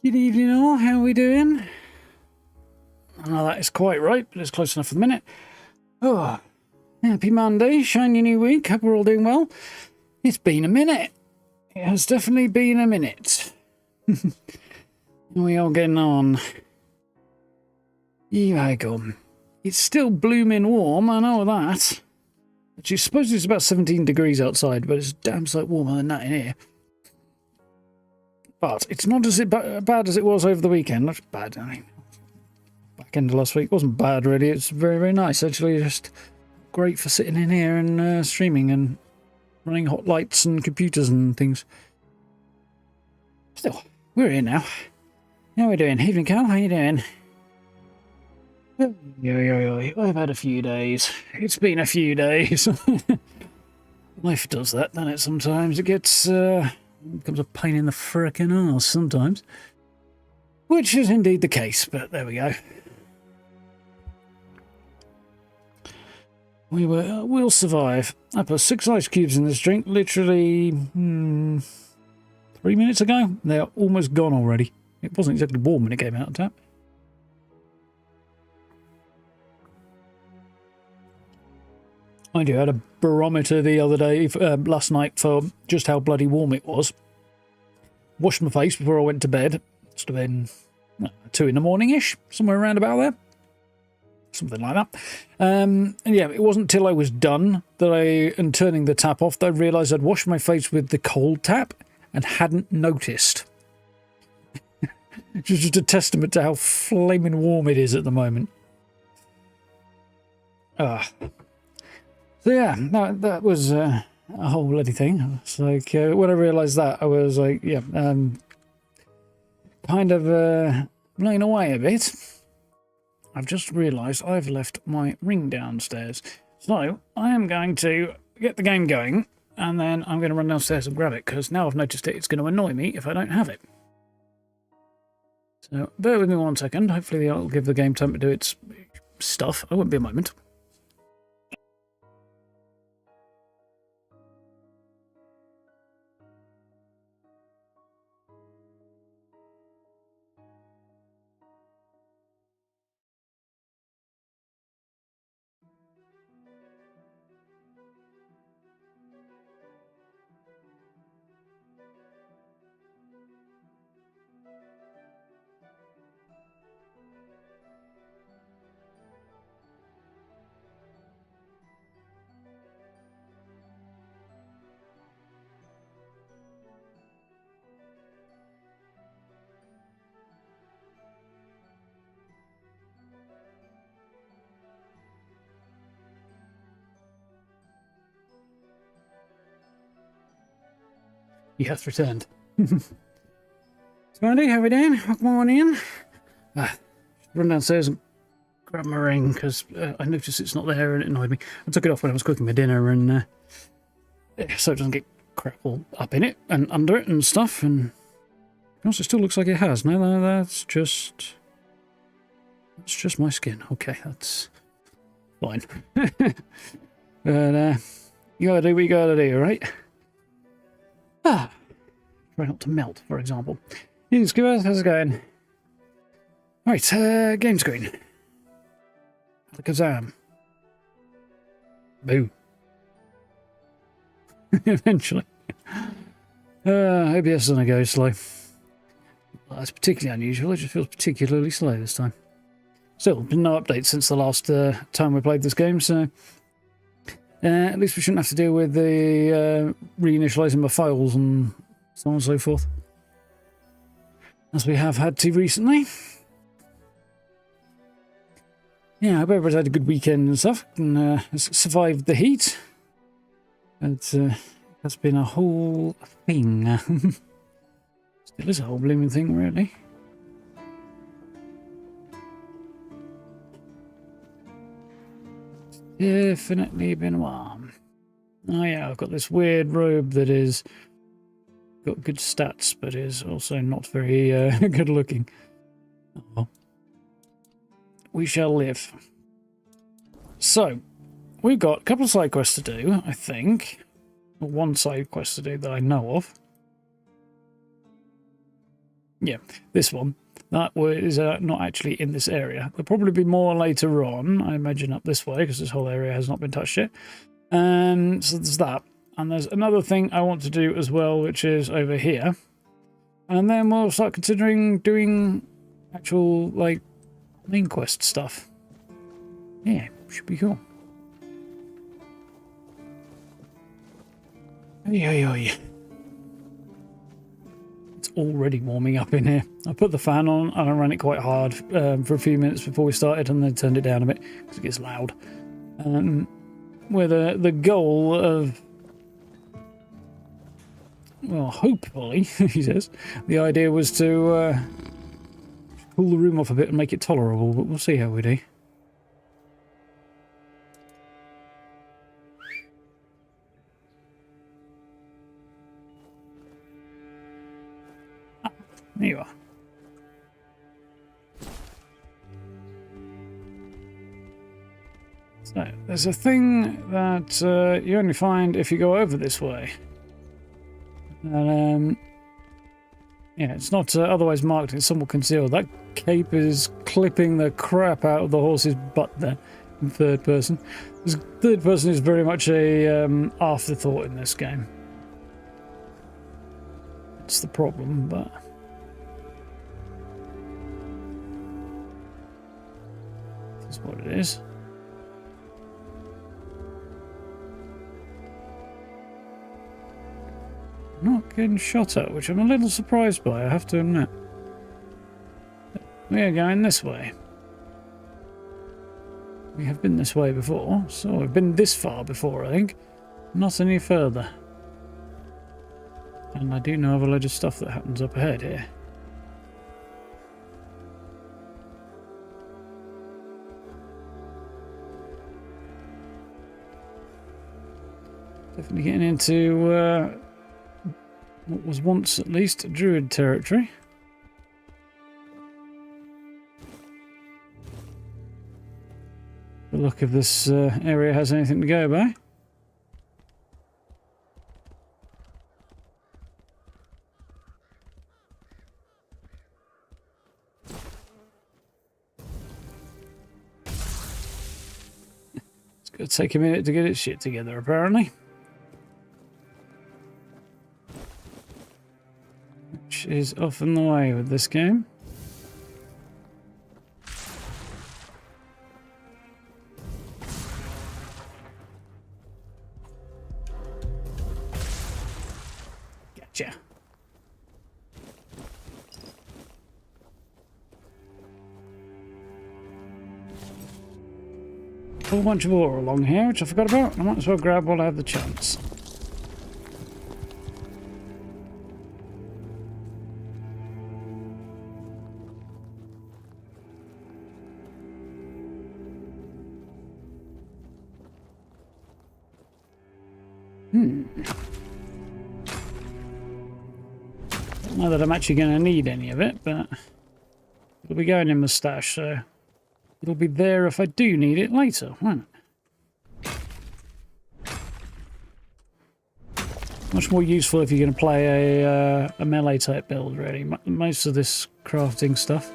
Good evening all, how are we doing? Oh, that is quite right, but it's close enough for the minute. Oh, happy Monday, shiny new week, hope we're all doing well. It's been a minute. It has definitely been a minute. We all getting on. Here I go. It's still blooming warm, I know that. Actually, suppose it's about 17 degrees outside, but it's damn sight warmer than that in here. But it's not as bad as it was over the weekend. Not bad, I mean. Back end of last week wasn't bad, really. It's very, very nice, actually. Just great for sitting in here and streaming and running hot lights and computers and things. Still, we're here now. How are we doing? Evening, Cal. How you doing? I've had a few days. It's been a few days. Life does that, doesn't it? Sometimes it gets... becomes a pain in the frickin' arse sometimes. Which is indeed the case, but there we go. We'll survive. I put 6 ice cubes in this drink literally 3 minutes ago. They're almost gone already. It wasn't exactly warm when it came out of tap. I had a barometer the other day, last night, for just how bloody warm it was. Washed my face before I went to bed. Must have been 2 in the morning-ish, somewhere around about there. Something like that. And yeah, it wasn't till I was done and turning the tap off that I realised I'd washed my face with the cold tap and hadn't noticed. Which is just a testament to how flaming warm it is at the moment. So yeah, that was a whole bloody thing. It's like, when I realised that, I was like, yeah, kind of blown away a bit. I've just realised I've left my ring downstairs. So I am going to get the game going, and then I'm going to run downstairs and grab it, because now I've noticed it's going to annoy me if I don't have it. So bear with me 1 second. Hopefully I'll give the game time to do its stuff. I won't be a moment. He has returned. So Andy, how are we doing? Welcome on in. Run downstairs and grab my ring, because I noticed it's not there and it annoyed me. I took it off when I was cooking my dinner, and so it doesn't get crap all up in it and under it and stuff. And also, it still looks like it has. No, that's just my skin. Okay, that's fine. But you gotta do what you gotta do, right? Try not to melt, for example. Hey, Scuba, how's it going? Right, game screen. Alakazam. Boo. Eventually. OBS is gonna go slow. Well, that's particularly unusual. It just feels particularly slow this time. Still, been no updates since the last time we played this game, so at least we shouldn't have to deal with the reinitializing my files and so on and so forth, as we have had to recently. Yeah, I hope everybody's had a good weekend and stuff, and survived the heat. That's been a whole thing. Still is a whole blooming thing, really. Definitely been warm. Oh yeah, I've got this weird robe that is got good stats, but is also not very good looking. Oh well. We shall live. So, we've got a couple of side quests to do, I think. Or 1 side quest to do that I know of. Yeah, this one. That is not actually in this area. There'll probably be more later on, I imagine, up this way, because this whole area has not been touched yet. So there's that. And there's another thing I want to do as well, which is over here. And then we'll start considering doing actual, like, main quest stuff. Yeah, should be cool. Yeah. It's already warming up in here. I put the fan on and I ran it quite hard for a few minutes before we started, and then turned it down a bit because it gets loud. With the goal of, well, hopefully, he says, the idea was to cool the room off a bit and make it tolerable, but we'll see how we do. There you are. So, there's a thing that you only find if you go over this way. And, yeah, it's not otherwise marked, it's somewhat concealed. That cape is clipping the crap out of the horse's butt there in third person. This third person is very much a afterthought in this game. It's the problem, but... that's what it is. Not getting shot at, which I'm a little surprised by, I have to admit. We are going this way. We have been this way before, so we've been this far before, I think. Not any further. And I do know of a load of stuff that happens up ahead here. Definitely getting into what was once, at least, druid territory. The look of this area has anything to go by. It's going to take a minute to get its shit together, apparently. Which is often the way with this game. Gotcha. A whole bunch of ore along here, which I forgot about. I might as well grab while I have the chance. Don't know that I'm actually going to need any of it, but it'll be going in my stash, so it'll be there if I do need it later, won't it? Much more useful if you're going to play a melee type build, really. Most of this crafting stuff.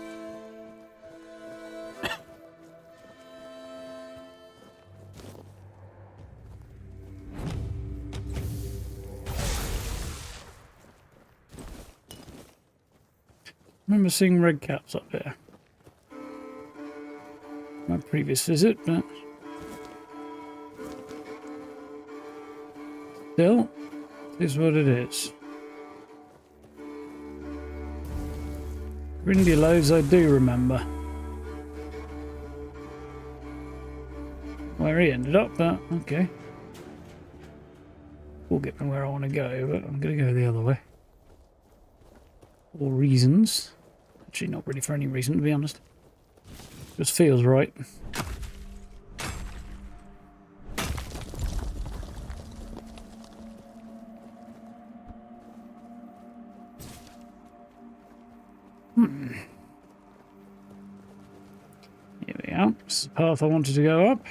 I remember seeing red caps up here. My previous visit, but still, it is what it is. Rindy loaves I do remember. Where he ended up, but okay. Will get me where I want to go, but I'm going to go the other way. For reasons. Actually, not really for any reason, to be honest. Just feels right. Here we are. This is the path I wanted to go up.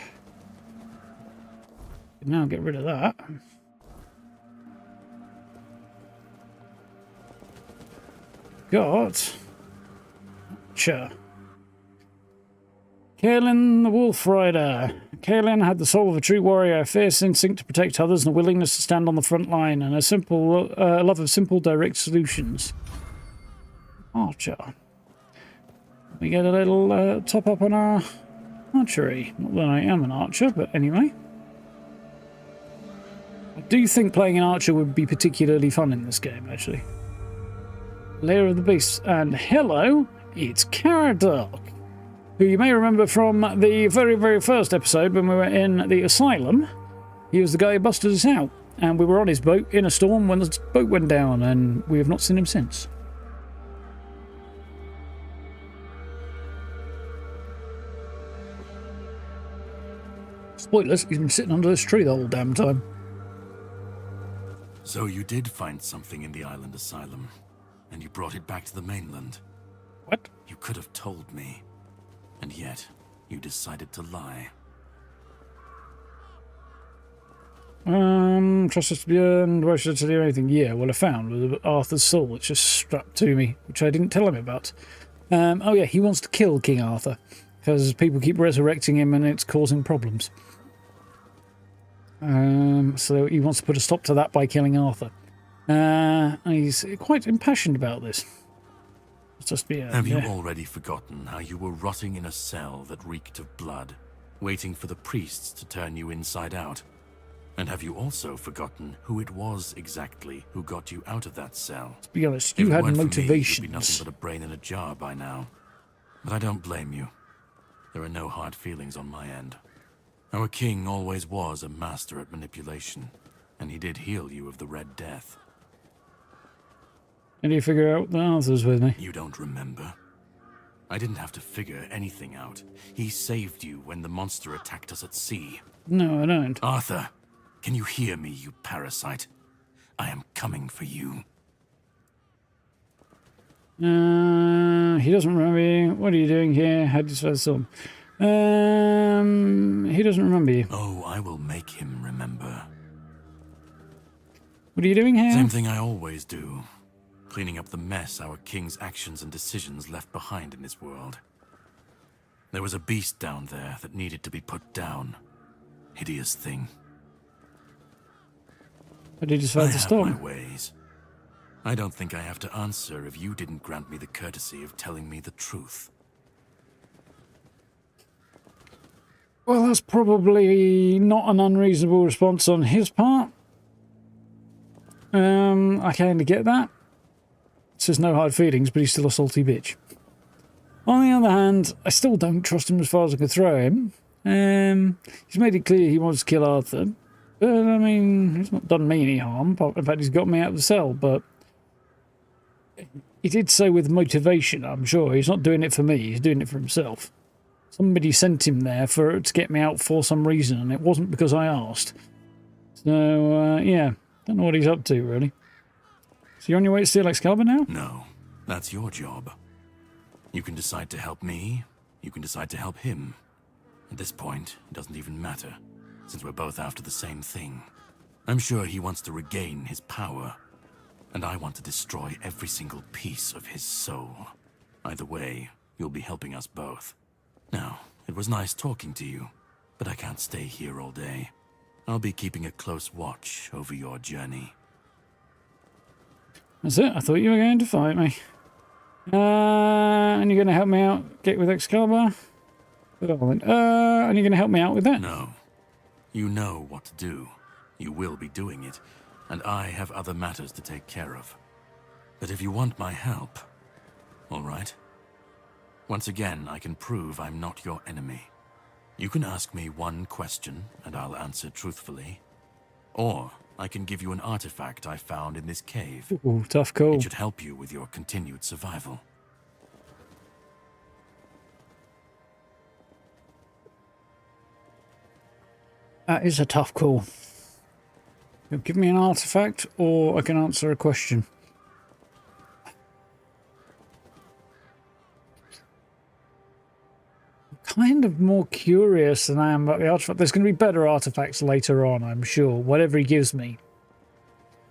Can now get rid of that. got... Sure. Kaelin the Wolf Rider. Kaelin had the soul of a true warrior, a fierce instinct to protect others, and a willingness to stand on the front line, and a love of simple, direct solutions. Archer. We get a little top up on our archery. Not that I am an archer, but anyway. I do think playing an archer would be particularly fun in this game, actually. Lair of the Beasts. And hello, it's Caradoc, who you may remember from the very, very first episode when we were in the asylum. He was the guy who busted us out, and we were on his boat in a storm when the boat went down, and we have not seen him since. Spoilers, he's been sitting under this tree the whole damn time. So you did find something in the island asylum, and you brought it back to the mainland. What? You could have told me, and yet you decided to lie. Trust us to be earned. Why should I tell you anything? Yeah, well, I found Arthur's soul. It's just strapped to me, which I didn't tell him about. Oh yeah, he wants to kill King Arthur because people keep resurrecting him and it's causing problems. So he wants to put a stop to that by killing Arthur. And he's quite impassioned about this. It's just be. Have you already forgotten how you were rotting in a cell that reeked of blood, waiting for the priests to turn you inside out? And have you also forgotten who it was exactly who got you out of that cell? To be honest, you had motivations. You'd be nothing but a brain in a jar by now. But I don't blame you. There are no hard feelings on my end. Our king always was a master at manipulation, and he did heal you of the Red Death. And you figure out the answers with me? You don't remember? I didn't have to figure anything out. He saved you when the monster attacked us at sea. No, I don't. Arthur, can you hear me, you parasite? I am coming for you. He doesn't remember you. What are you doing here? How do you spell some? He doesn't remember you. Oh, I will make him remember. What are you doing here? Same thing I always do. Cleaning up the mess our king's actions and decisions left behind in this world. There was a beast down there that needed to be put down. Hideous thing. How did you decide to stop? I have my ways. I don't think I have to answer if you didn't grant me the courtesy of telling me the truth. Well, that's probably not an unreasonable response on his part. I kind of get that. It says no hard feelings, but he's still a salty bitch. On the other hand, I still don't trust him as far as I can throw him. He's made it clear he wants to kill Arthur. But, I mean, he's not done me any harm. In fact, he's got me out of the cell, but he did so with motivation, I'm sure. He's not doing it for me, he's doing it for himself. Somebody sent him there to get me out for some reason, and it wasn't because I asked. So, yeah, don't know what he's up to, really. So you're on your way to steal Excalibur now? No, that's your job. You can decide to help me, you can decide to help him. At this point, it doesn't even matter, since we're both after the same thing. I'm sure he wants to regain his power, and I want to destroy every single piece of his soul. Either way, you'll be helping us both. Now, it was nice talking to you, but I can't stay here all day. I'll be keeping a close watch over your journey. That's it, I thought you were going to fight me. And you're going to help me out, get with Excalibur? And you're going to help me out with that? No. You know what to do. You will be doing it, and I have other matters to take care of. But if you want my help, all right? Once again, I can prove I'm not your enemy. You can ask me one question, and I'll answer truthfully. Or I can give you an artifact I found in this cave. Ooh, tough call. It should help you with your continued survival. That is a tough call. You'll give me an artifact, or I can answer a question. Kind of more curious than I am about the artifact. There's going to be better artifacts later on, I'm sure, whatever he gives me.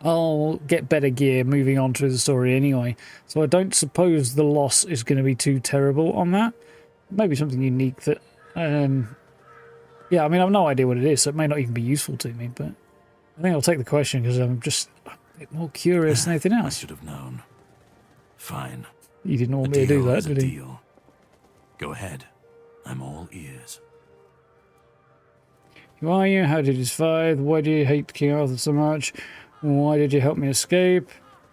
I'll get better gear moving on through the story anyway. So I don't suppose the loss is going to be too terrible on that. Maybe something unique that... yeah, I mean, I've no idea what it is, so it may not even be useful to me, but I think I'll take the question because I'm just a bit more curious than anything I else. should have known. Fine. You didn't want me to do that, did you? Deal. Go ahead. I'm all ears. Who are you? How did you survive? Why do you hate King Arthur so much? Why did you help me escape?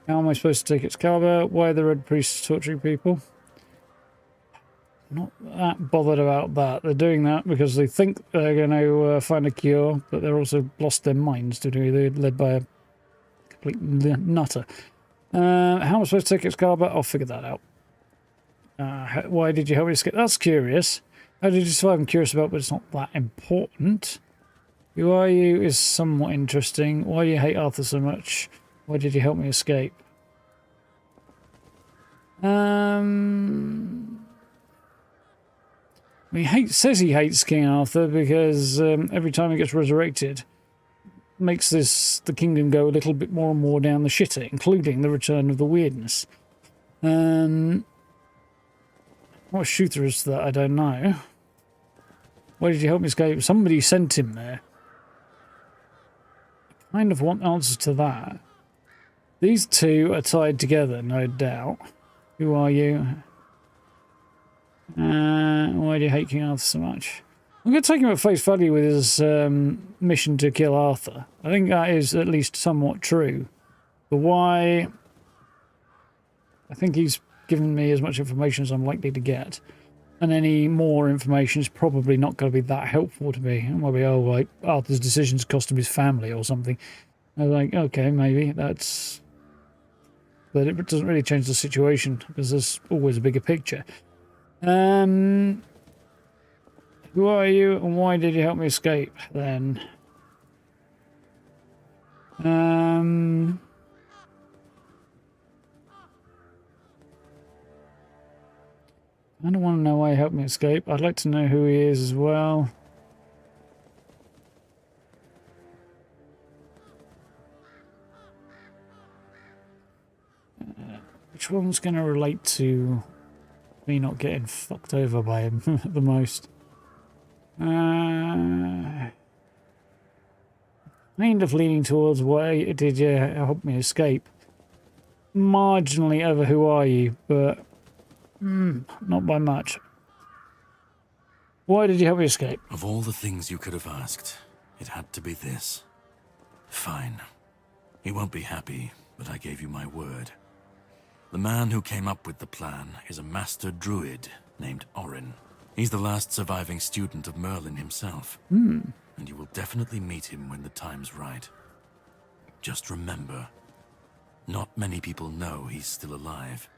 How am I supposed to take Excalibur? Why are the Red Priests torturing people? Not that bothered about that. They're doing that because they think they're going to find a cure, but they're also lost their minds to do. They're led by a complete nutter. How am I supposed to take Excalibur? I'll figure that out. Why did you help me escape? That's curious. How did you survive? I'm curious about, but it's not that important. Who are you is somewhat interesting. Why do you hate Arthur so much? Why did you help me escape? He says he hates King Arthur because every time he gets resurrected, makes the kingdom go a little bit more and more down the shitter, including the return of the Wyrdness. What shooter is that? I don't know. Why did you help me escape? Somebody sent him there. I kind of want answers to that. These two are tied together, no doubt. Who are you? Why do you hate King Arthur so much? I'm going to take him at face value with his mission to kill Arthur. I think that is at least somewhat true. But why? I think he's given me as much information as I'm likely to get. And any more information is probably not going to be that helpful to me. It might be, oh, like, Arthur's decisions cost him his family or something. I was like, okay, maybe that's... But it doesn't really change the situation because there's always a bigger picture. Who are you and why did you help me escape then? I don't want to know why he helped me escape. I'd like to know who he is as well. Which one's going to relate to me not getting fucked over by him the most? Kind of leaning towards why did you help me escape? Marginally over who are you, but not by much. Why did you help me escape? Of all the things you could have asked, it had to be this. Fine. You won't be happy, but I gave you my word. The man who came up with the plan is a master druid named Orin. He's the last surviving student of Merlin himself. And you will definitely meet him when the time's right. Just remember, not many people know he's still alive,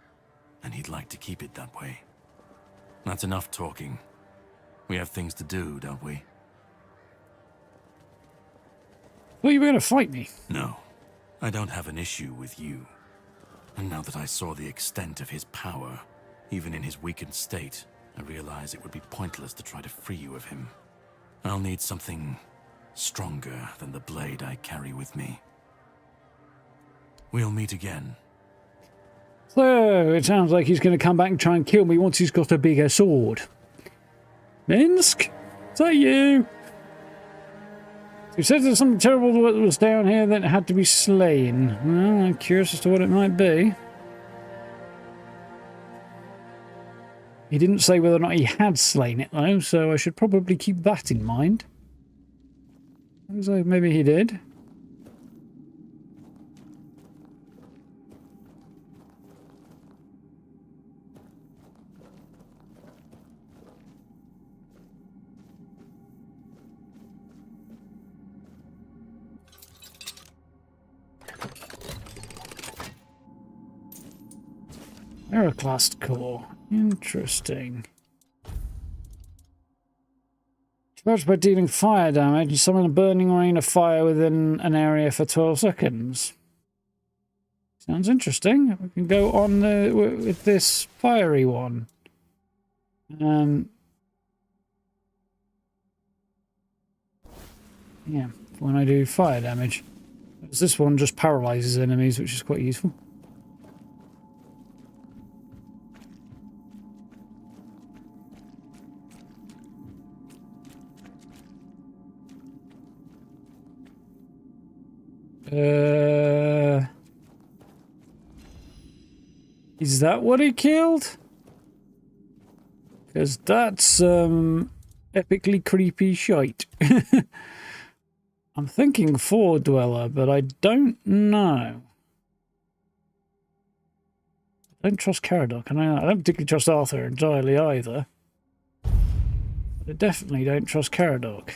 and he'd like to keep it that way. That's enough talking. We have things to do, don't we? Well, you were going to fight me. No, I don't have an issue with you. And now that I saw the extent of his power, even in his weakened state, I realize it would be pointless to try to free you of him. I'll need something stronger than the blade I carry with me. We'll meet again. So, it sounds like he's going to come back and try and kill me once he's got a bigger sword. Minsk? Is that you? You said there's something terrible that was down here that had to be slain. Well, I'm curious as to what it might be. He didn't say whether or not he had slain it, though, so I should probably keep that in mind. Looks like maybe he did. Aeroclast core. Interesting. Charged by dealing fire damage, you summon a burning rain of fire within an area for 12 seconds. Sounds interesting. We can go on with this fiery one. Yeah, when I do fire damage. This one just paralyzes enemies, which is quite useful. Is that what he killed? Because that's epically creepy shite. I'm thinking Fore-Dweller, but I don't know. I don't trust Kamelot, and I don't particularly trust Arthur entirely either. But I definitely don't trust Kamelot.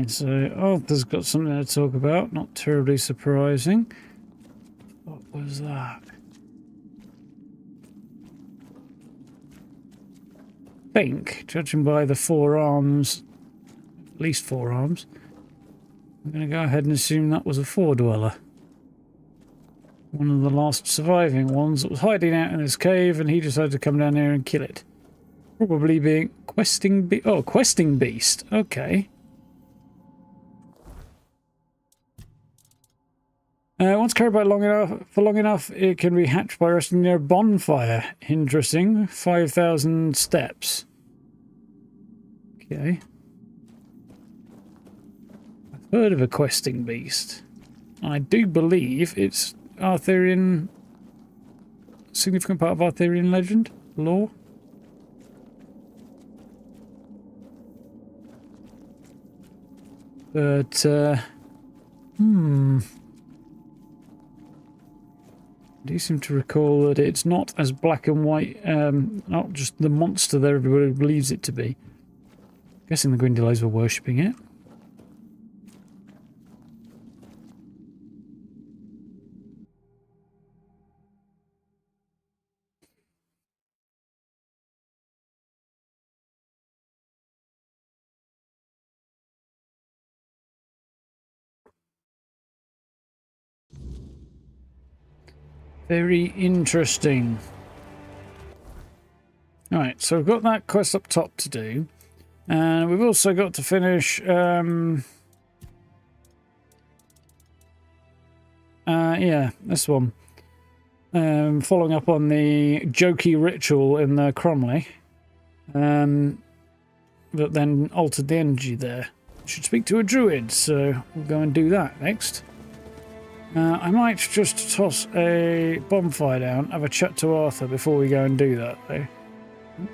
So Arthur's got something to talk about, not terribly surprising. What was that? I think, judging by the 4 arms, at least 4 arms, I'm going to go ahead and assume that was a Fore-Dweller. One of the last surviving ones that was hiding out in this cave, and he decided to come down here and kill it. Probably being questing beast. Okay. Once carried by for long enough, it can be hatched by resting near a bonfire. Interesting. 5,000 steps. Okay. I've heard of a questing beast. I do believe it's Arthurian, significant part of Arthurian legend, lore. But, I do seem to recall that it's not as black and white, not just the monster that everybody believes it to be. I'm guessing the Grindylows were worshipping it. Very interesting. Alright, so we've got that quest up top to do. And we've also got to finish... yeah, this one. Following up on the jokey ritual in the Cromley. That then altered the energy there. Should speak to a druid, so we'll go and do that next. I might just toss a bonfire down, have a chat to Arthur before we go and do that, though.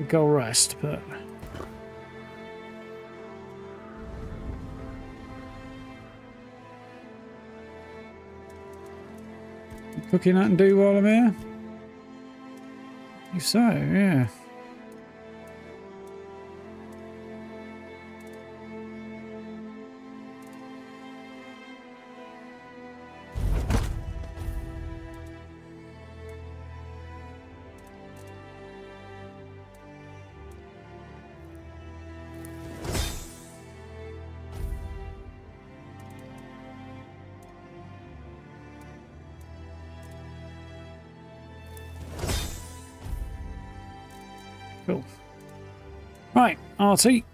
Go rest, but... Cooking that and do while I'm here? If so, yeah. Cool. Right, Artie.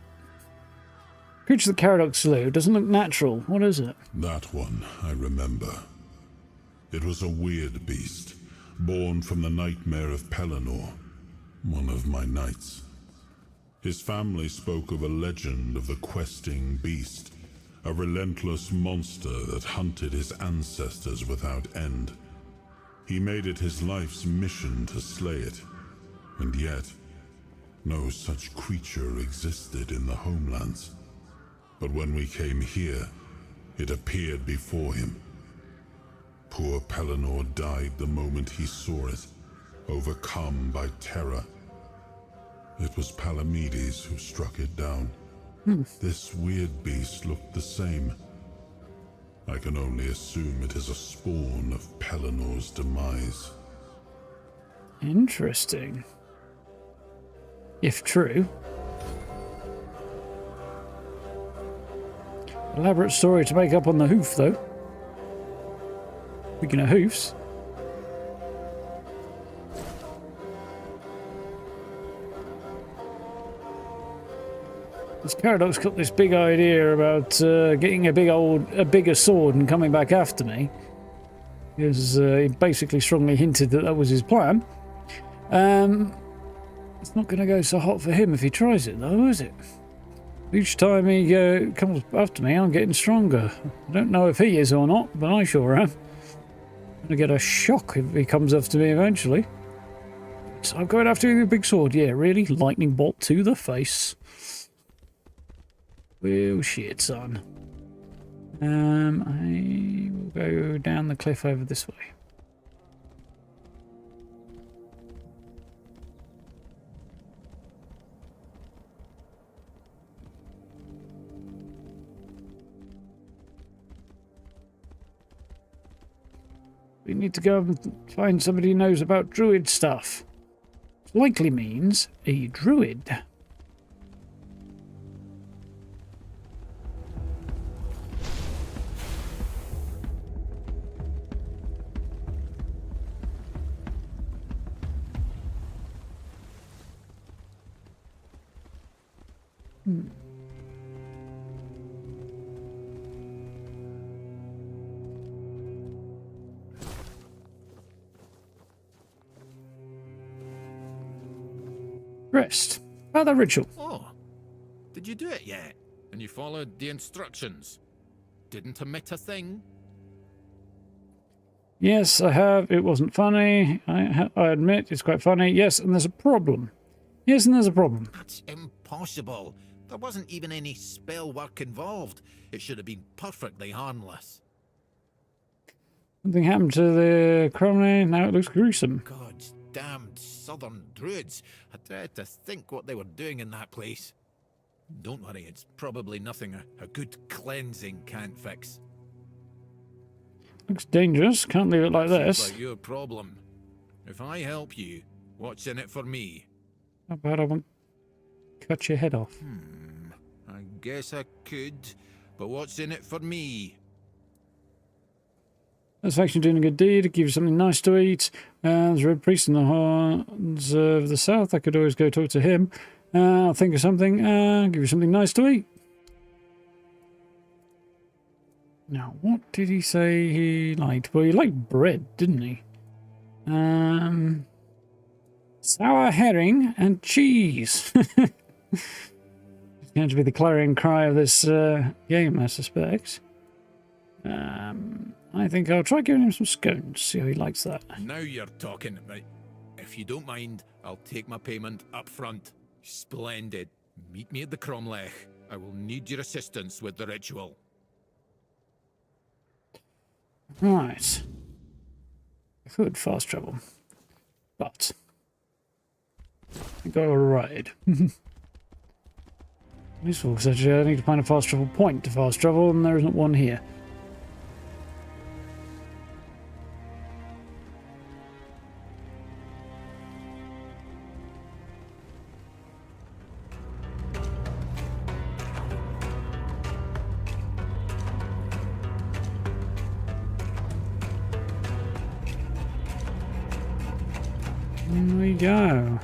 Creature the Kamelot slew doesn't look natural. What is it? That one, I remember. It was a weird beast, born from the nightmare of Pelennor, one of my knights. His family spoke of a legend of the questing beast, a relentless monster that hunted his ancestors without end. He made it his life's mission to slay it, and yet no such creature existed in the homelands. But when we came here, it appeared before him. Poor Pelennor died the moment he saw it, overcome by terror. It was Palamedes who struck it down. This weird beast looked the same. I can only assume it is a spawn of Pelinor's demise. Interesting. If true. Elaborate story to make up on the hoof, though. Speaking of hoofs. This Paradox got this big idea about getting a bigger sword and coming back after me. Because he basically strongly hinted that that was his plan. It's not going to go so hot for him if he tries it, though, is it? Each time he comes after me, I'm getting stronger. I don't know if he is or not, but I sure am. I'm going to get a shock if he comes after me eventually. So I'm going after him with a big sword. Yeah, really? Lightning bolt to the face. Well, shit, son. I will go down the cliff over this way. We need to go and find somebody who knows about druid stuff. Which likely means a druid. Rest. Other ritual. Oh, did you do it yet? And you followed the instructions? Didn't omit a thing? Yes, I have. It wasn't funny. I admit it's quite funny. Yes, and there's a problem. Yes, and there's a problem. That's impossible. There wasn't even any spell work involved. It should have been perfectly harmless. Something happened to the cromlech. Now it looks gruesome. God's damned southern druids. I dread to think what they were doing in that place. Don't worry, it's probably nothing a good cleansing can't fix. Looks dangerous. Can't leave it like this. Seems like your problem. If I help you, what's in it for me? How about I won't cut your head off? I guess I could, but what's in it for me? Satisfaction doing a good deed. Give you something nice to eat. There's a red priest in the horns of the south. I could always go talk to him. I'll think of something. Give you something nice to eat. Now, what did he say he liked? Well, he liked bread, didn't he? Sour herring and cheese. It's going to be the clarion cry of this game, I suspect. I think I'll try giving him some scones, see how he likes that. Now you're talking. Right. If you don't mind, I'll take my payment up front. Splendid. Meet me at the cromlech. I will need your assistance with the ritual. Right. I could fast travel. But I got a ride. Useful, because actually I need to find a fast travel point to fast travel, and there isn't one here. There we go.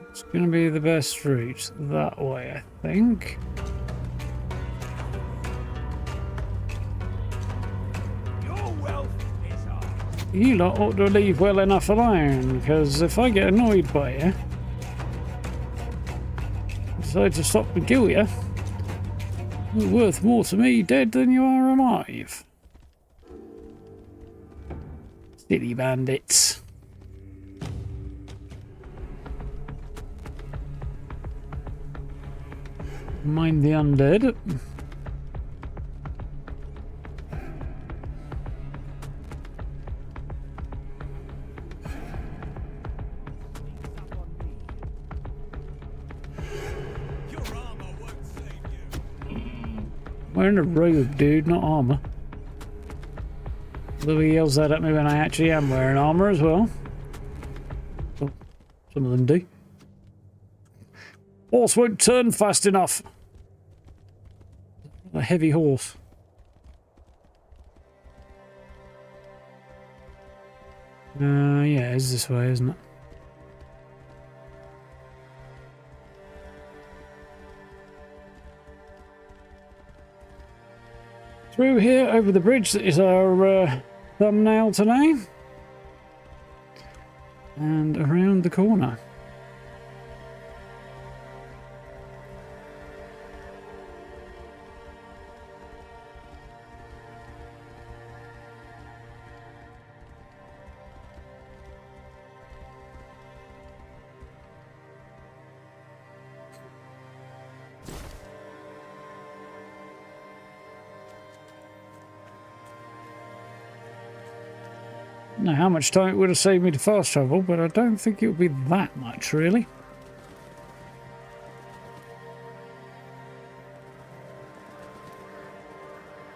It's going to be the best route that way, I think. Your wealth is ours. You lot ought to leave well enough alone, because if I get annoyed by you, decide to stop and kill you, you're worth more to me dead than you are alive. Silly bandits. Mind the undead. Wearing a robe, dude, not armor. Although he yells that at me when I actually am wearing armor as well. Well, some of them do. Horse won't turn fast enough. A heavy horse. Yeah, it's this way, isn't it? Through here, over the bridge, that is our thumbnail today. And around the corner. Now, how much time it would have saved me to fast travel, but I don't think it would be that much, really.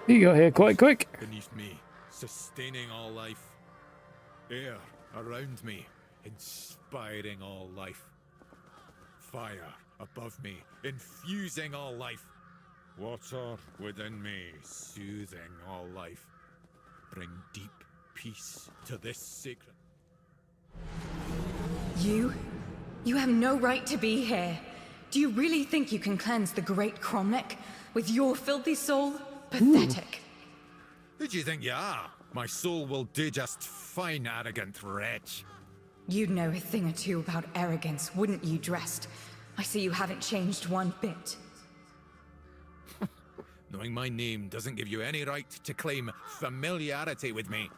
You got here quite quick. Beneath me, sustaining all life. Air around me, inspiring all life. Fire above me, infusing all life. Water within me, soothing all life. Bring deep peace to this sacred... You have no right to be here. Do you really think you can cleanse the great Cromlech with your filthy soul? Pathetic. Who do you think you are? My soul will do just fine, arrogant wretch. You'd know a thing or two about arrogance, wouldn't you, Dressed? I see you haven't changed one bit. Knowing my name doesn't give you any right to claim familiarity with me.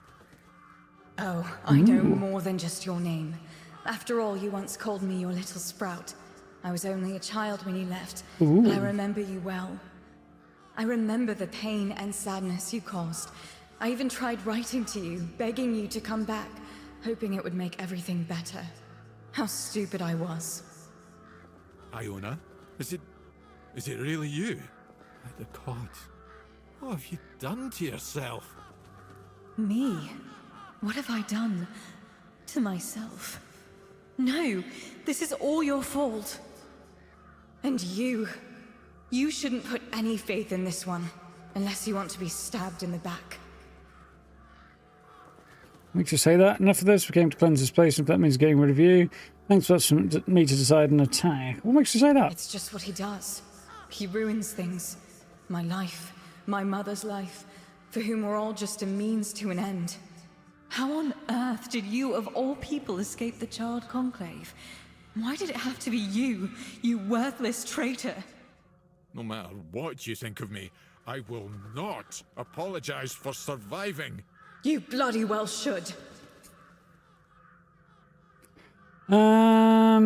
Oh, I know more than just your name. After all, you once called me your little sprout. I was only a child when you left, but I remember you well. I remember the pain and sadness you caused. I even tried writing to you, begging you to come back, hoping it would make everything better. How stupid I was. Iona, is it really you? By the gods, what have you done to yourself? Me? What have I done to myself? No, this is all your fault. And you shouldn't put any faith in this one, unless you want to be stabbed in the back. Makes you say that. Enough of this. We came to cleanse this place, and if that means getting rid of you. Thanks for me to decide an attack. What makes you say that? It's just what he does. He ruins things. My life, my mother's life, for whom we're all just a means to an end. How on earth did you, of all people, escape the Child Conclave? Why did it have to be you, you worthless traitor? No matter what you think of me, I will not apologize for surviving. You bloody well should. How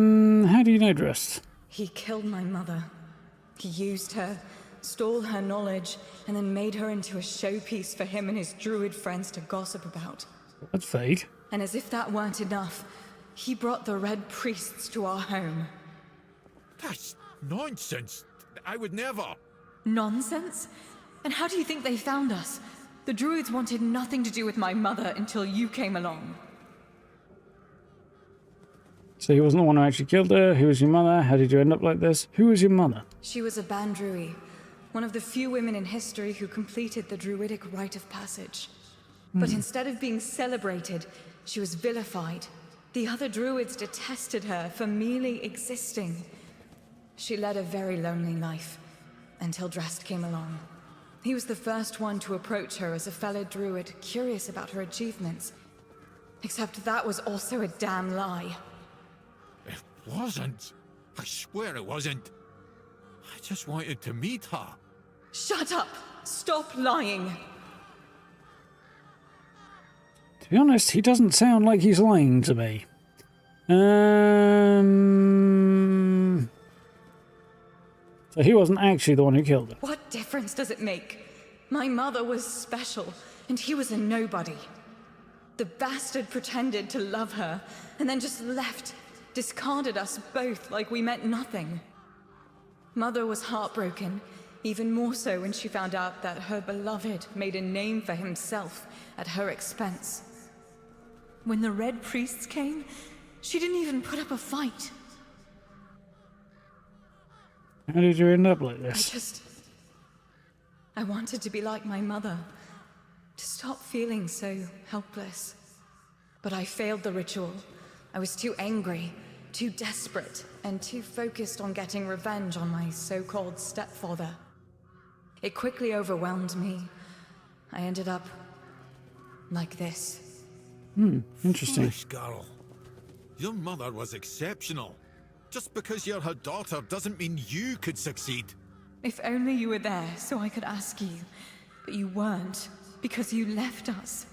do you know Dressed? He killed my mother. He used her, stole her knowledge, and then made her into a showpiece for him and his druid friends to gossip about. That's vague. And as if that weren't enough, he brought the Red Priests to our home. That's nonsense. I would never. Nonsense? And how do you think they found us? The druids wanted nothing to do with my mother until you came along. So he wasn't the one who actually killed her. Who was your mother? How did you end up like this? Who was your mother? She was a Bandrui, one of the few women in history who completed the druidic rite of passage. But instead of being celebrated, she was vilified. The other druids detested her for merely existing. She led a very lonely life, until Dressed came along. He was the first one to approach her as a fellow druid, curious about her achievements. Except that was also a damn lie. It wasn't. I swear it wasn't. I just wanted to meet her. Shut up! Stop lying! To be honest, he doesn't sound like he's lying to me. So he wasn't actually the one who killed her. What difference does it make? My mother was special, and he was a nobody. The bastard pretended to love her, and then just left, discarded us both like we meant nothing. Mother was heartbroken. Even more so when she found out that her beloved made a name for himself at her expense. When the Red Priests came, she didn't even put up a fight. How did you end up like this? I wanted to be like my mother, to stop feeling so helpless. But I failed the ritual. I was too angry, too desperate, and too focused on getting revenge on my so-called stepfather. It quickly overwhelmed me. I ended up like this. Interesting. Foolish girl. Your mother was exceptional. Just because you're her daughter doesn't mean you could succeed. If only you were there so I could ask you. But you weren't, because you left us.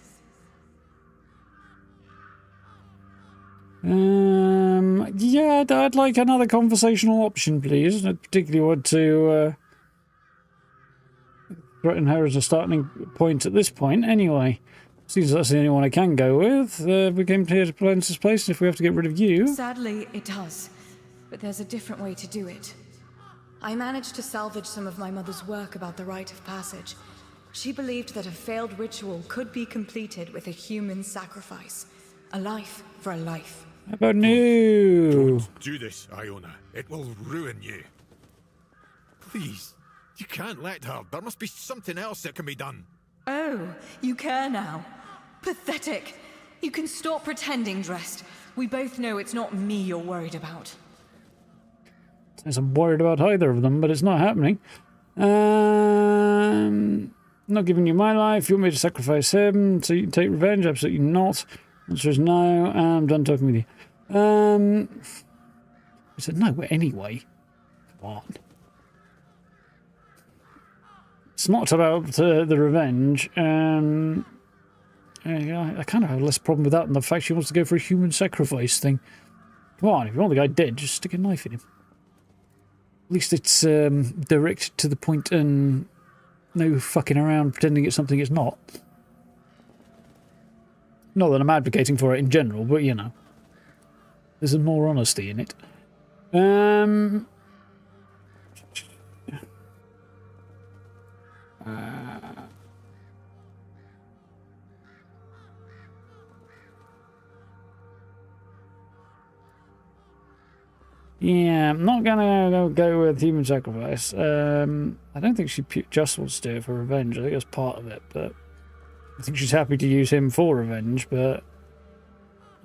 Yeah, I'd like another conversational option, please. I particularly want to threaten her as a starting point at this point. Anyway, seems that's the only one I can go with. We came here to cleanse this place, and if we have to get rid of you... Sadly, it does. But there's a different way to do it. I managed to salvage some of my mother's work about the rite of passage. She believed that a failed ritual could be completed with a human sacrifice. A life for a life. How about no? Don't do this, Iona. It will ruin you. Please, you can't let her. There must be something else that can be done. Oh, you care now. Pathetic. You can stop pretending, Dressed. We both know it's not me you're worried about. I'm worried about either of them, but it's not happening. Not giving you my life. You want me to sacrifice him so you can take revenge? Absolutely not. Answer is no. I'm done talking with you. I said no anyway. Come on. It's not about the revenge. Yeah, I kind of have less problem with that than the fact she wants to go for a human sacrifice thing. Come on, if you want the guy dead, just stick a knife in him. At least it's direct to the point and no fucking around pretending it's something it's not. Not that I'm advocating for it in general, but you know. There's more honesty in it. Yeah, I'm not gonna go with human sacrifice. I don't think she just wants to do it for revenge. I think that's part of it, but I think she's happy to use him for revenge, but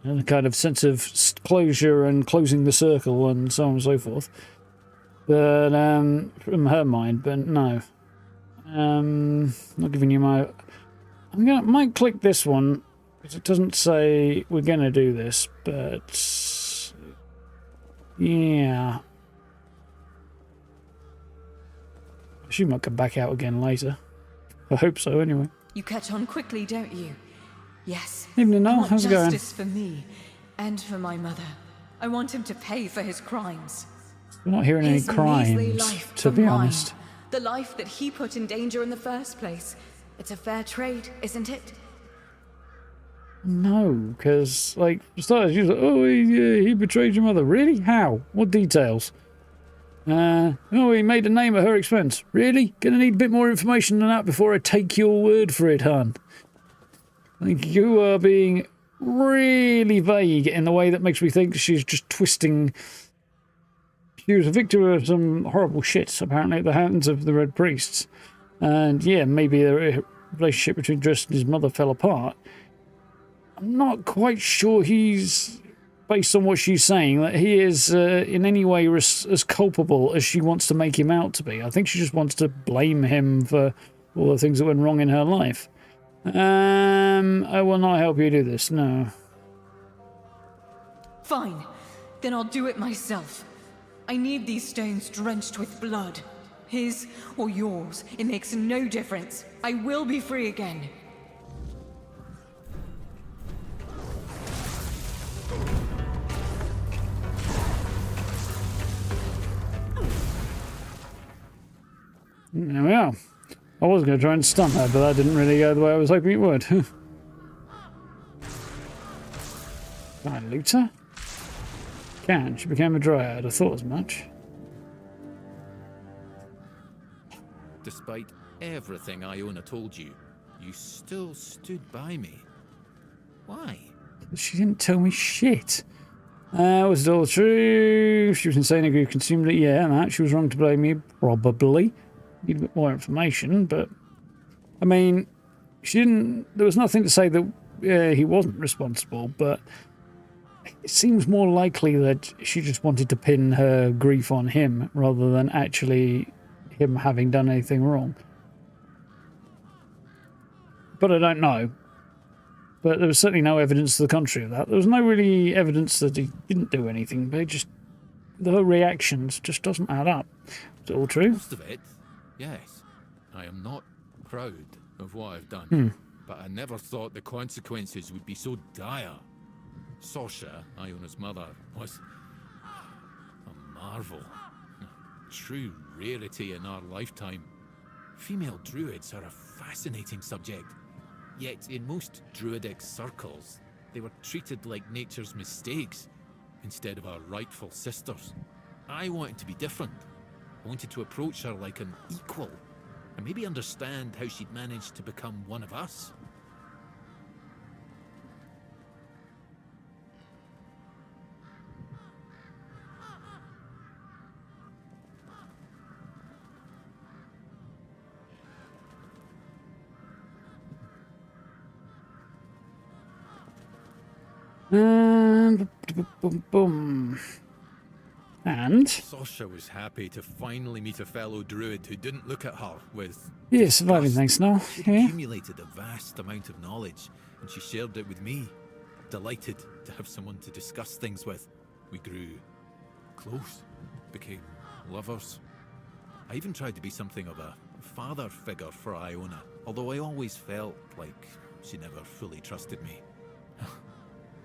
in a kind of sense of closure and closing the circle and so on and so forth. But from her mind, but no. Not giving you my... might click this one, because it doesn't say we're gonna do this, but... yeah. She might come back out again later. I hope so, anyway. You catch on quickly, don't you? Yes. Evening, I Noel. want How's it going? justice for me and for my mother. I want him to pay for his crimes. We're not hearing any His measly crimes, life to for be mine. honest. The life that he put in danger in the first place. It's a fair trade, isn't it? No, because, like, for starters, you was like, oh, he betrayed your mother. Really? How? What details? Oh, he made a name at her expense. Really? Gonna need a bit more information than that before I take your word for it, hon. I think you are being really vague in the way that makes me think she's just twisting. She was a victim of some horrible shit, apparently, at the hands of the Red Priests. And, yeah, maybe the relationship between Dress and his mother fell apart. I'm not quite sure he's, based on what she's saying, that he is in any way as culpable as she wants to make him out to be. I think she just wants to blame him for all the things that went wrong in her life. I will not help you do this, no. Fine. Then I'll do it myself. I need these stones drenched with blood. His or yours, it makes no difference. I will be free again. There we are. I was going to try and stun her, but that didn't really go the way I was hoping it would. Can I loot her? Can. She became a dryad. I thought as much. despite everything Iona told you, you still stood by me. Why? She didn't tell me shit. Was it all true? She was insane, agree, consumed it. Yeah, and that. She was wrong to blame me, probably. Need a bit more information, but... I mean, she didn't... There was nothing to say that he wasn't responsible, but... It seems more likely that she just wanted to pin her grief on him, rather than actually him having done anything wrong. But I don't know. But there was certainly no evidence to the contrary of that. There was no really evidence that he didn't do anything. But the reactions just doesn't add up. Is it all true? Most of it, yes. I am not proud of what I've done. But I never thought the consequences would be so dire. Sorsha, Iona's mother, was a marvel. A true rarity in our lifetime. Female druids are a fascinating subject. Yet, in most druidic circles, they were treated like nature's mistakes, instead of our rightful sisters. I wanted to be different. I wanted to approach her like an equal, and maybe understand how she'd managed to become one of us. And boom, boom. And Sorsha was happy to finally meet a fellow druid who didn't look at her with... yeah, surviving, thanks, Noel. She'd Yeah. accumulated a vast amount of knowledge, and she shared it with me. Delighted to have someone to discuss things with. We grew close, became lovers. I even tried to be something of a father figure for Iona, although I always felt like she never fully trusted me.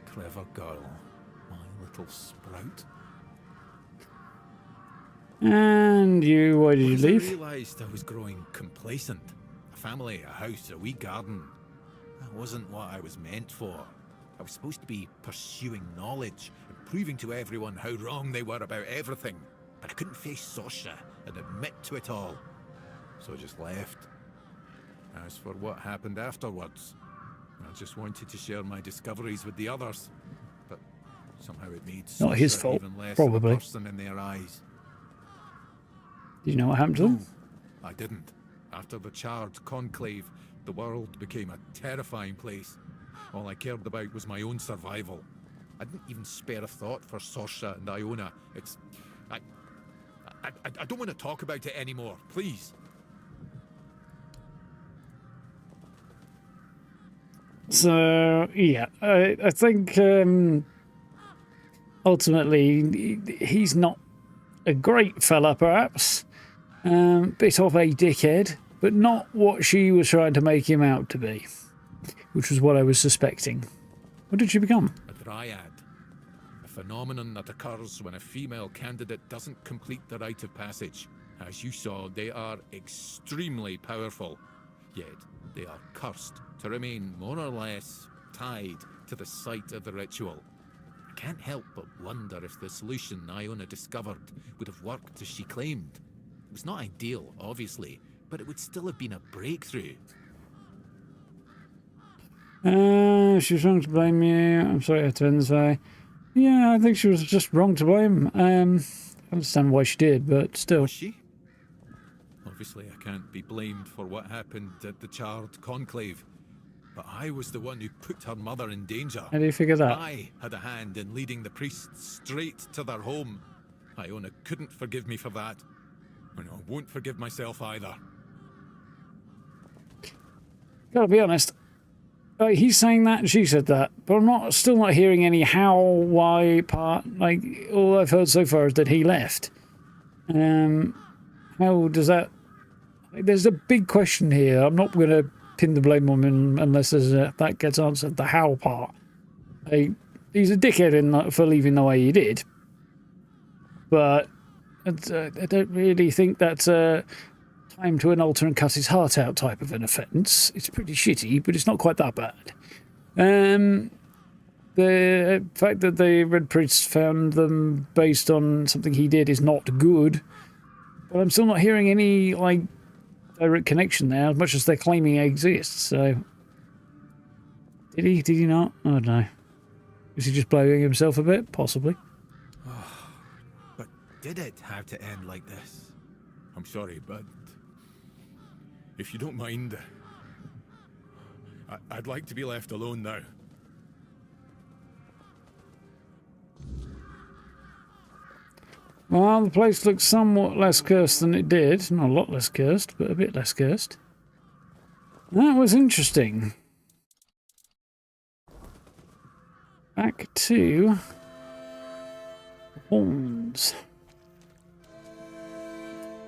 Clever girl, my little sprout. And you, why did you leave? I realised I was growing complacent. A family, a house, a wee garden. That wasn't what I was meant for. I was supposed to be pursuing knowledge and proving to everyone how wrong they were about everything. But I couldn't face Sorsha and admit to it all. So I just left. As for what happened afterwards, I just wanted to share my discoveries with the others. But somehow it made Not his Sorsha fault, even less probably. of a person in their eyes. Did you know what happened to them? I didn't. After the charred conclave, the world became a terrifying place. All I cared about was my own survival. I didn't even spare a thought for Sorsha and Iona. I don't want to talk about it anymore, please. So, yeah, I think ultimately he's not a great fella, perhaps. Bit of a dickhead, but not what she was trying to make him out to be, which was what I was suspecting. What did she become? A dryad. A phenomenon that occurs when a female candidate doesn't complete the rite of passage. As you saw, they are extremely powerful. Yet, they are cursed to remain more or less tied to the site of the ritual. I can't help but wonder if the solution Iona discovered would have worked as she claimed. It was not ideal, obviously, but it would still have been a breakthrough. She was wrong to blame you. I'm sorry I had to end this way. Yeah, I think she was just wrong to blame. I understand why she did, but still. Was she? Obviously, I can't be blamed for what happened at the charred conclave. But I was the one who put her mother in danger. How do you figure that? I had a hand in leading the priests straight to their home. Iona couldn't forgive me for that. And I won't forgive myself either. Gotta be honest. He's saying that and she said that, but I'm still not hearing any how, why part. Like, all I've heard so far is that he left. How does that... There's a big question here. I'm not going to pin the blame on him unless that gets answered. The how part. He's a dickhead for leaving the way he did. But I don't really think that's time to an altar and cut his heart out type of an offence. It's pretty shitty, but it's not quite that bad. The fact that the Red Priests found them based on something he did is not good. But I'm still not hearing any, like, direct connection there, as much as they're claiming it exists. So, did he? Did he not? I don't know. Is he just blowing himself a bit? Possibly. But did it have to end like this? I'm sorry, but if you don't mind, I'd like to be left alone now. Well, the place looks somewhat less cursed than it did. Not a lot less cursed, but a bit less cursed. That was interesting. Back to horns.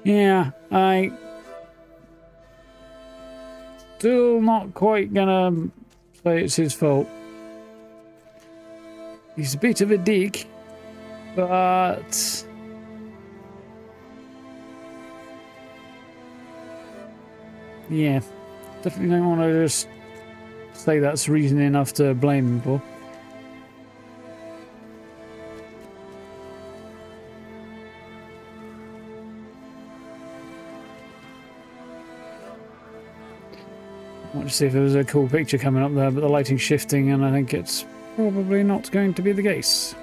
Yeah, I still not quite gonna say it's his fault. He's a bit of a dick, but yeah, definitely don't want to just say that's reason enough to blame him for. I want to see if there was a cool picture coming up there, but the lighting's shifting and I think it's probably not going to be the case.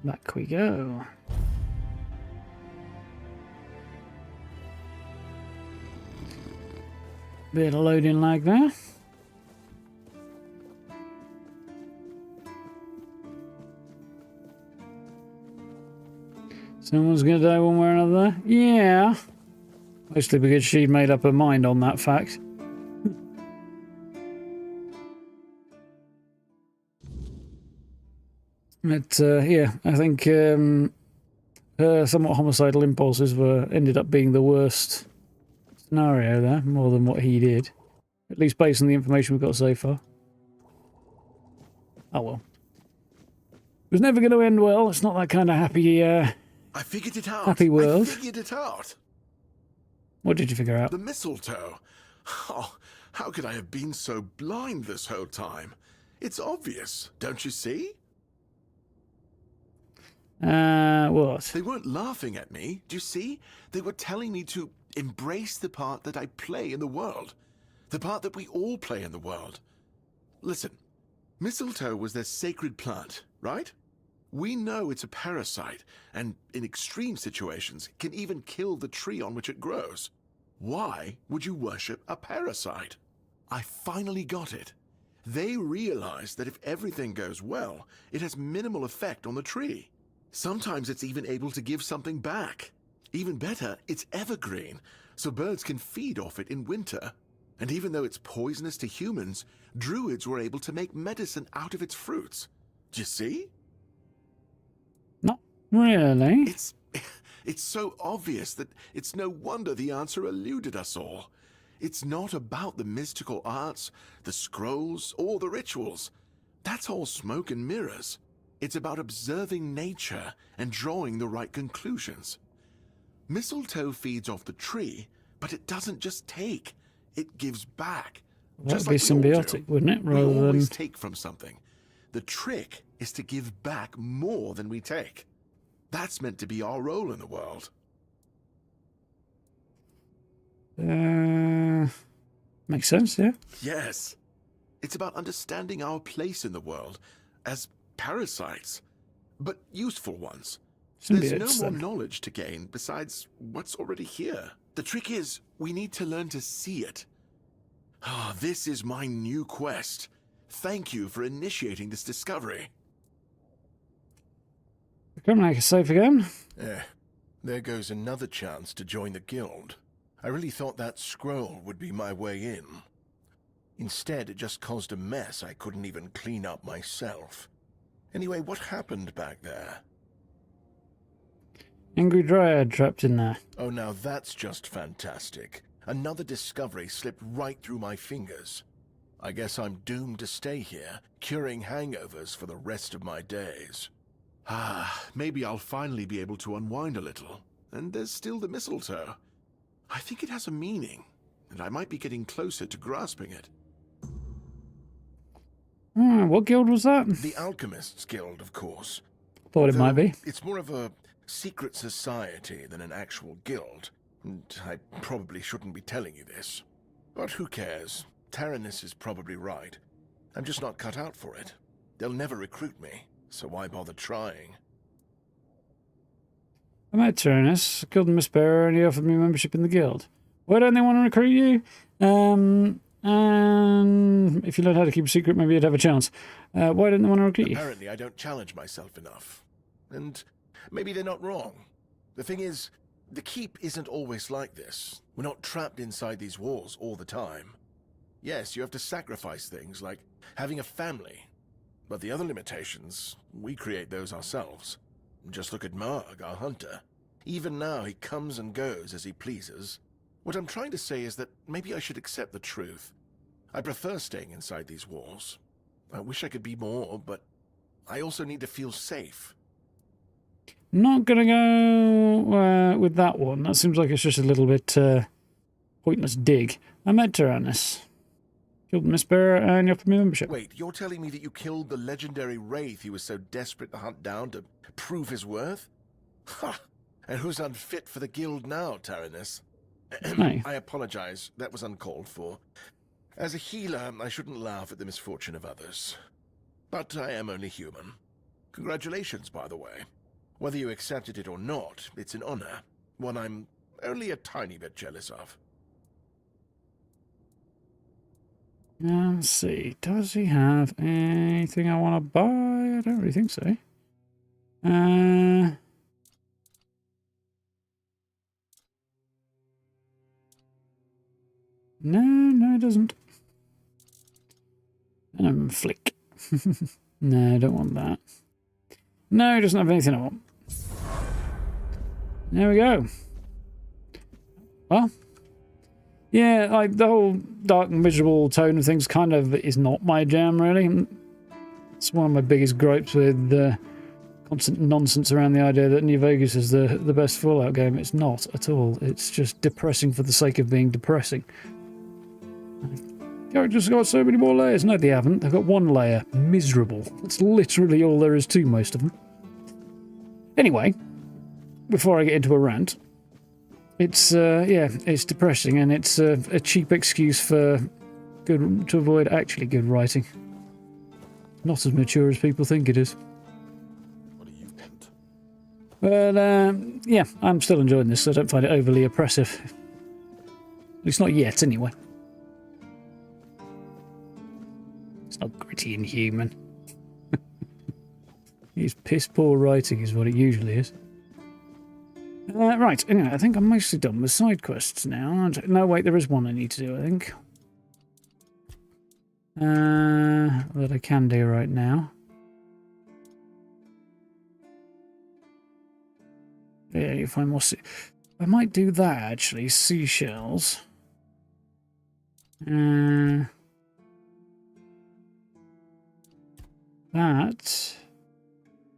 Back we go. Bit of loading lag there. Someone's going to die one way or another? Yeah. Mostly because she made up her mind on that fact. But, yeah, I think her somewhat homicidal impulses ended up being the worst scenario there, more than what he did. At least based on the information we've got so far. Oh well. It was never going to end well. It's not that kind of happy... I figured it out. Happy world. I figured it out. What did you figure out? The mistletoe. Oh, how could I have been so blind this whole time? It's obvious, don't you see? What? They weren't laughing at me, do you see? They were telling me to embrace the part that I play in the world. The part that we all play in the world. Listen, mistletoe was their sacred plant, right? We know it's a parasite, and in extreme situations, can even kill the tree on which it grows. Why would you worship a parasite? I finally got it. They realize that if everything goes well, it has minimal effect on the tree. Sometimes it's even able to give something back. Even better, it's evergreen, so birds can feed off it in winter. And even though it's poisonous to humans, druids were able to make medicine out of its fruits. Do you see? Not really. It's so obvious that it's no wonder the answer eluded us all. It's not about the mystical arts, the scrolls, or the rituals. That's all smoke and mirrors. It's about observing nature and drawing the right conclusions. Mistletoe feeds off the tree, but it doesn't just take. It gives back. That'd be symbiotic, wouldn't it? Rather we always than take from something. The trick is to give back more than we take. That's meant to be our role in the world. Makes sense, yeah. Yes. It's about understanding our place in the world as parasites, but useful ones. There's no more knowledge to gain besides what's already here. The trick is, we need to learn to see it. Ah, this is my new quest. Thank you for initiating this discovery. Come like a safe again. There goes another chance to join the guild. I really thought that scroll would be my way in. Instead, it just caused a mess I couldn't even clean up myself. Anyway, what happened back there? Angry Dryad trapped in there. Oh, now that's just fantastic. Another discovery slipped right through my fingers. I guess I'm doomed to stay here, curing hangovers for the rest of my days. Ah, maybe I'll finally be able to unwind a little. And there's still the mistletoe. I think it has a meaning, and I might be getting closer to grasping it. Oh, what guild was that? The Alchemists Guild, of course. Thought it might Though be. It's more of a secret society than an actual guild. And I probably shouldn't be telling you this. But who cares? Tyrannus is probably right. I'm just not cut out for it. They'll never recruit me, so why bother trying? I met Tyrannus, killed the Mistbearer, and he offered me membership in the guild. Why don't they want to recruit you? And if you learned how to keep a secret, maybe you'd have a chance. Why don't they want to recruit you? Apparently I don't challenge myself enough. And maybe they're not wrong. The thing is, the keep isn't always like this. We're not trapped inside these walls all the time. Yes, you have to sacrifice things like having a family. But the other limitations, we create those ourselves. Just look at Marg, our hunter. Even now, he comes and goes as he pleases. What I'm trying to say is that maybe I should accept the truth. I prefer staying inside these walls. I wish I could be more, but I also need to feel safe. Not gonna go with that one. That seems like it's just a little bit pointless dig. I met Tyrannus. Killed the Mistbearer and you offered me membership. Wait, you're telling me that you killed the legendary wraith he was so desperate to hunt down to prove his worth? Ha! And who's unfit for the guild now, Tyrannus? Hey. I apologize. That was uncalled for. As a healer, I shouldn't laugh at the misfortune of others. But I am only human. Congratulations, by the way. Whether you accepted it or not, it's an honor. One I'm only a tiny bit jealous of. Let's see. Does he have anything I want to buy? I don't really think so. No, it doesn't. Flick. No, I don't want that. No, it doesn't have anything I want. There we go. Well, yeah, like the whole dark and miserable tone of things kind of is not my jam, really. It's one of my biggest gripes with the constant nonsense around the idea that New Vegas is the best Fallout game. It's not at all. It's just depressing for the sake of being depressing. Characters got so many more layers. No, they haven't. They've got one layer. Miserable. That's literally all there is to most of them. Anyway, before I get into a rant, it's it's depressing, and it's a cheap excuse for to avoid actually good writing. Not as mature as people think it is. What do you want? But yeah, I'm still enjoying this, so I don't find it overly oppressive. At least not yet, anyway. It's not gritty and human. It's piss poor writing is what it usually is. Right, anyway, I think I'm mostly done with side quests now. No, wait, there is one I need to do, I think. That I can do right now. Yeah, you find more... I might do that, actually. Seashells.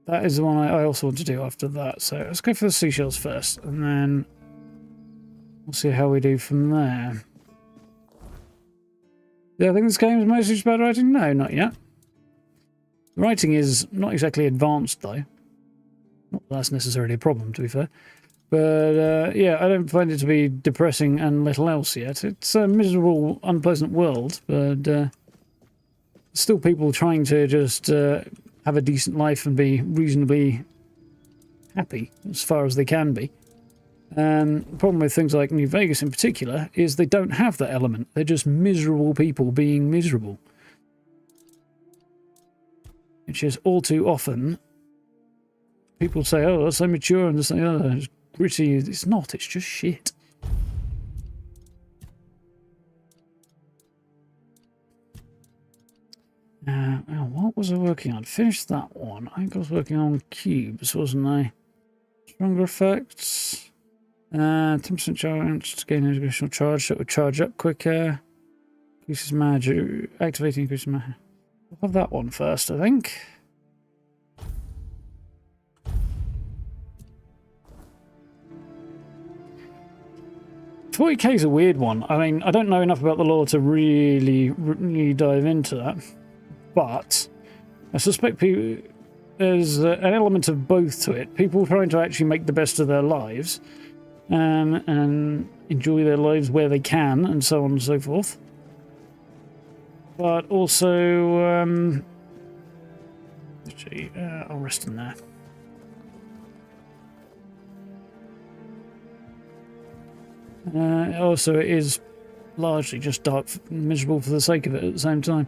That is the one I also want to do after that. So let's go for the seashells first, and then we'll see how we do from there. Do I think this game is mostly just about writing? No, not yet. Writing is not exactly advanced, though. Not that that's necessarily a problem, to be fair. But yeah, I don't find it to be depressing and little else yet. It's a miserable, unpleasant world, but still people trying to just have a decent life and be reasonably happy as far as they can be. The problem with things like New Vegas in particular is they don't have that element. They're just miserable people being miserable. Which is all too often people say, oh, that's so mature and this and the other. It's gritty. It's not, it's just shit. What was I working on? Finished that one. I think I was working on cubes, wasn't I? Stronger effects. 10% chance to gain an additional charge that would charge up quicker. Increases magic. Activating increases magic. I'll have that one first, I think. $40k is a weird one. I mean, I don't know enough about the lore to really dive into that. but I suspect there's an element of both to it. People trying to actually make the best of their lives and enjoy their lives where they can, and so on and so forth. But also, actually, I'll rest in there. Also, it is largely just dark and miserable for the sake of it at the same time.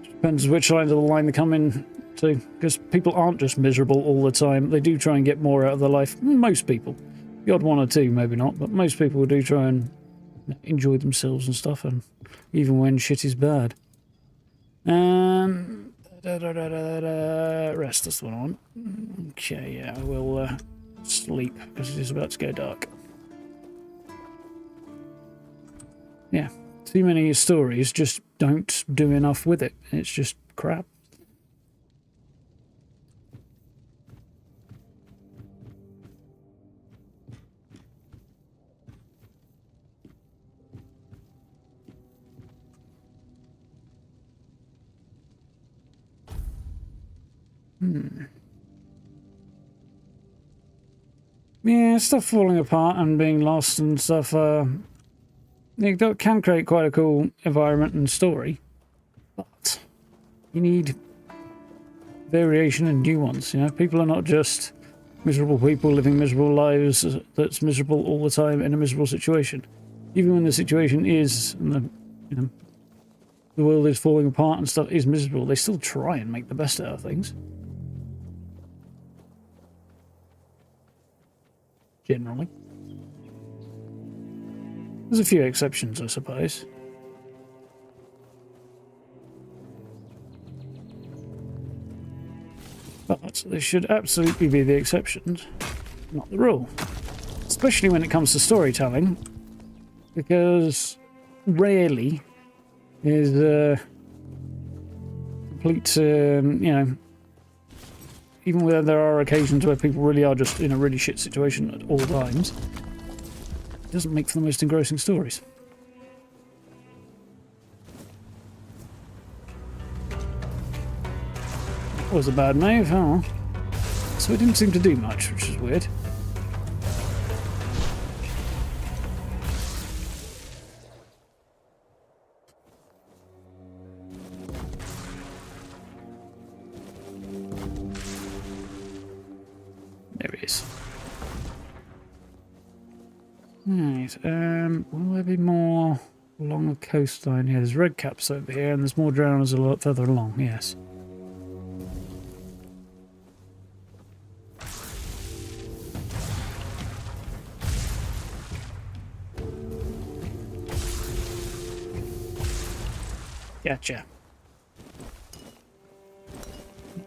Depends which side of the line they come in to, because people aren't just miserable all the time. They do try and get more out of their life. Most people. The odd one or two, maybe not, but most people do try and enjoy themselves and stuff, and even when shit is bad. Rest, that's the one I want. Okay, yeah, I will sleep, because it is about to go dark. Yeah, too many stories just don't do enough with it. It's just crap. Yeah, stuff falling apart and being lost and stuff, it can create quite a cool environment and story, but you need variation and nuance, you know? People are not just miserable people living miserable lives that's miserable all the time in a miserable situation. Even when the situation is, and the world is falling apart and stuff is miserable, they still try and make the best out of things. Generally. There's a few exceptions, I suppose. But they should absolutely be the exceptions, not the rule. Especially when it comes to storytelling, because rarely is complete, even where there are occasions where people really are just in a really shit situation at all times, it doesn't make for the most engrossing stories. That was a bad move, oh. So it didn't seem to do much, which is weird. There he is. Right, will there be more along the coastline? Yeah, there's red caps over here, and there's more drowners a lot further along, yes. Gotcha.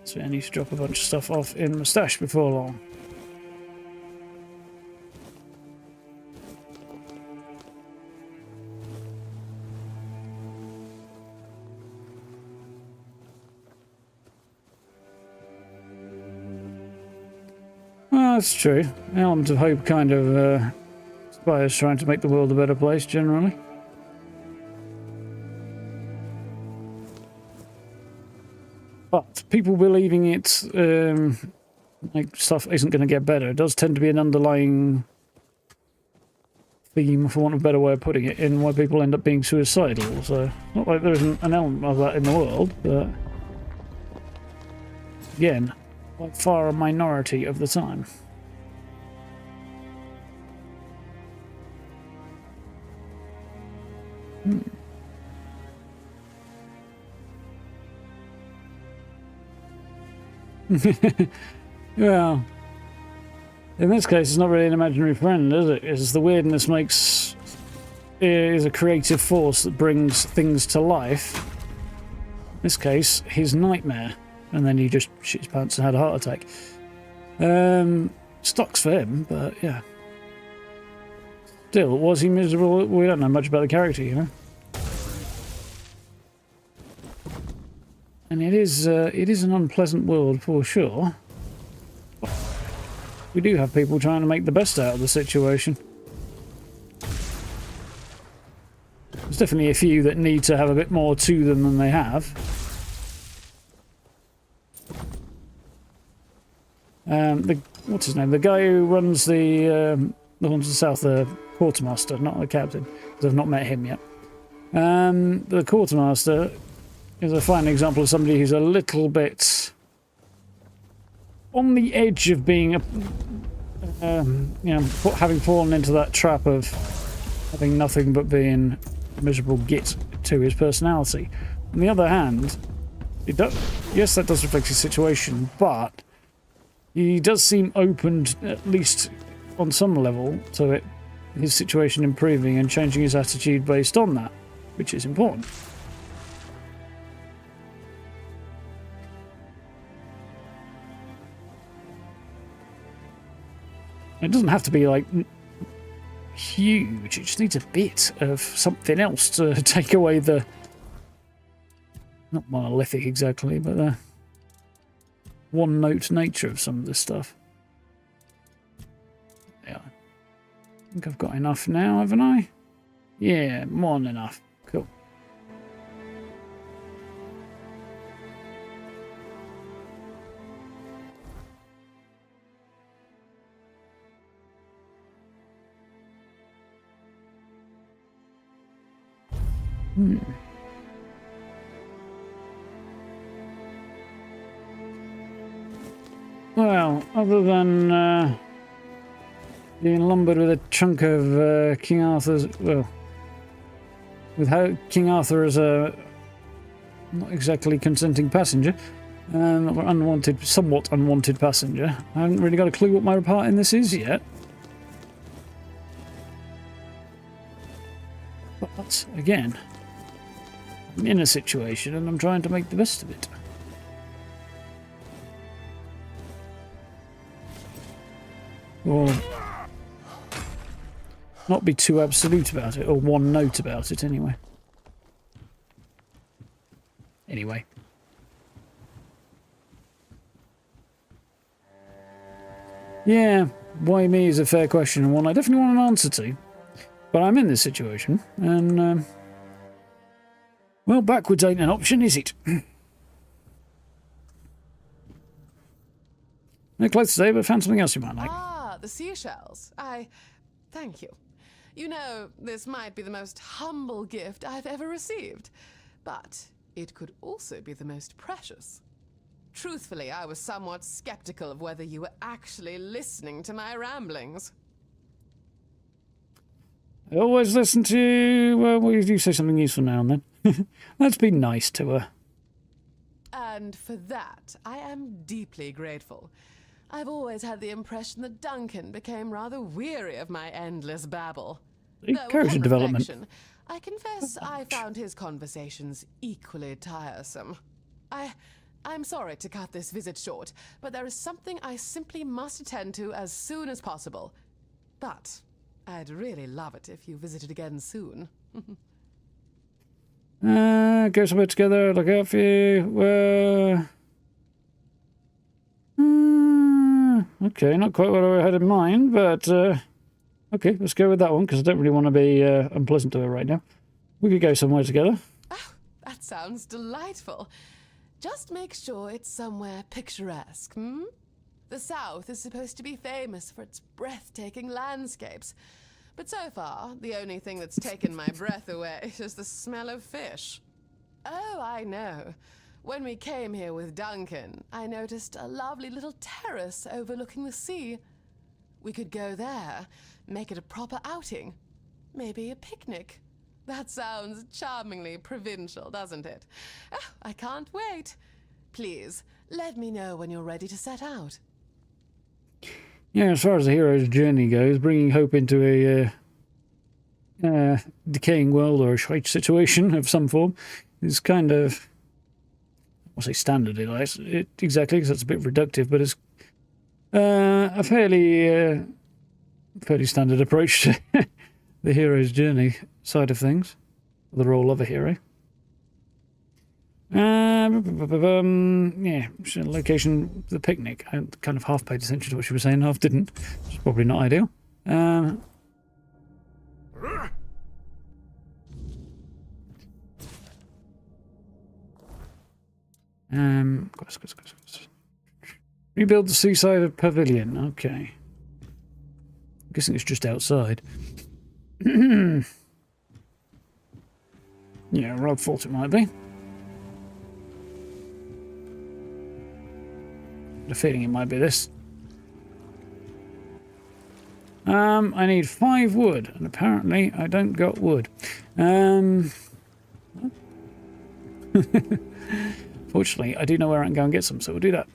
So I need to drop a bunch of stuff off in my stash before long. Well, that's true. The element of hope kind of inspires trying to make the world a better place, generally. But people believing it, like stuff isn't going to get better, it does tend to be an underlying theme, for want of a better way of putting it, in why people end up being suicidal. So, not like there isn't an element of that in the world, but again, by far a minority of the time. Well, in this case, it's not really an imaginary friend, is it? It's the weirdness is a creative force that brings things to life. In this case, his nightmare, and then he just shit his pants and had a heart attack. Stocks for him, but yeah. Still, was he miserable? We don't know much about the character, you know. And it is an unpleasant world for sure. We do have people trying to make the best out of the situation. There's definitely a few that need to have a bit more to them than they have. What's his name? The guy who runs the one to the south, the quartermaster, not the captain, because I've not met him yet. The quartermaster is a fine example of somebody who's a little bit on the edge of being, you know, having fallen into that trap of having nothing but being a miserable git to his personality. On the other hand, yes, that does reflect his situation, but he does seem opened, at least on some level, to it, his situation improving and changing his attitude based on that, which is important. It doesn't have to be like huge, it just needs a bit of something else to take away the, not monolithic exactly, but the one-note nature of some of this stuff. Yeah, I think I've got enough now, haven't I? Yeah, more than enough. Cool. Well, other than being lumbered with a chunk of King Arthur's, well, with how King Arthur as a not exactly consenting passenger, or unwanted, somewhat unwanted passenger, I haven't really got a clue what my part in this is yet. But again, I'm in a situation and I'm trying to make the best of it. Or not be too absolute about it, or one note about it anyway. Anyway. Yeah, why me is a fair question, and one I definitely want an answer to. But I'm in this situation, and well, backwards ain't an option, is it? No clothes today, but found something else you might like. Ah, the seashells. Thank you. You know, this might be the most humble gift I've ever received, but it could also be the most precious. Truthfully, I was somewhat skeptical of whether you were actually listening to my ramblings. I always listen to, well, you do say something useful now and then. Let's be nice to her. And for that, I am deeply grateful. I've always had the impression that Duncan became rather weary of my endless babble. Encouraging development. I confess I found his conversations equally tiresome. I'm sorry to cut this visit short, but there is something I simply must attend to as soon as possible. But I'd really love it if you visited again soon. Go somewhere together, look out for you. Okay, not quite what I had in mind, but okay, let's go with that one, because I don't really want to be unpleasant to her right now. We could go somewhere together. Oh, that sounds delightful. Just make sure it's somewhere picturesque, hmm? The South is supposed to be famous for its breathtaking landscapes, but so far, the only thing that's taken my breath away is the smell of fish. Oh, I know. When we came here with Duncan, I noticed a lovely little terrace overlooking the sea. We could go there, make it a proper outing. Maybe a picnic. That sounds charmingly provincial, doesn't it? Oh, I can't wait. Please, let me know when you're ready to set out. Yeah, as far as the hero's journey goes, bringing hope into a decaying world or a shite situation of some form is kind of, I'll say standard, exactly, because that's a bit reductive, but it's a fairly standard approach to the hero's journey side of things, the role of a hero. Yeah, location, the picnic. I kind of half paid attention to what she was saying, half didn't. Which is probably not ideal. Rebuild the seaside pavilion. Okay. I'm guessing it's just outside. Yeah, Rob thought it might be. I had a feeling it might be this. I need 5 wood, and apparently I don't got wood. Fortunately, I do know where I can go and get some, so we'll do that.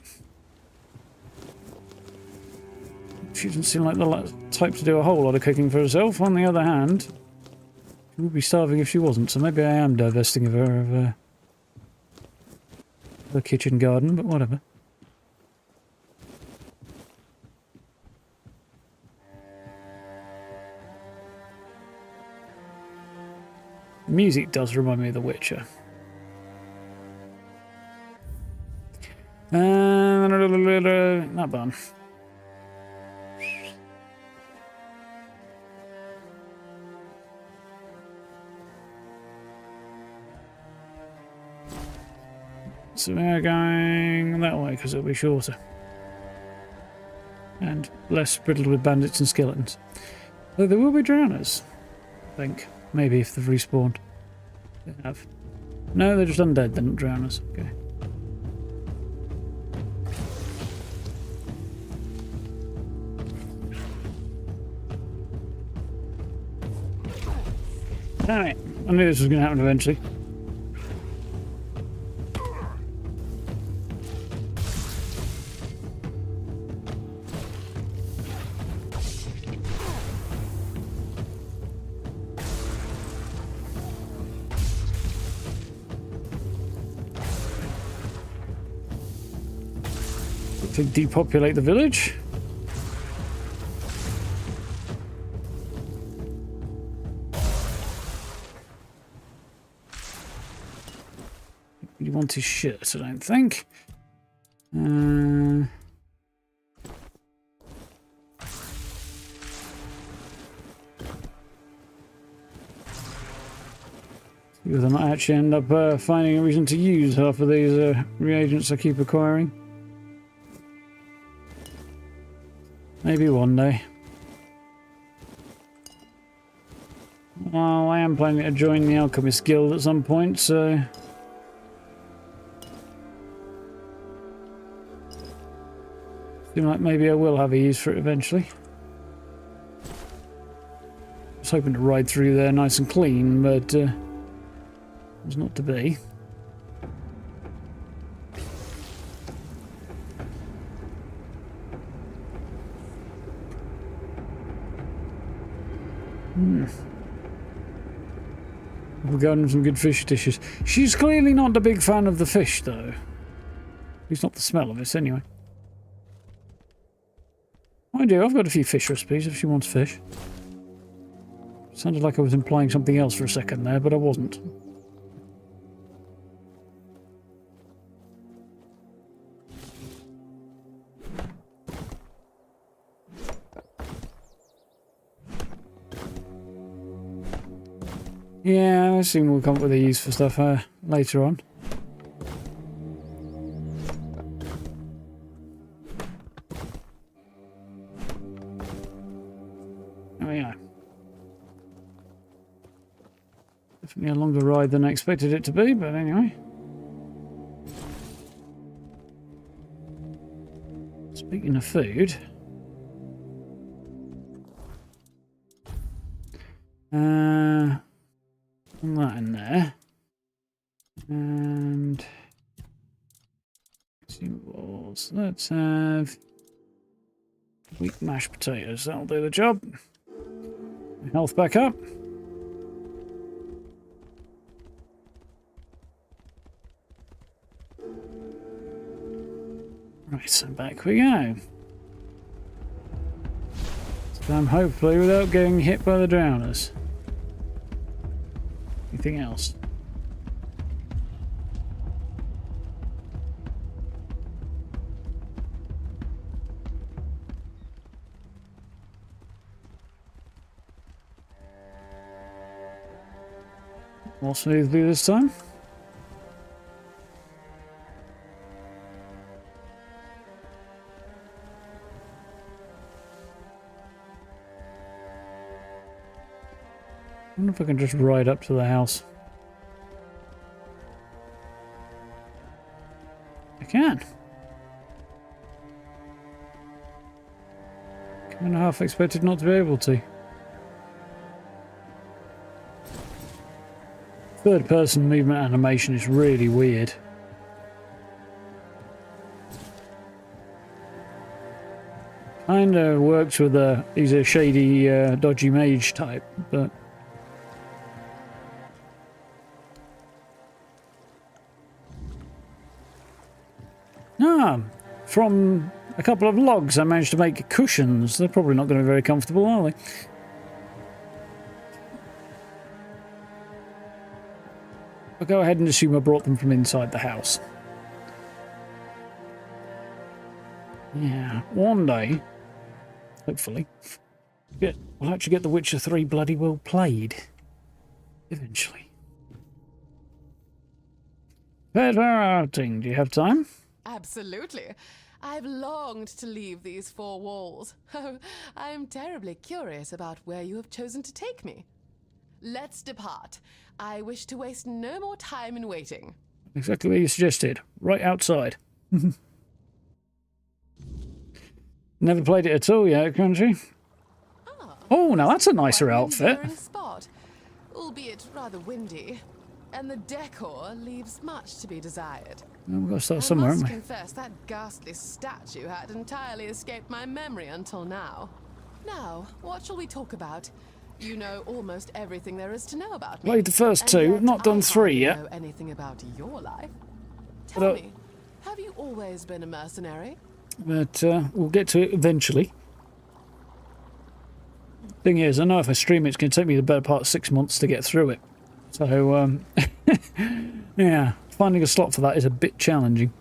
She doesn't seem like the type to do a whole lot of cooking for herself. On the other hand, she would be starving if she wasn't, so maybe I am divesting of her of the kitchen garden, but whatever. The music does remind me of The Witcher. That bun. So we're going that way because it'll be shorter. And less riddled with bandits and skeletons. Though there will be drowners, I think. Maybe if they've respawned. They have. No, they're just undead, they're not drowners. Okay. Alright, I knew this was going to happen eventually. To depopulate the village. You want his shirt, I don't think. Because I might actually end up finding a reason to use half of these reagents I keep acquiring. Maybe one day. Well, I am planning to join the Alchemist Guild at some point, so... seems like maybe I will have a use for it eventually. I was hoping to ride through there nice and clean, but it was not to be. We're going some good fish dishes. She's clearly not a big fan of the fish, though. At least not the smell of it, anyway. I do. I've got a few fish recipes if she wants fish. Sounded like I was implying something else for a second there, but I wasn't. Yeah, I assume we'll come up with a use for stuff later on. Oh yeah. Definitely a longer ride than I expected it to be, but anyway. Speaking of food... that in there. And consumables. Let's have wheat mashed potatoes. That'll do the job. Health back up. Right, so back we go. This time hopefully without getting hit by the drowners. Anything else? More smoothly this time. I wonder if I can just ride up to the house. I can. Kind of half expected not to be able to. Third person movement animation is really weird. Kinda works with he's a shady, dodgy mage type, but... From a couple of logs I managed to make cushions. They're probably not going to be very comfortable, are they? I'll go ahead and assume I brought them from inside the house. Yeah, one day, hopefully, we'll actually get The Witcher 3 bloody well played. Eventually. Fair outing. Do you have time? Absolutely. I've longed to leave these four walls. Oh, I'm terribly curious about where you have chosen to take me. Let's depart. I wish to waste no more time in waiting. Exactly what you suggested. Right outside. Never played it at all yet, country. Oh, now that's a nicer outfit. Spot, albeit rather windy. And the decor leaves much to be desired. Well, we've got to start somewhere, haven't we? I must confess that ghastly statue had entirely escaped my memory until now. Now, what shall we talk about? You know almost everything there is to know about me. Played the first two, not done three yet. Know anything about your life? Tell me, have you always been a mercenary? But we'll get to it eventually. Thing is, I know if I stream it, it's going to take me the better part of 6 months to get through it. So, yeah, finding a slot for that is a bit challenging.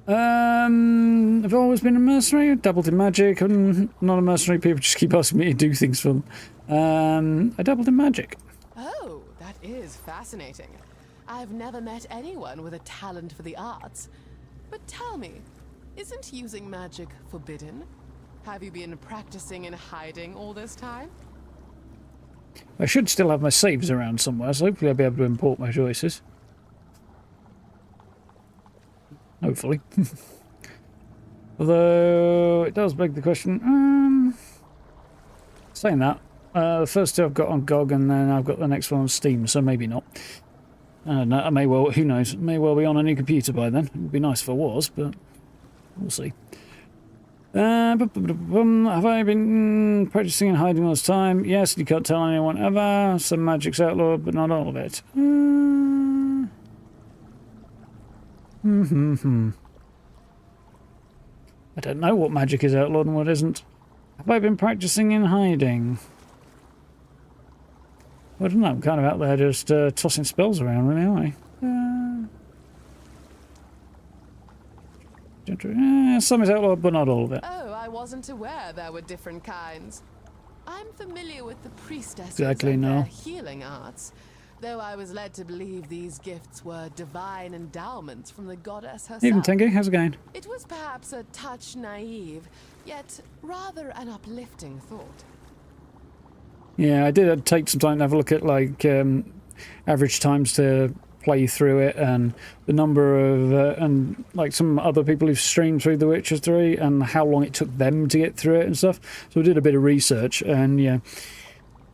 I've always been a mercenary, dabbled in magic. I'm not a mercenary, people just keep asking me to do things for them. I dabbled in magic. Oh, that is fascinating. I've never met anyone with a talent for the arts. But tell me, isn't using magic forbidden? Have you been practicing in hiding all this time? I should still have my saves around somewhere, so hopefully I'll be able to import my choices. Hopefully. Although, it does beg the question... saying that, the first two I've got on GOG, and then I've got the next one on Steam, so maybe not. I don't know, I may well, who knows, it may well be on a new computer by then. It would be nice if I was, but we'll see. Have I been practicing and hiding all this time? Yes, you can't tell anyone ever. Some magic's outlawed, but not all of it. I don't know what magic is outlawed and what isn't. Have I been practicing in hiding? I don't know, I'm kind of out there just tossing spells around, really, aren't I? Some is outlawed, but not all of it. Oh, I wasn't aware there were different kinds. I'm familiar with the priestesses and their healing arts, though I was led to believe these gifts were divine endowments from the goddess herself. Even Tengu, how's it going? It was perhaps a touch naive, yet rather an uplifting thought. Yeah, I did take some time to have a look at like average times to play through it, and the number of and like some other people who've streamed through The Witcher 3 and how long it took them to get through it and stuff. So I did a bit of research, and yeah,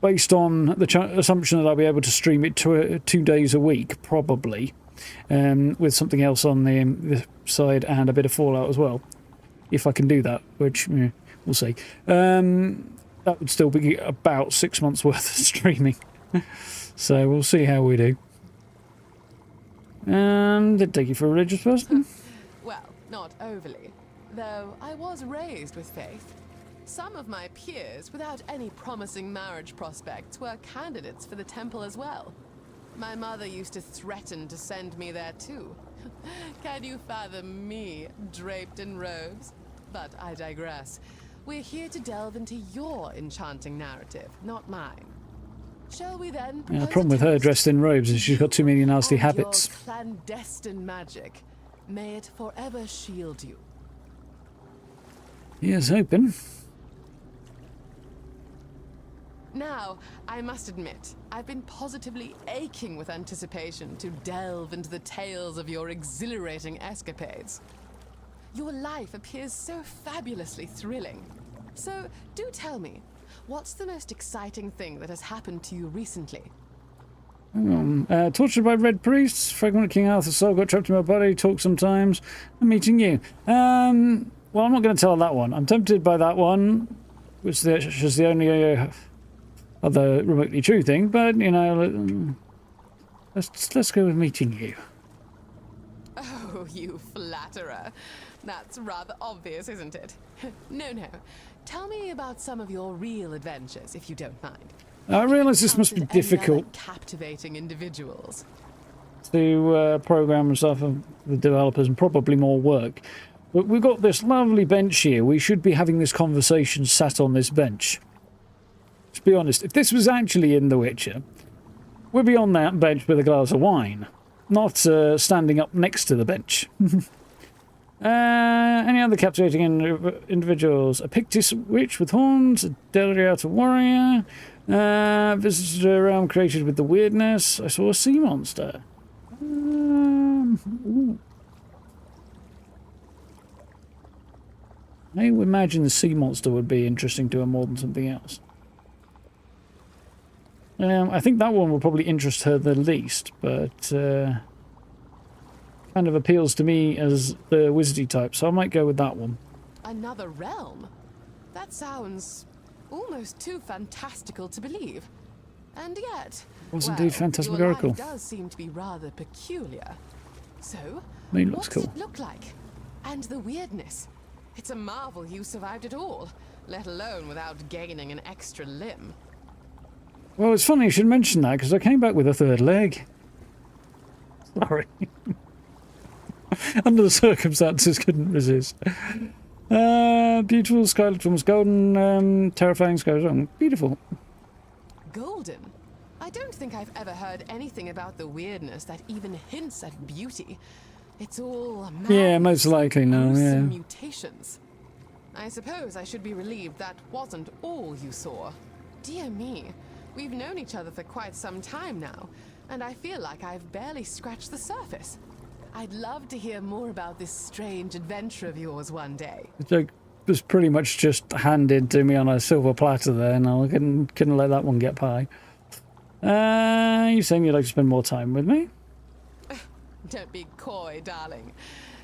based on the assumption that I'll be able to stream it 2 days a week, probably, with something else on the side and a bit of Fallout as well, if I can do that, which we'll see. That would still be about 6 months worth of streaming. So we'll see how we do. Did it take you for a religious person? Well, not overly, though I was raised with faith. Some of my peers, without any promising marriage prospects, were candidates for the temple as well. My mother used to threaten to send me there too. Can you fathom me, draped in robes? But I digress. We're here to delve into your enchanting narrative, not mine. Shall we then? Yeah, the problem with her dressed in robes is she's got too many nasty habits. Your clandestine magic, may it forever shield you. Here's hoping. Now, Now, I must admit, I've been positively aching with anticipation to delve into the tales of your exhilarating escapades. Your life appears so fabulously thrilling. So, do tell me, what's the most exciting thing that has happened to you recently? Tortured by red priests, fragment of King Arthur's soul got trapped in my body, talk sometimes, I'm meeting you. Well, I'm not going to tell that one. I'm tempted by that one, which is the only other remotely true thing, but, you know, let's go with meeting you. Oh, you flatterer. That's rather obvious, isn't it? No. Tell me about some of your real adventures, if you don't mind. I realise this must be difficult. Captivating individuals to program and stuff of the developers, and probably more work. But we've got this lovely bench here. We should be having this conversation sat on this bench. To be honest, if this was actually in The Witcher, we'd be on that bench with a glass of wine, not standing up next to the bench. Any other captivating individuals? A Pictus witch with horns, a Delriata warrior, visited a realm created with the Wyrdness. I saw a sea monster. I imagine the sea monster would be interesting to her more than something else. I think that one will probably interest her the least, but kind of appeals to me as the wizardy type, so I might go with that one. Another realm? That sounds almost too fantastical to believe. And yet, Was indeed phantasmagorical. Your life does seem to be rather peculiar. So, Looks what cool. does it look like? And the Wyrdness. It's a marvel you survived it all, let alone without gaining an extra limb. Well, it's funny you should mention that, because I came back with a third leg. Sorry. Under the circumstances, couldn't resist. Beautiful, scarlet almost golden, terrifying sky. Beautiful. Golden? I don't think I've ever heard anything about the Wyrdness that even hints at beauty. It's all yeah, most likely no. Yeah. Mutations. I suppose I should be relieved that wasn't all you saw. Dear me, we've known each other for quite some time now, and I feel like I've barely scratched the surface. I'd love to hear more about this strange adventure of yours one day. It was pretty much just handed to me on a silver platter there, and I couldn't let that one get by. You saying you'd like to spend more time with me? Don't be coy, darling.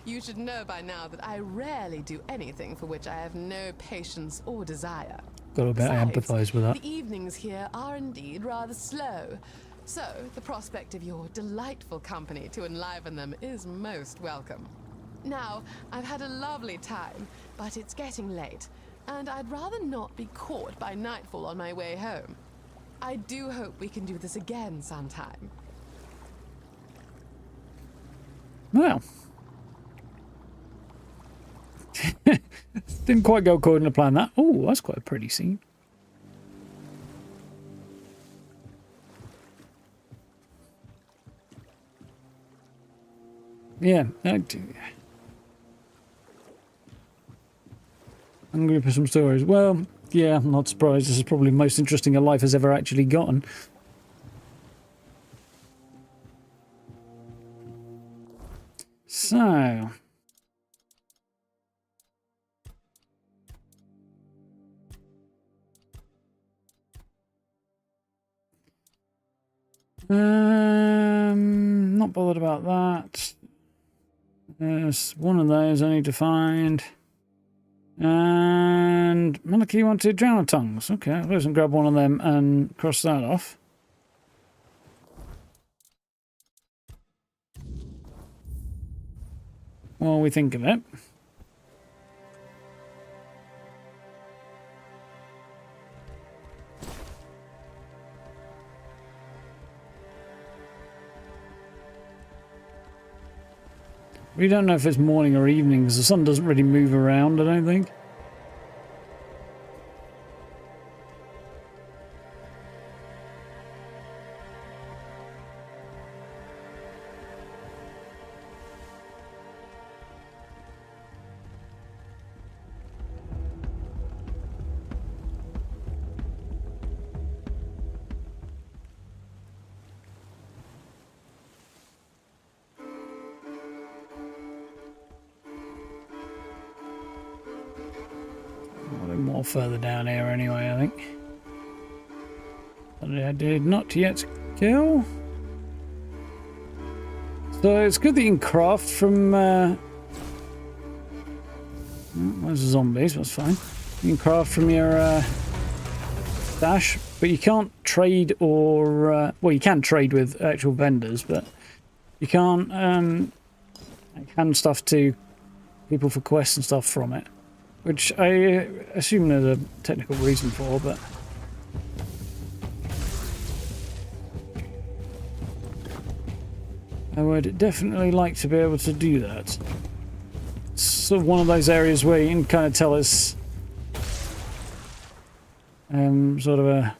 You should know by now that I rarely do anything for which I have no patience or desire. Got to bet I empathise with that. The evenings here are indeed rather slow. So, the prospect of your delightful company to enliven them is most welcome. Now, I've had a lovely time, but it's getting late, and I'd rather not be caught by nightfall on my way home. I do hope we can do this again sometime. Well. Didn't quite go according to plan that. Oh, that's quite a pretty scene. Yeah, hungry for some stories. Well, yeah, I'm not surprised. This is probably the most interesting a life has ever actually gotten. So... not bothered about that. There's one of those I need to find. And Maliki wanted drowned tongues. Okay, I'll go and grab one of them and cross that off. While we think of it. We don't know if it's morning or evening because the sun doesn't really move around, I don't think. More further down here anyway, I think. But I did not yet kill. So it's good that you can craft from... there's the zombies, that's fine. You can craft from your stash, but you can't trade or... well, you can trade with actual vendors, but you can't hand stuff to people for quests and stuff from it. Which I assume there's a technical reason for, but... I would definitely like to be able to do that. It's sort of one of those areas where you can kind of tell us sort of a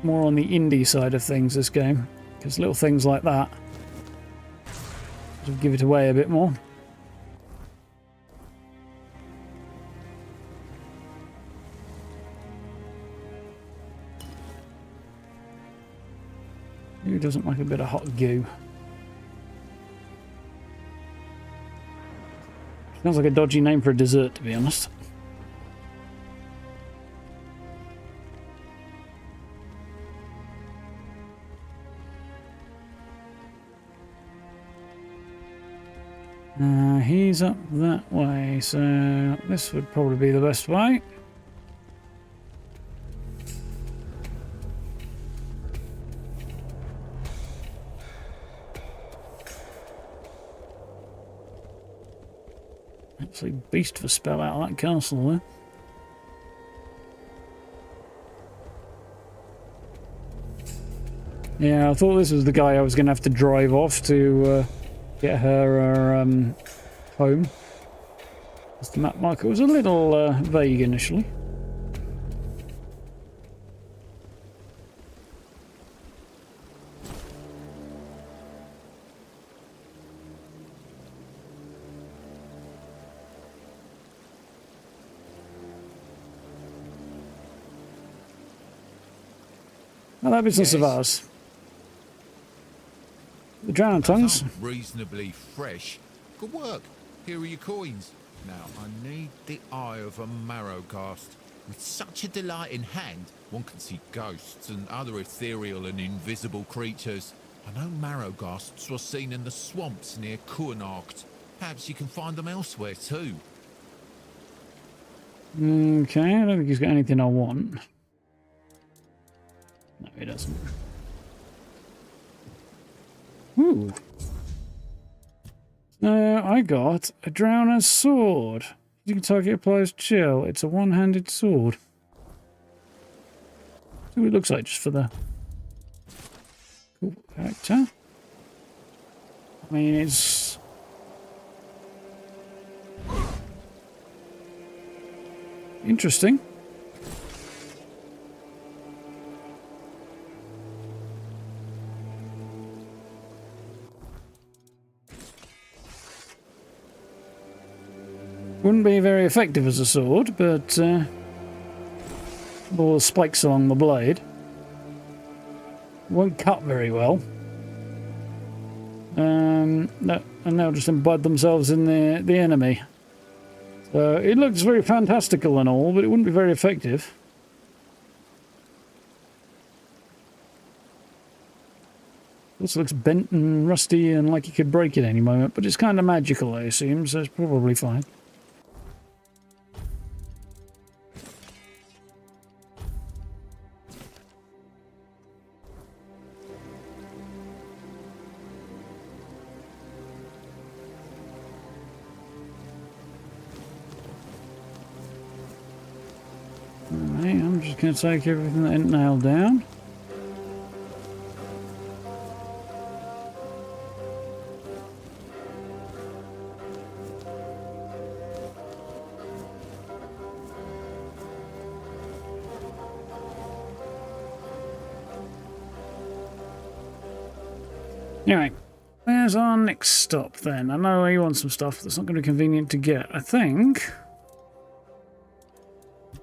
more on the indie side of things, this game, because little things like that sort of give it away a bit more. Who doesn't like a bit of hot goo? Sounds like a dodgy name for a dessert, to be honest. He's up that way, so this would probably be the best way. Actually, beast of a spell out of that castle there. Yeah, I thought this was the guy I was going to have to drive off to get her home. The map marker was a little vague initially. Now that business of ours. The drowned tongues. Reasonably fresh. Good work. Here are your coins. Now, I need the eye of a Marrowghast. With such a delight in hand, one can see ghosts and other ethereal and invisible creatures. I know Marrowghasts were seen in the swamps near Kuanarkt. Perhaps you can find them elsewhere too. Okay, I don't think he's got anything I want. No, he doesn't. Ooh. I got a Drowner's Sword. You can target applies chill. It's a one-handed sword. See what it looks like just for the cool character. I mean, it's... interesting. Wouldn't be very effective as a sword, but all the spikes along the blade won't cut very well. No, and they'll just embed themselves in the enemy. So it looks very fantastical and all, but it wouldn't be very effective. Also looks bent and rusty and like you could break it any moment, but it's kind of magical, I assume, so it's probably fine. I'm just going to take everything that ain't nailed down. Anyway, where's our next stop then? I know he wants some stuff that's not going to be convenient to get. I think...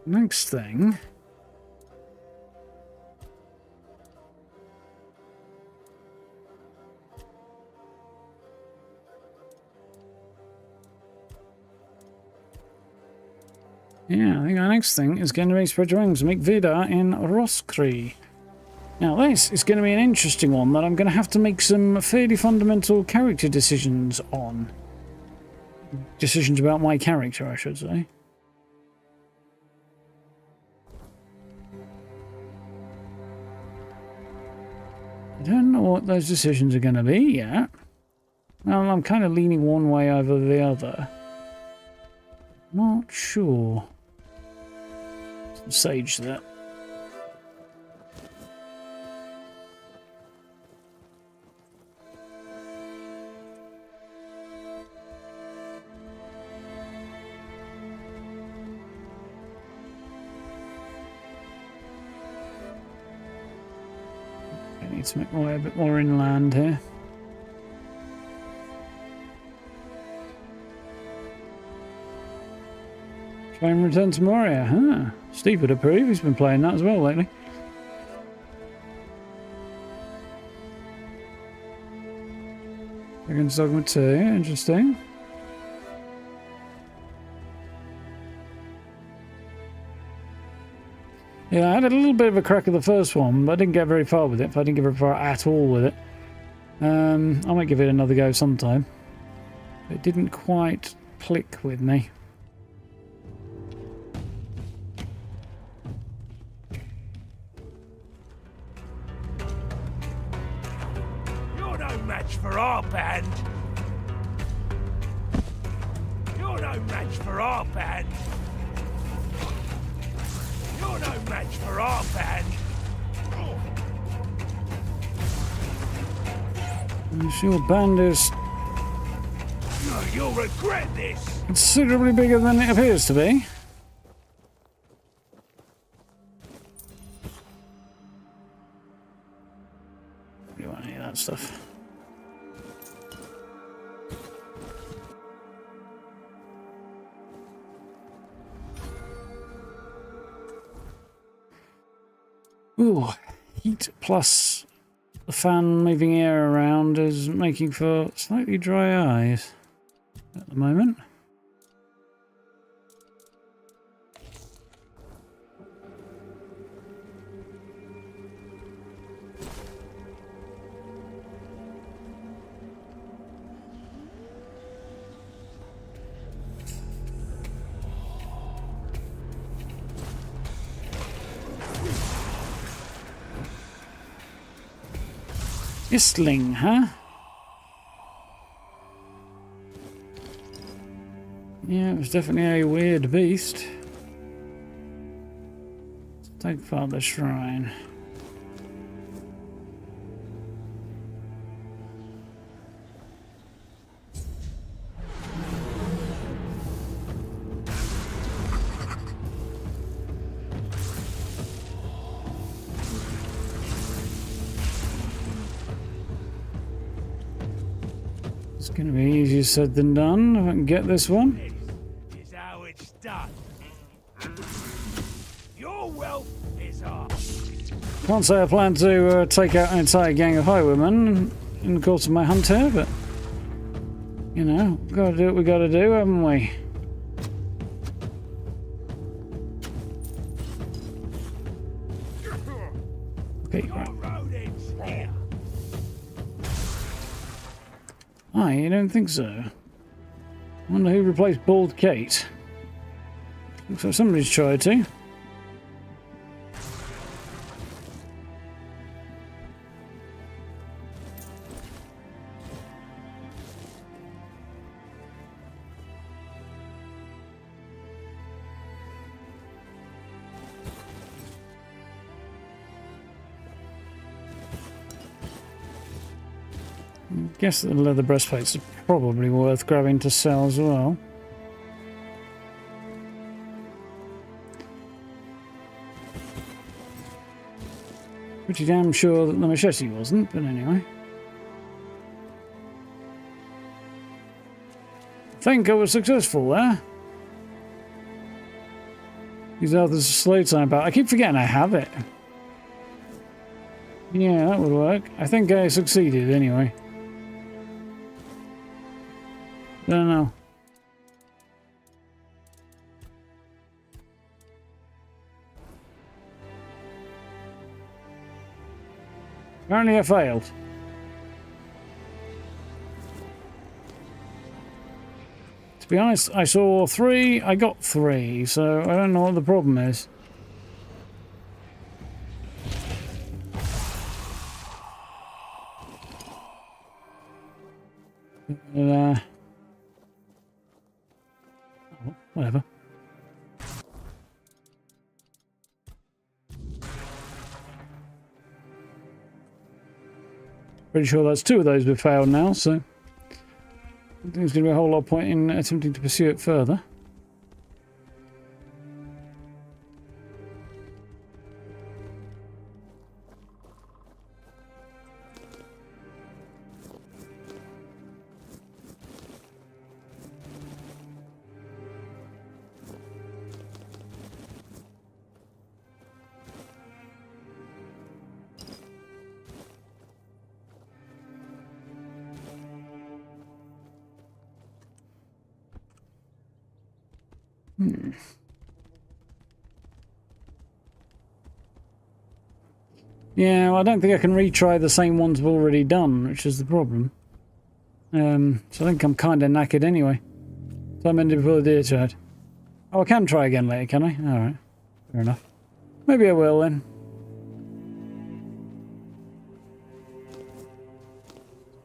next thing... Yeah, I think our next thing is going to be spread your wings and make Vidar in Roskri. Now this is going to be an interesting one that I'm going to have to make some fairly fundamental character decisions on. Decisions about my character, I should say. I don't know what those decisions are going to be yet. Well, I'm kind of leaning one way over the other. Not sure. Some sage there. I need to make my way a bit more inland here. Try and return to Moria, huh? Steve would approve, he's been playing that as well lately. Dragon's Dogma 2, interesting. Yeah, I had a little bit of a crack at the first one, but I didn't get very far with it. I didn't get very far at all with it. I might give it another go sometime. It didn't quite click with me. You're no match for our band. You're no match for our band. You're no match for our band. I'm sure band is No, you'll regret this. considerably bigger than it appears to be. Do you want any of that stuff? Ooh, heat plus the fan moving air around is making for slightly dry eyes at the moment. Istling, huh? Yeah, it was definitely a weird beast. Let's take part the shrine. It's going to be easier said than done if I can get this one. This is how it's done. Your wealth is ours. Can't say I plan to take out an entire gang of highwaymen in the course of my hunt here, but you know, gotta do what we gotta do, haven't we? Okay, right. Ah, you don't think so? Wonder who replaced Bald Kate. Looks like somebody's tried to. I guess the leather breastplates are probably worth grabbing to sell as well. Pretty damn sure that the machete wasn't, but anyway. I think I was successful there. Use Arthur's slow time back. I keep forgetting I have it. Yeah, that would work. I think I succeeded anyway. I don't know. Apparently I failed. To be honest, I saw 3, I got 3, so I don't know what the problem is. Oh, whatever. Pretty sure that's 2 of those we've failed now, so I think there's going to be a whole lot of point in attempting to pursue it further. Yeah, well, I don't think I can retry the same ones I've already done, which is the problem. So I think I'm kind of knackered anyway. So I'm ended before the deer tried. Oh, I can try again later, can I? Alright, fair enough. Maybe I will then.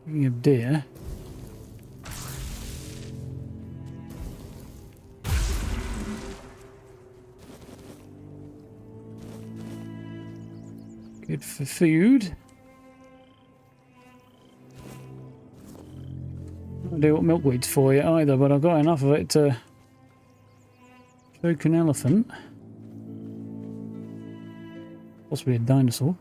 Speaking of deer... Good for food. I don't know what milkweed's for yet either, but I've got enough of it to choke an elephant. Possibly a dinosaur.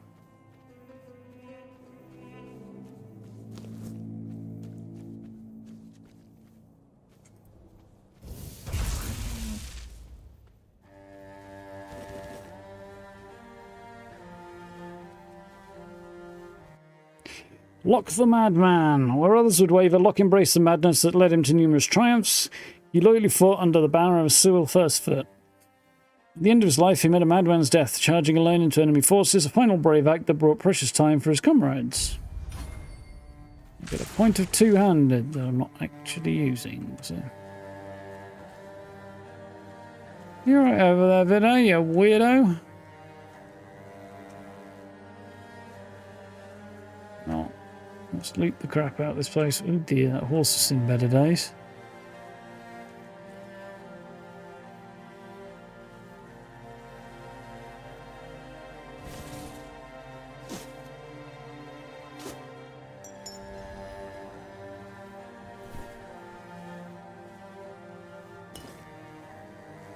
Locke the Madman. Where others would waver, Locke embraced the madness that led him to numerous triumphs. He loyally fought under the banner of Cyril Firstfoot. At the end of his life, he met a madman's death, charging alone into enemy forces, a final brave act that brought precious time for his comrades. I get a point of 2-handed that I'm not actually using, so... You're right over there, Vida, you weirdo. Oh. Let's loot the crap out of this place. Oh dear, that horse has seen better days.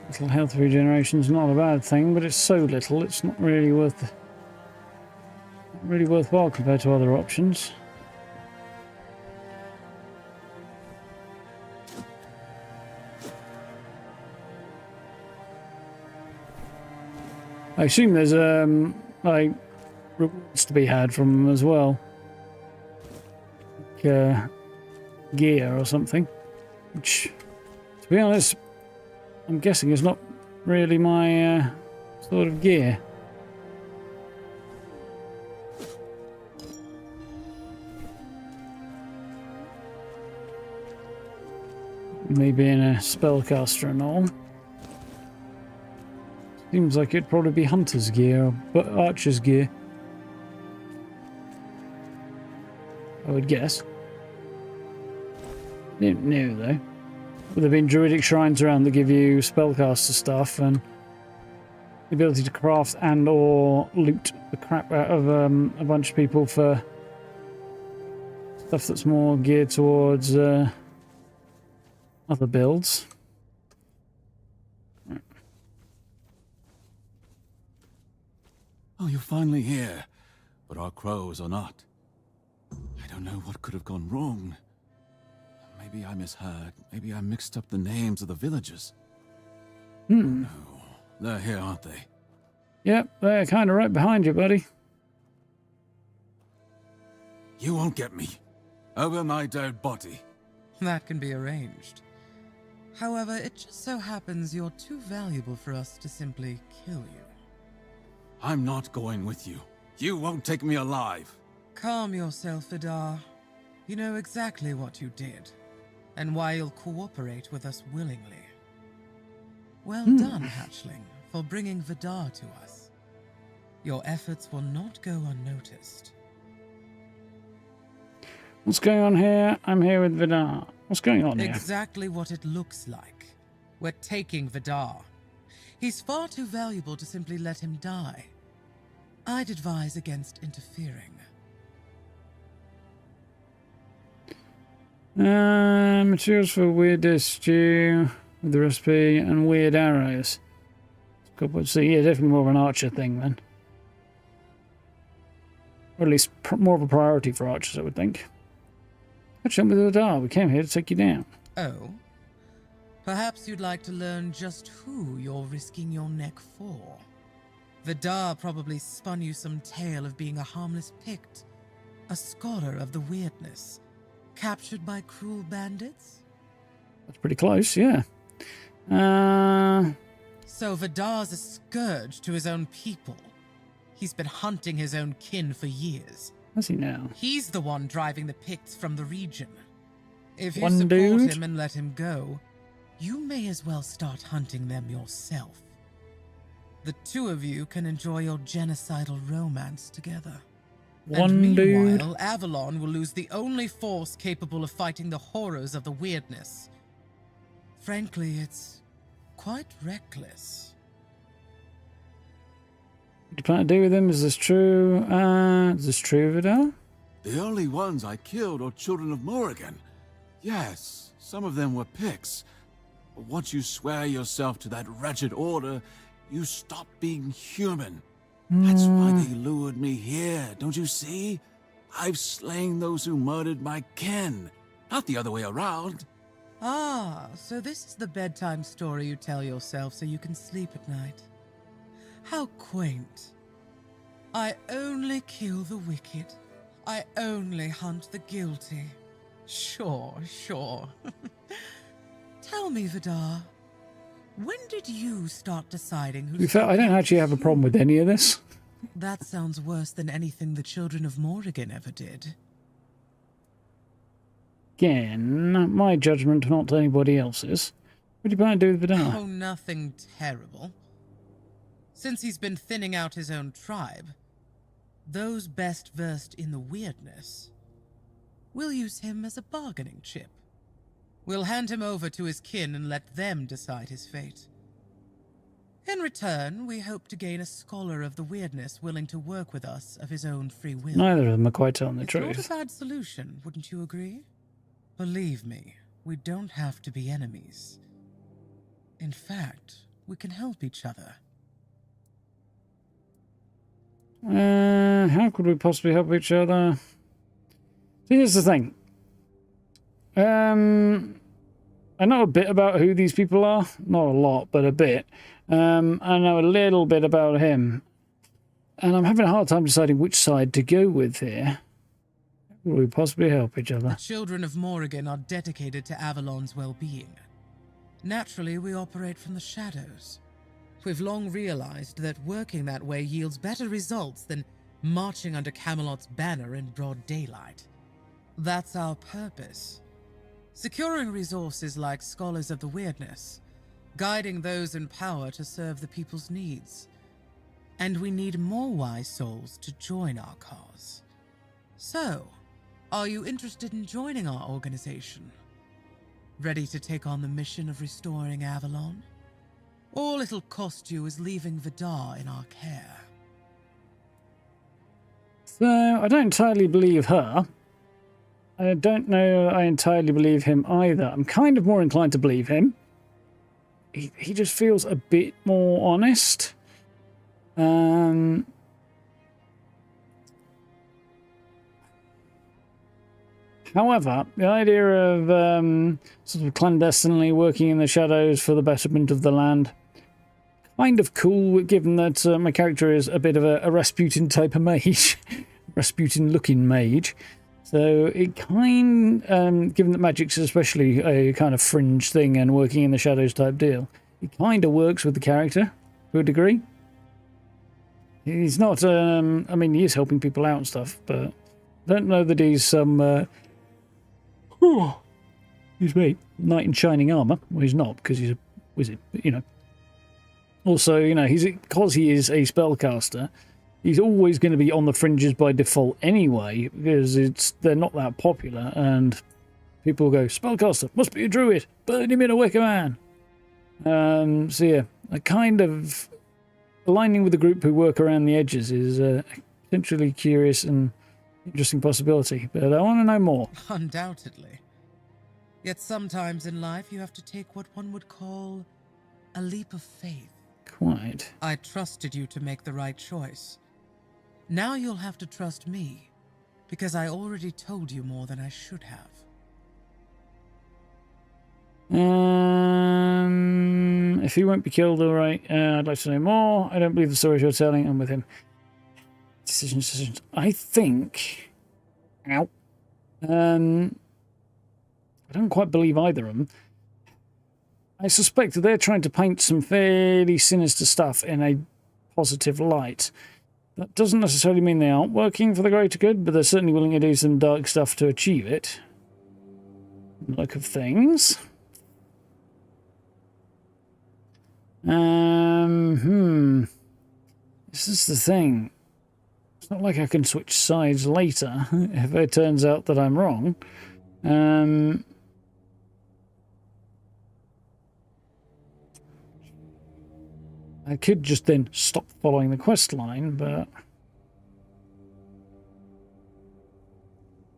Little health regeneration is not a bad thing, but it's so little it's not really worthwhile compared to other options. I assume there's like rewards to be had from them as well, like, gear or something. Which, to be honest, I'm guessing is not really my sort of gear. Me being a spellcaster and all. Seems like it'd probably be hunter's gear, but archer's gear. I would guess. Don't know though. There have been druidic shrines around that give you spellcaster stuff and the ability to craft and or loot the crap out of a bunch of people for stuff that's more geared towards other builds. Oh, you're finally here, but our crows are not. I don't know what could have gone wrong. Maybe I misheard. Maybe I mixed up the names of the villagers. No, they're here, aren't they? Yep, they're kind of right behind you, buddy. You won't get me. Over my dead body. That can be arranged. However, it just so happens you're too valuable for us to simply kill you. I'm not going with you. You won't take me alive. Calm yourself, Vidar. You know exactly what you did, and why you'll cooperate with us willingly. Well done, Hatchling, for bringing Vidar to us. Your efforts will not go unnoticed. What's going on here? I'm here with Vidar. What's going on here? Exactly what it looks like. We're taking Vidar. He's far too valuable to simply let him die. I'd advise against interfering. Materials for Wyrdness stew with the recipe and weird arrows. So yeah, definitely more of an archer thing then. Or at least more of a priority for archers, I would think. Catch up with Vidar. We came here to take you down. Oh? Perhaps you'd like to learn just who you're risking your neck for. Vidar probably spun you some tale of being a harmless Pict, a scholar of the Wyrdness, captured by cruel bandits? That's pretty close, yeah. So Vidar's a scourge to his own people. He's been hunting his own kin for years. What's he now? He's the one driving the Picts from the region. If you One support dude? him and let him go, you may as well start hunting them yourself. The two of you can enjoy your genocidal romance together. One and dude? meanwhile, Avalon will lose the only force capable of fighting the horrors of the Wyrdness. Frankly, it's quite reckless. What do you plan to do with him? Is this true? Is this true, Vidar? The only ones I killed are children of Morrigan. Yes, some of them were Picts. But once you swear yourself to that wretched order, you stop being human. That's why they lured me here, don't you see? I've slain those who murdered my kin, not the other way around. Ah, so this is the bedtime story you tell yourself so you can sleep at night. How quaint. I only kill the wicked. I only hunt the guilty. Sure. Tell me, Vidar, when did you start deciding who... To be fair, I don't actually have a problem with any of this. That sounds worse than anything the children of Morrigan ever did. Again, my judgment, not anybody else's. What do you plan to do with Vidar? Oh, nothing terrible. Since he's been thinning out his own tribe, those best versed in the Wyrdness, we'll use him as a bargaining chip. We'll hand him over to his kin and let them decide his fate. In return, we hope to gain a scholar of the Wyrdness willing to work with us of his own free will. Neither of them are quite telling the It's truth. not a bad solution, wouldn't you agree? Believe me, we don't have to be enemies. In fact, we can help each other. How could we possibly help each other? See, here's the thing. I know a bit about who these people are. Not a lot, but a bit. I know a little bit about him. And I'm having a hard time deciding which side to go with here. How could we possibly help each other? The children of Morrigan are dedicated to Avalon's well-being. Naturally, we operate from the shadows. We've long realized that working that way yields better results than marching under Kamelot's banner in broad daylight. That's our purpose. Securing resources like scholars of the Wyrdness, guiding those in power to serve the people's needs. And we need more wise souls to join our cause. So, are you interested in joining our organization? Ready to take on the mission of restoring Avalon? All it'll cost you is leaving Vidar in our care. So, I don't entirely believe her. I don't know I entirely believe him either. I'm kind of more inclined to believe him. He just feels a bit more honest. However, the idea of sort of clandestinely working in the shadows for the betterment of the land, kind of cool, given that my character is a bit of a Rasputin type of mage. Rasputin-looking mage. So it given that magic's especially a kind of fringe thing and working in the shadows type deal, it kind of works with the character to a degree. He's not, I mean, he is helping people out and stuff, but Don't know that he's some... excuse me. Knight in shining armour. Well, he's not, because he's a wizard, but, you know. Also, you know, because he is a spellcaster, he's always going to be on the fringes by default anyway, because they're not that popular, and people go, spellcaster, must be a druid, burn him in a wicker man. So yeah, I kind of... aligning with the group who work around the edges is a potentially curious and interesting possibility, but I want to know more. Undoubtedly. Yet sometimes in life you have to take what one would call a leap of faith. Quite. I trusted you to make the right choice. Now you'll have to trust me, because I already told you more than I should have. If he won't be killed, alright. I'd like to know more. I don't believe the stories you're telling. I'm with him. Decisions. I think... Ow. I don't quite believe either of them. I suspect that they're trying to paint some fairly sinister stuff in a positive light. That doesn't necessarily mean they aren't working for the greater good, but they're certainly willing to do some dark stuff to achieve it. Look of things. This is the thing. It's not like I can switch sides later if it turns out that I'm wrong. I could just then stop following the quest line, but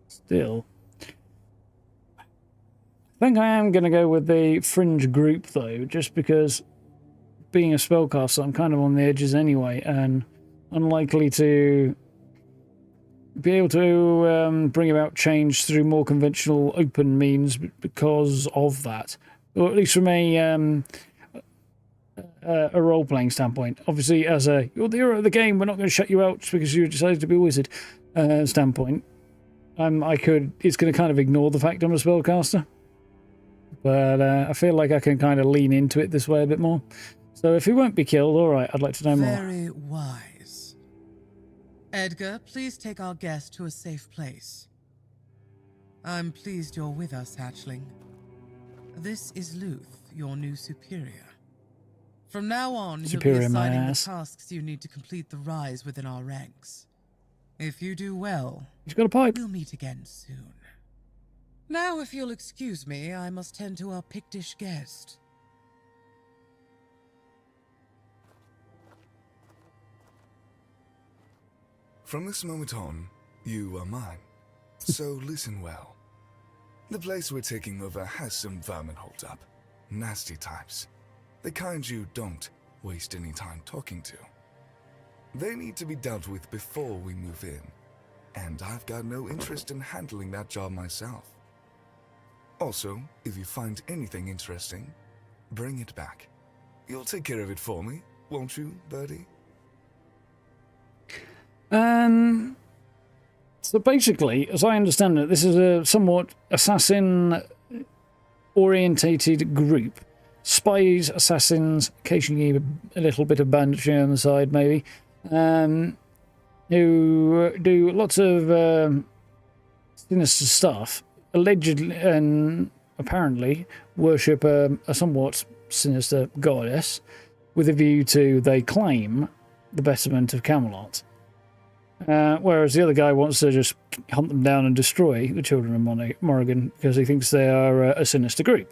still. I think I am going to go with the fringe group, though, just because being a spellcaster, I'm kind of on the edges anyway, and unlikely to be able to bring about change through more conventional open means because of that. Or at least from a role-playing standpoint. Obviously, as you're the hero of the game, we're not going to shut you out just because you decided to be a wizard standpoint. It's going to kind of ignore the fact I'm a spellcaster. But I feel like I can kind of lean into it this way a bit more. So if he won't be killed, alright, I'd like to know more. Very wise. Edgar, please take our guest to a safe place. I'm pleased you're with us, hatchling. This is Luth, your new superior. From now on, you'll be assigning the tasks you need to complete the rise within our ranks. If you do well, he's got a pipe. We'll meet again soon. Now, if you'll excuse me, I must tend to our Pictish guest. From this moment on, you are mine. So listen well. The place we're taking over has some vermin holed up. Nasty types. The kind you don't waste any time talking to. They need to be dealt with before we move in, and I've got no interest in handling that job myself. Also, if you find anything interesting, bring it back. You'll take care of it for me, won't you, Birdie? So basically, as I understand it, this is a somewhat assassin-orientated group. Spies, assassins, occasionally a little bit of banditry on the side, maybe, who do lots of sinister stuff, allegedly and apparently worship a somewhat sinister goddess with a view to, they claim, the betterment of Kamelot. Whereas the other guy wants to just hunt them down and destroy the children of Morrigan because he thinks they are a sinister group.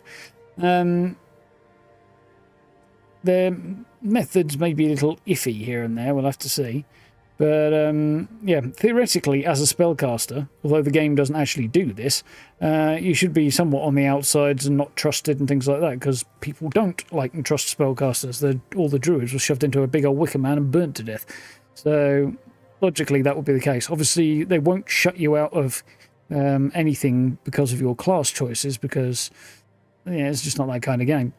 Their methods may be a little iffy here and there, we'll have to see. But, yeah, theoretically, as a spellcaster, although the game doesn't actually do this, you should be somewhat on the outsides and not trusted and things like that, because people don't like and trust spellcasters. All the druids were shoved into a big old wicker man and burnt to death. So, logically, that would be the case. Obviously, they won't shut you out of anything because of your class choices, because, yeah, it's just not that kind of game.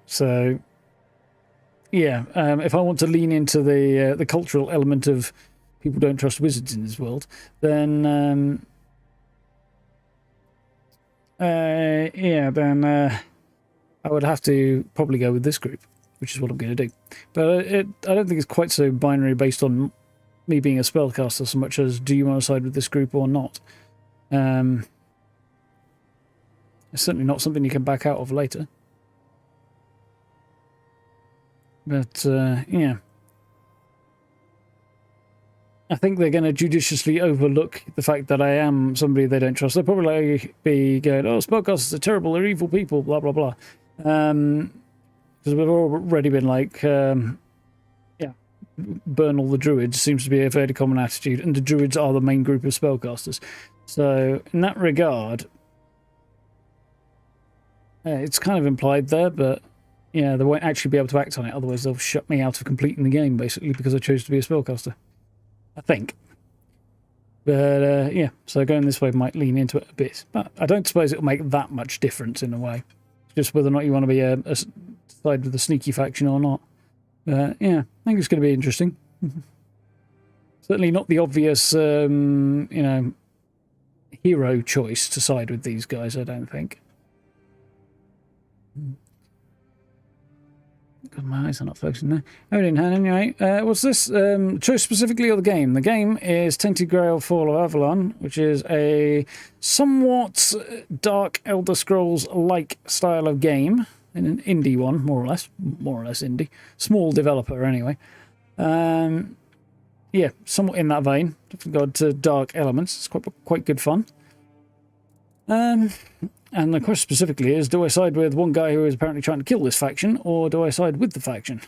So... yeah, if I want to lean into the cultural element of people don't trust wizards in this world, then I would have to probably go with this group, which is what I'm going to do. But I don't think it's quite so binary based on me being a spellcaster so much as do you want to side with this group or not. It's certainly not something you can back out of later. But, yeah. I think they're going to judiciously overlook the fact that I am somebody they don't trust. They'll probably be going, oh, spellcasters are terrible, they're evil people, blah, blah, blah. Because we've already been like, yeah, burn all the druids seems to be a fairly common attitude, and the druids are the main group of spellcasters. So, in that regard, it's kind of implied there, but yeah, they won't actually be able to act on it, otherwise they'll shut me out of completing the game, basically, because I chose to be a spellcaster. I think. But, yeah, so going this way might lean into it a bit. But I don't suppose it'll make that much difference in a way. Just whether or not you want to be a side with the sneaky faction or not. Yeah, I think it's going to be interesting. Certainly not the obvious, you know, hero choice to side with these guys, I don't think. God, my eyes are not focusing there. Anyway, what's this? Choice specifically of the game. The game is Tainted Grail Fall of Avalon, which is a somewhat dark Elder Scrolls-like style of game. An indie one, more or less indie. Small developer, anyway. Yeah, somewhat in that vein. Got dark elements. It's quite good fun. And the question specifically is, do I side with one guy who is apparently trying to kill this faction, or do I side with the faction?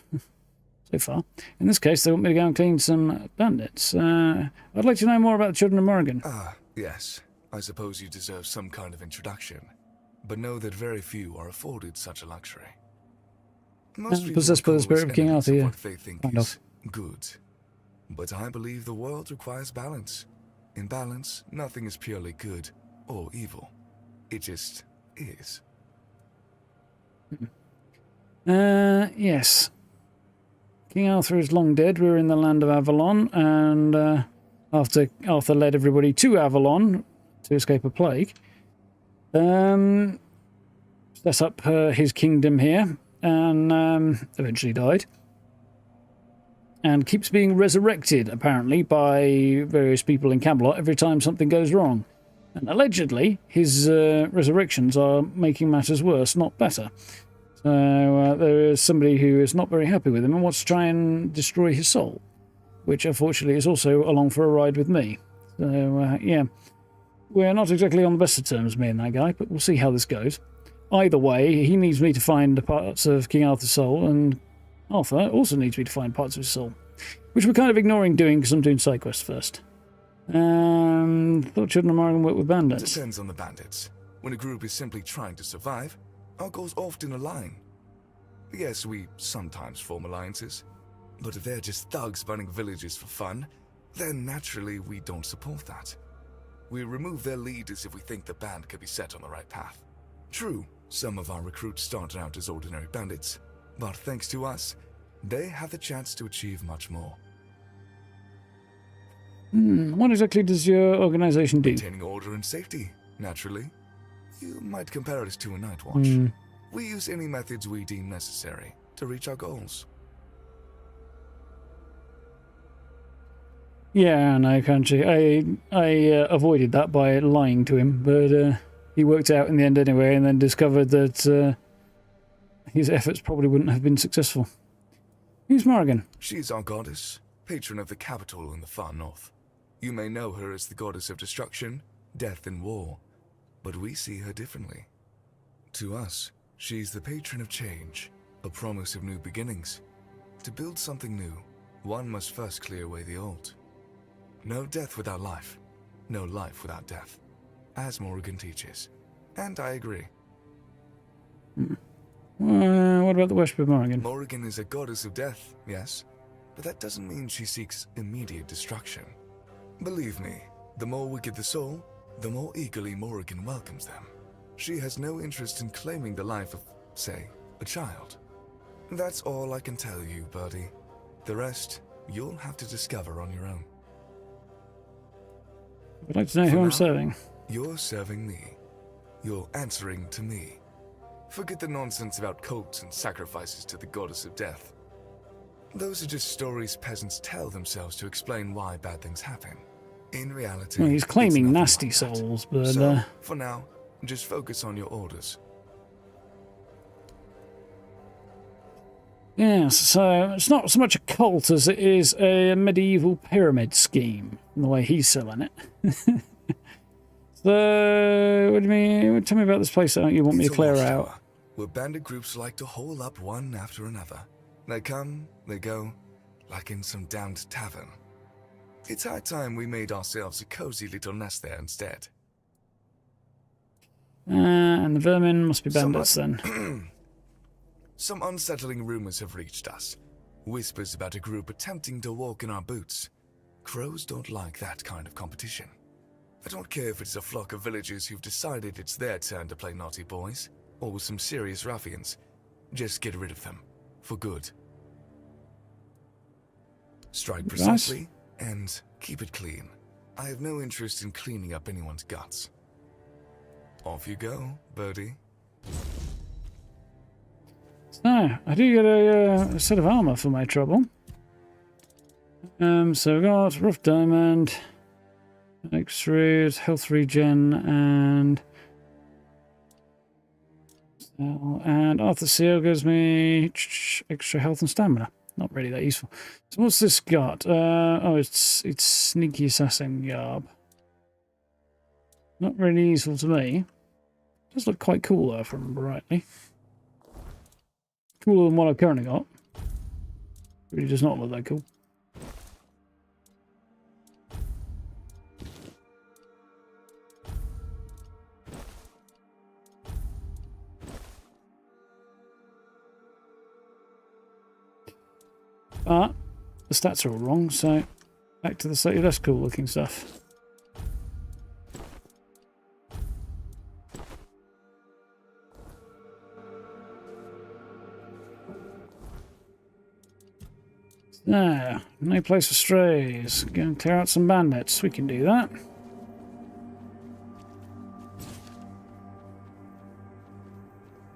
So far. In this case, they want me to go and clean some bandits. I'd like to know more about the Children of Morrigan. Ah, yes. I suppose you deserve some kind of introduction. But know that very few are afforded such a luxury. Most possessed by the spirit of King Arthur, yeah. What they think is good. But I believe the world requires balance. In balance, nothing is purely good or evil. It just is. Yes. King Arthur is long dead. We're in the land of Avalon, and after Arthur led everybody to Avalon to escape a plague, set up his kingdom here, and eventually died. And keeps being resurrected, apparently, by various people in Kamelot every time something goes wrong. And allegedly, his resurrections are making matters worse, not better. So there is somebody who is not very happy with him and wants to try and destroy his soul, which unfortunately is also along for a ride with me. So, yeah, we're not exactly on the best of terms, me and that guy, but we'll see how this goes. Either way, he needs me to find the parts of King Arthur's soul, and Arthur also needs me to find parts of his soul, which we're kind of ignoring doing because I'm doing side quests first. Thought Children of Morrigan work with bandits. Depends on the bandits. When a group is simply trying to survive, our goals often align. Yes, we sometimes form alliances, but if they're just thugs burning villages for fun, then naturally we don't support that. We remove their leaders if we think the band could be set on the right path. True, some of our recruits started out as ordinary bandits, but thanks to us, they have the chance to achieve much more. What exactly does your organization do? Maintaining order and safety, naturally. You might compare us to a night watch. We use any methods we deem necessary to reach our goals. Yeah, no, can't you? I avoided that by lying to him, but he worked out in the end anyway, and then discovered that his efforts probably wouldn't have been successful. Who's Morrigan? She's our goddess, patron of the capital in the far north. You may know her as the goddess of destruction, death, and war, but we see her differently. To us, she's the patron of change, a promise of new beginnings. To build something new, one must first clear away the old. No death without life, no life without death, as Morrigan teaches. And I agree. What about the worship of Morrigan? Morrigan is a goddess of death, yes, but that doesn't mean she seeks immediate destruction. Believe me, the more wicked the soul, the more eagerly Morrigan welcomes them. She has no interest in claiming the life of, say, a child. That's all I can tell you, Birdie. The rest, you'll have to discover on your own. I'd like to know who I'm serving. You're serving me. You're answering to me. Forget the nonsense about cults and sacrifices to the goddess of death. Those are just stories peasants tell themselves to explain why bad things happen. In reality, Well, he's it's claiming nothing nasty like that. souls, but So, for now, just focus on your orders. yes, so it's not so much a cult as it is a medieval pyramid scheme, in the way he's selling it. So, what do you mean? Tell me about this place that you want me to clear out. Where bandit groups like to hole up one after another. They come, they go, like in some damned tavern. It's high time we made ourselves a cozy little nest there instead. And the vermin must be bandits then. Some unsettling rumors have reached us. Whispers about a group attempting to walk in our boots. Crows don't like that kind of competition. I don't care if it's a flock of villagers who've decided it's their turn to play naughty boys, or some serious ruffians. Just get rid of them. For good. Strike precisely, and keep it clean. I have no interest in cleaning up anyone's guts. Off you go, birdie. So, I do get a set of armor for my trouble. So we've got rough diamond, extrude, health regen, and Arthur Seal gives me extra health and stamina. Not really that useful. So what's this got? Oh, it's sneaky assassin garb. Not really useful to me. Does look quite cool though, if I remember rightly. Cooler than what I've currently got. Really does not look that cool. But the stats are all wrong, so back to the slightly less cool looking stuff. There, no place for strays. Go and clear out some bandits. We can do that.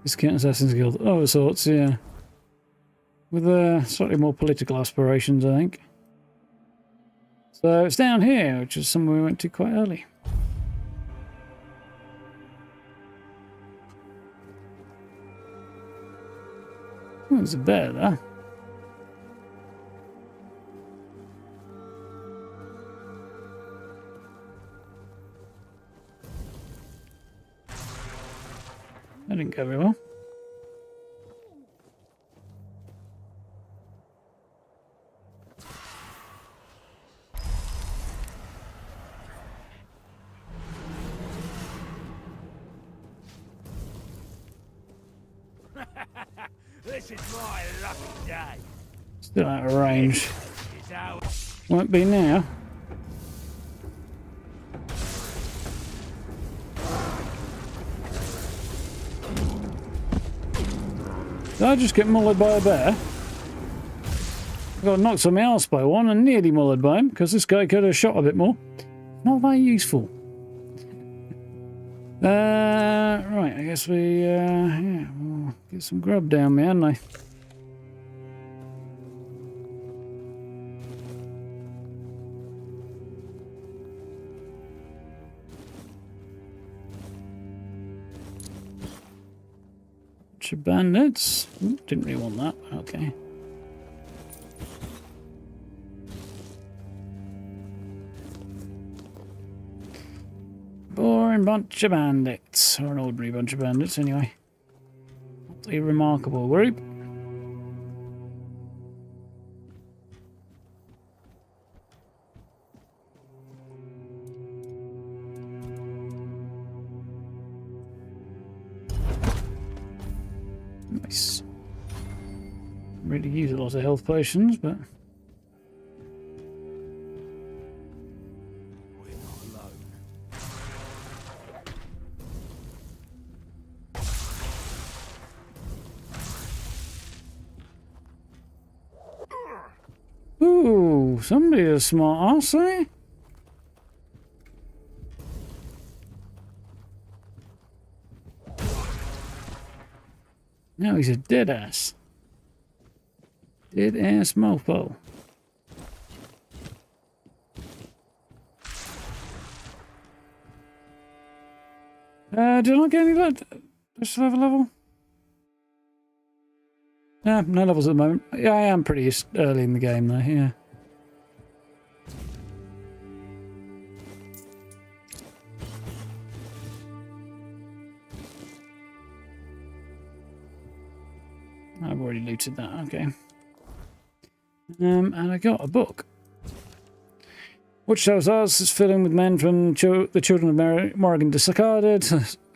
Discount Assassin's Guild. Oh, of sorts, yeah. With slightly more political aspirations, I think. So it's down here, which is somewhere we went to quite early. Oh, there's a bear there. That didn't go very well. This is my lucky day. Still out of range. Won't be now. Did I just get mullered by a bear? I got knocked on my arse by one and nearly mullered by him because this guy could have shot a bit more. Not very useful. Right, I guess yeah, we'll get some grub down me, hadn't I? Bunch of bandits. Ooh, didn't really want that. Okay. Boring bunch of bandits, or an ordinary bunch of bandits anyway. Not a remarkable group. Nice. Really use a lot of health potions, but ooh, somebody's a smart ass, eh? Now he's a dead ass. Dead ass mofo. Did I not get any of that? Do I still have a level? Yeah, no levels at the moment. Yeah, I am pretty early in the game though, yeah. I've already looted that, okay. And I got a book. Watchtower's ours is filling with men from the children of Morrigan discarded.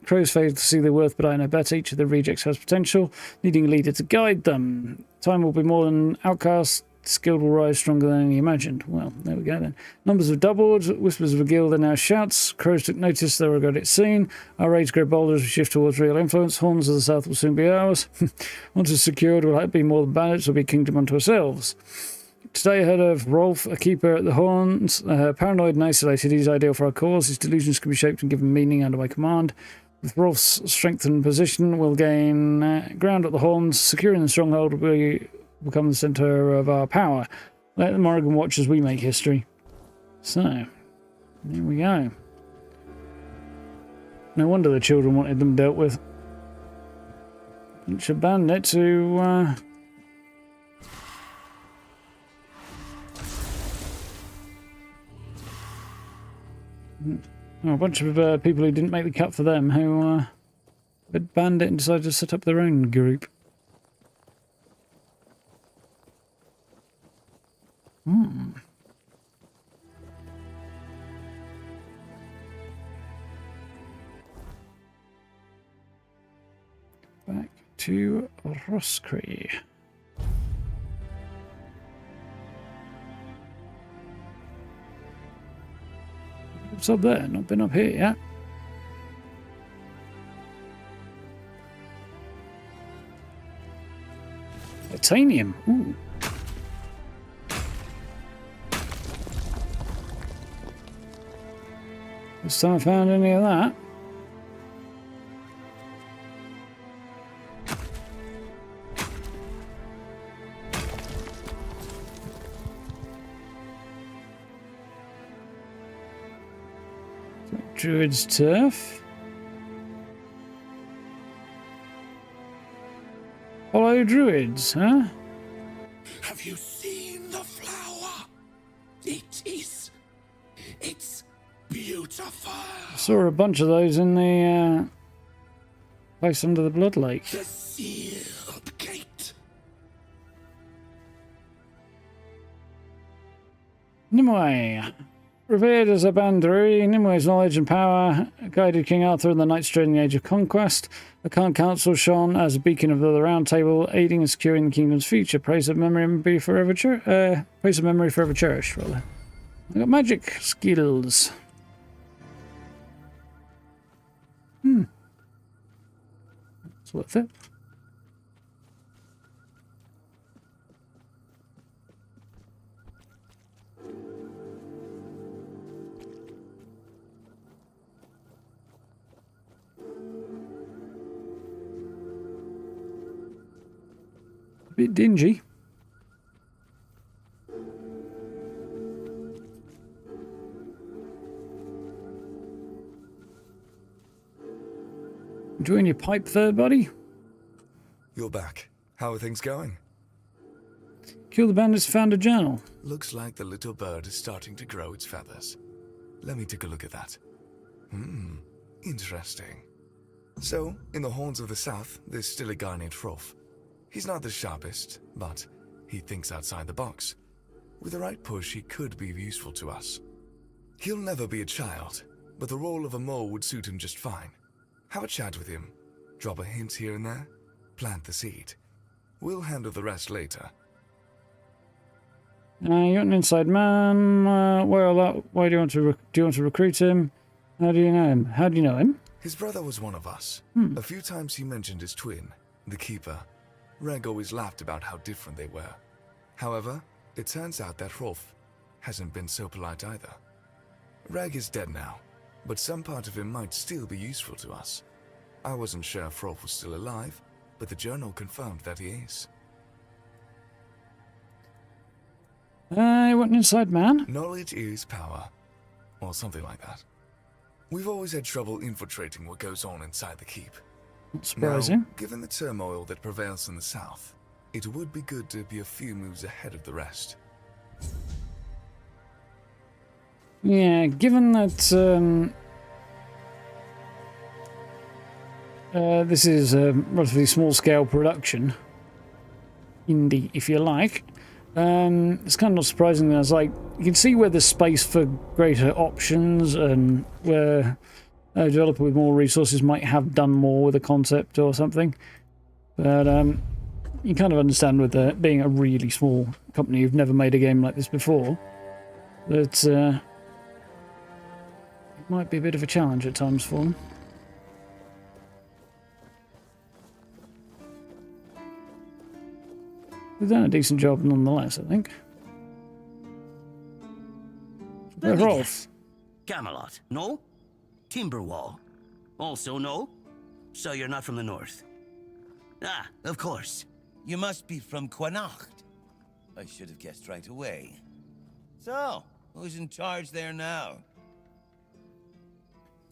Crows fail to see their worth, but I know better. Each of the rejects has potential, needing a leader to guide them. Time will be more than outcasts. Skill will rise stronger than any imagined. Well, there we go then. Numbers have doubled. Whispers of a guild are now shouts. Crows took notice, they regret it soon. Our raids grow bolder as we shift towards real influence. Horns of the south will soon be ours. Once it's secured, we'll be more than bandits, we'll be a kingdom unto ourselves. Today I heard of Rolf, a keeper at the Horns. Paranoid and isolated, he's ideal for our cause. His delusions can be shaped and given meaning under my command. With Rolf's strengthened position, we'll gain ground at the Horns. Securing the stronghold will become the centre of our power. Let the Morrigan watch as we make history. So, there we go. No wonder the children wanted them dealt with. Bunch of bandits who, a bunch of people who didn't make the cut for them, who had banned it and decided to set up their own group. Back to Roscree. What's up there? Not been up here yet. Titanium. Ooh. Still haven't found any of that. Druid's turf. Hollow druids, huh? Have you seen the flower? It's beautiful. I saw a bunch of those in the place under the Blood Lake. The sealed gate. Nimue. Revered as a Bandri, Nimue's knowledge and power guided King Arthur in the knights during the Age of Conquest. The Khan Council shone as a beacon of the Round Table, aiding and securing the kingdom's future. Praise of memory and be forever praise of memory forever cherished, rather. I got magic skills. It's worth it. A bit dingy. Enjoying your pipe there, buddy? You're back. How are things going? Kill the bandits, found a journal. Looks like the little bird is starting to grow its feathers. Let me take a look at that. Interesting. So, in the Horns of the South, there's still a guy named Rolf. He's not the sharpest, but he thinks outside the box. With the right push, he could be useful to us. He'll never be a child, but the role of a mole would suit him just fine. Have a chat with him. Drop a hint here and there. Plant the seed. We'll handle the rest later. You're an inside man. Why do you want to recruit him? How do you know him? How do you know him? His brother was one of us. A few times he mentioned his twin, the Keeper. Reg always laughed about how different they were. However, it turns out that Rolf hasn't been so polite either. Reg is dead now, but some part of him might still be useful to us. I wasn't sure if Rolf was still alive, but the journal confirmed that he is. You want an inside man? Knowledge is power. Or something like that. We've always had trouble infiltrating what goes on inside the keep. Not surprising. Now, given the turmoil that prevails in the south, it would be good to be a few moves ahead of the rest. Yeah, given that this is a relatively small-scale production, indie, if you like, it's kind of not surprising that it's like, you can see where there's space for greater options and where a developer with more resources might have done more with a concept or something. But you kind of understand with being a really small company who've never made a game like this before, that it might be a bit of a challenge at times for them. They've done a decent job nonetheless, I think. Let me Rolf. guess. Kamelot, no? Timberwall, also no? So you're not from the north? Ah, of course. You must be from Connacht. I should have guessed right away. So, who's in charge there now?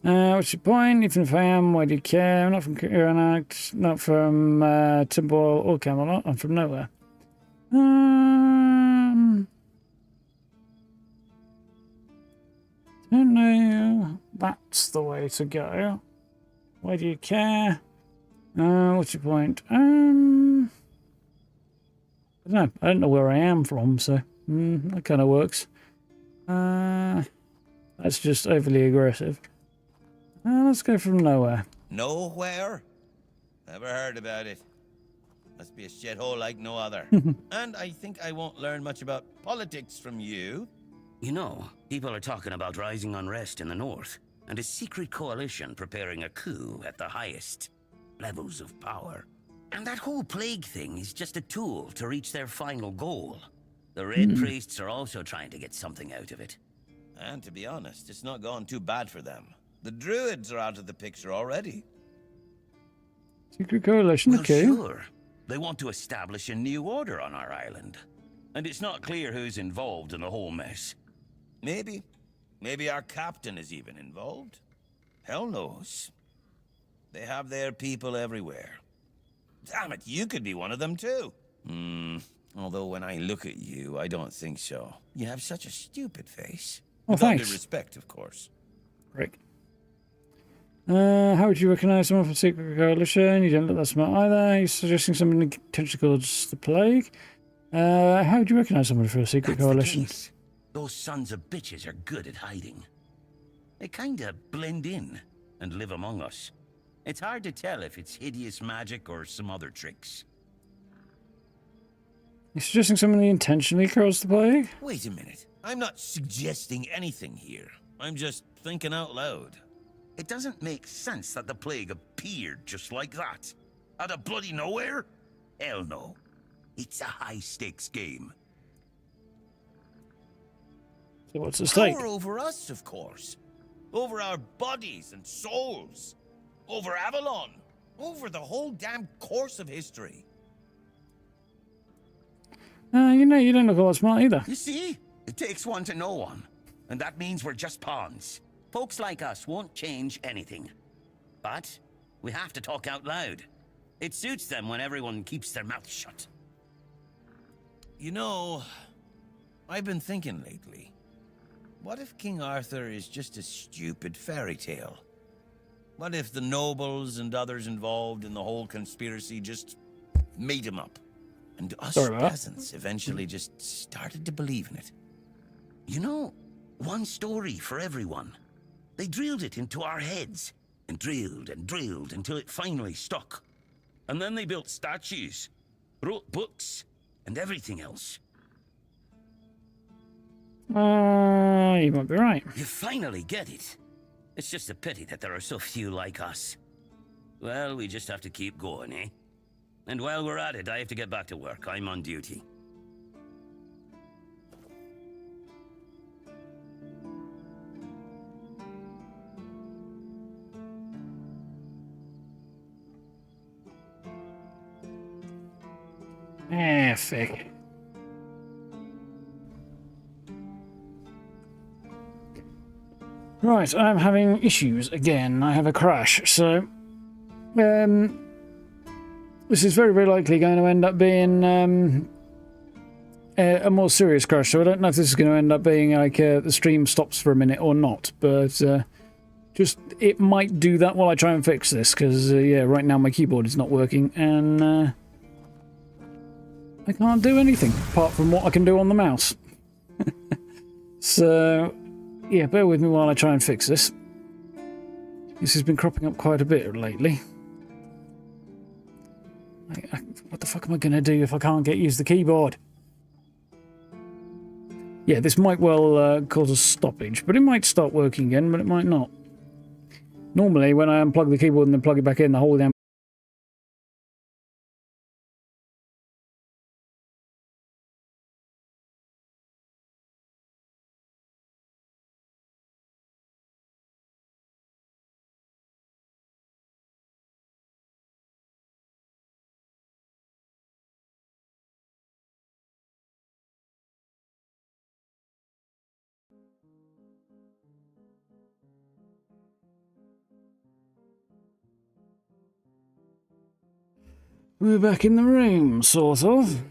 What's your point? Even if I am, why do you care? I'm not from Connacht, not from Timberwall or Kamelot. I'm from nowhere. Don't know. That's the way to go. Why do you care? What's your point? I don't know. I don't know where I am from, so that kind of works. That's just overly aggressive. Let's go from nowhere. Nowhere? Never heard about it. Must be a shithole like no other. And I think I won't learn much about politics from you. You know, people are talking about rising unrest in the north, and a secret coalition preparing a coup at the highest levels of power. And that whole plague thing is just a tool to reach their final goal. The Red Priests are also trying to get something out of it. And to be honest, it's not going too bad for them. The Druids are out of the picture already. Secret coalition, okay. Sure. They want to establish a new order on our island. And it's not clear who's involved in the whole mess. Maybe. Maybe our captain is even involved. Hell knows. They have their people everywhere. Damn it, you could be one of them too. Although when I look at you, I don't think so. You have such a stupid face. Oh, With all thanks. due respect, of course. Great. How would you recognize someone from Secret Coalition? You don't look that smart either. You're suggesting something potentially called the Plague. How would you recognize someone from a Secret Coalition? Those sons of bitches are good at hiding. They kinda blend in and live among us. It's hard to tell if it's hideous magic or some other tricks. You're suggesting someone intentionally caused the plague? Wait a minute. I'm not suggesting anything here. I'm just thinking out loud. It doesn't make sense that the plague appeared just like that. Out of bloody nowhere? Hell no. It's a high-stakes game. So what's at stake? Power over us, of course. Over our bodies and souls. Over Avalon. Over the whole damn course of history. You know, you don't look all that smart either. You see? It takes one to know one. And that means we're just pawns. Folks like us won't change anything. But we have to talk out loud. It suits them when everyone keeps their mouth shut. You know, I've been thinking lately. What if King Arthur is just a stupid fairy tale? What if the nobles and others involved in the whole conspiracy just made him up? And us peasants eventually just started to believe in it. You know, one story for everyone. They drilled it into our heads, and drilled until it finally stuck. And then they built statues, wrote books, and everything else. You might be right. You finally get it. It's just a pity that there are so few like us. Well, we just have to keep going, eh? And while we're at it, I have to get back to work. I'm on duty. Fick. Right, I'm having issues again. I have a crash, so this is very, very likely going to end up being a more serious crash. So I don't know if this is going to end up being like the stream stops for a minute or not, but just it might do that while I try and fix this, because yeah, right now my keyboard is not working and I can't do anything apart from what I can do on the mouse. So yeah, bear with me while I try and fix this. This has been cropping up quite a bit lately. What the fuck am I going to do if I can't use the keyboard? Yeah, this might well cause a stoppage, but it might start working again, but it might not. Normally, when I unplug the keyboard and then plug it back in, the whole damn... We're back in the room, sort of.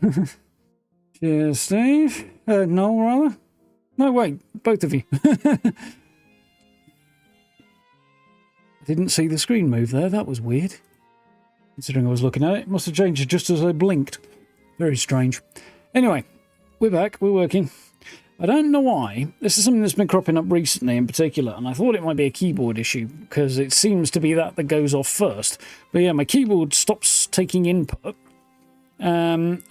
Cheers, Steve. Noel, rather. No, wait, both of you. I didn't see the screen move there. That was weird. Considering I was looking at it. It must have changed just as I blinked. Very strange. Anyway, we're back. We're working. I don't know why. This is something that's been cropping up recently in particular, and I thought it might be a keyboard issue, because it seems to be that goes off first. But yeah, my keyboard stops taking input, and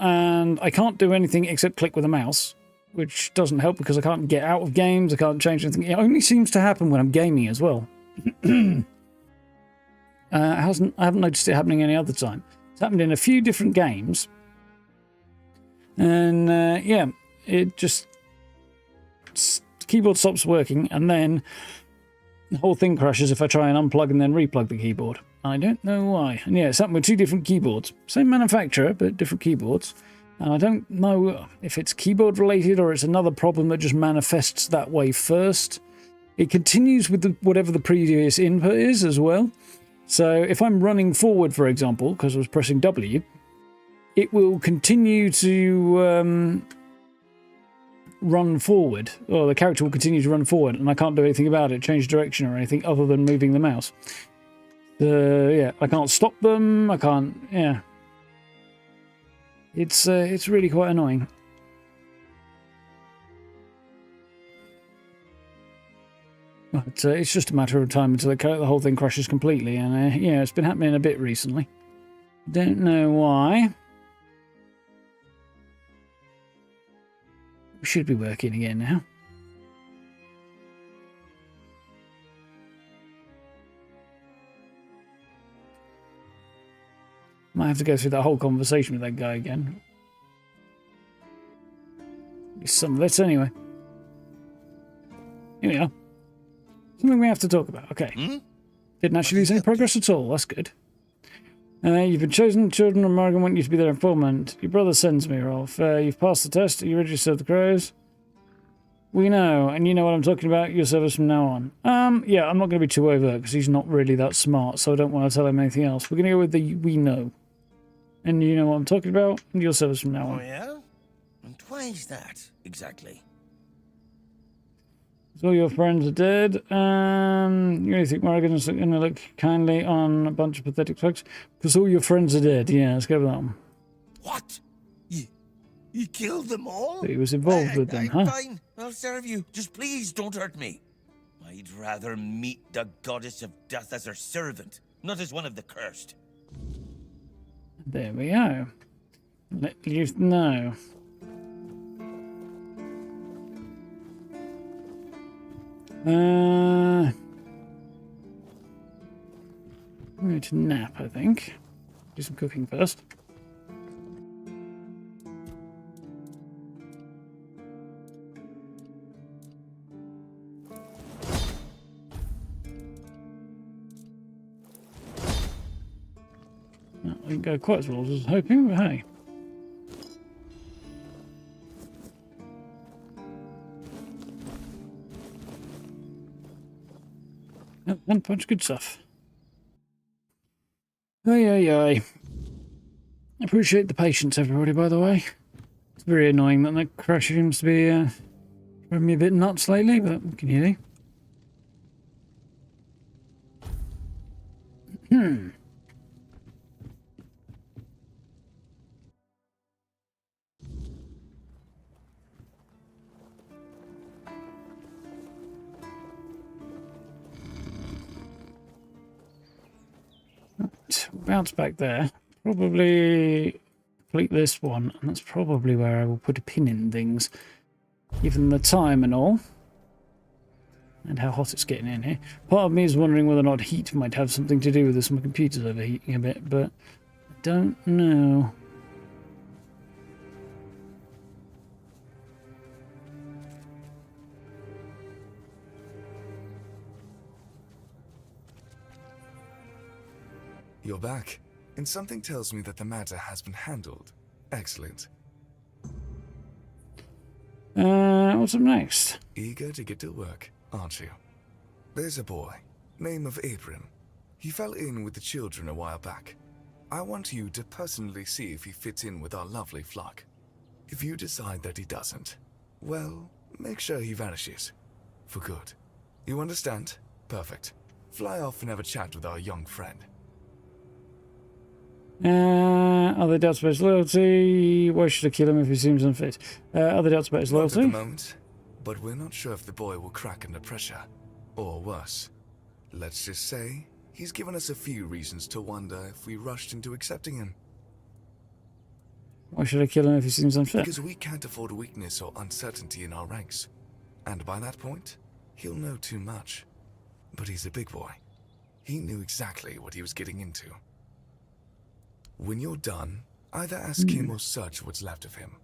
I can't do anything except click with a mouse, which doesn't help because I can't get out of games, I can't change anything. It only seems to happen when I'm gaming as well. I haven't noticed it happening any other time. It's happened in a few different games, and yeah, it just... the keyboard stops working, and then the whole thing crashes if I try and unplug and then replug the keyboard. I don't know why. And yeah, it's happened with two different keyboards. Same manufacturer, but different keyboards. And I don't know if it's keyboard related or it's another problem that just manifests that way first. It continues with whatever the previous input is as well. So if I'm running forward, for example, because I was pressing W, it will continue to... run forward, or the character will continue to run forward, and I can't do anything about it, change direction or anything other than moving the mouse. Yeah, I can't stop them, I can't, yeah. It's really quite annoying. But it's just a matter of time until the whole thing crashes completely, and yeah, it's been happening a bit recently. Don't know why. We should be working again now. Might have to go through that whole conversation with that guy again. Some of it anyway. Here we are. Something we have to talk about. Okay. Didn't actually lose any progress at all. That's good. You've been chosen. Children of Morgan want you to be their informant. Your brother sends me, Rolf. You've passed the test. Are you ready to serve the crows? We know, and you know what I'm talking about. You'll serve us from now on. Yeah, I'm not going to be too overt because he's not really that smart, so I don't want to tell him anything else. We're going to go with the we know. And you know what I'm talking about, and you'll serve us from now on. Oh, yeah? And why is that, exactly? So all your friends are dead. You really think Morgan's going to look kindly on a bunch of pathetic folks? Because all your friends are dead. Yeah, let's go with that one. What? You killed them all? So he was involved with them, huh? Fine, I'll serve you. Just please don't hurt me. I'd rather meet the goddess of death as her servant, not as one of the cursed. There we go. Let you know. I'm going to nap, I think. Do some cooking first. No, I didn't go quite as well as I was hoping, but hey. And a bunch of good stuff. Aye. Appreciate the patience, everybody, by the way. It's very annoying that that crash seems to be driving me a bit nuts lately, but what can you do? Bounce back there. Probably complete this one, and that's probably where I will put a pin in things, given the time and all, and how hot it's getting in here. Part of me is wondering whether or not heat might have something to do with this. My computer's overheating a bit, but I don't know. You're back, and something tells me that the matter has been handled. Excellent. What's up next? Eager to get to work, aren't you? There's a boy, name of Abram. He fell in with the children a while back. I want you to personally see if he fits in with our lovely flock. If you decide that he doesn't, well, make sure he vanishes. For good. You understand? Perfect. Fly off and have a chat with our young friend. Other doubts about his loyalty? Why should I kill him if he seems unfit? Other doubts about his loyalty? Not at the moment, but we're not sure if the boy will crack under pressure. Or worse. Let's just say, he's given us a few reasons to wonder if we rushed into accepting him. Why should I kill him if he seems unfit? Because we can't afford weakness or uncertainty in our ranks. And by that point, he'll know too much. But he's a big boy. He knew exactly what he was getting into. When you're done, either ask him or search what's left of him.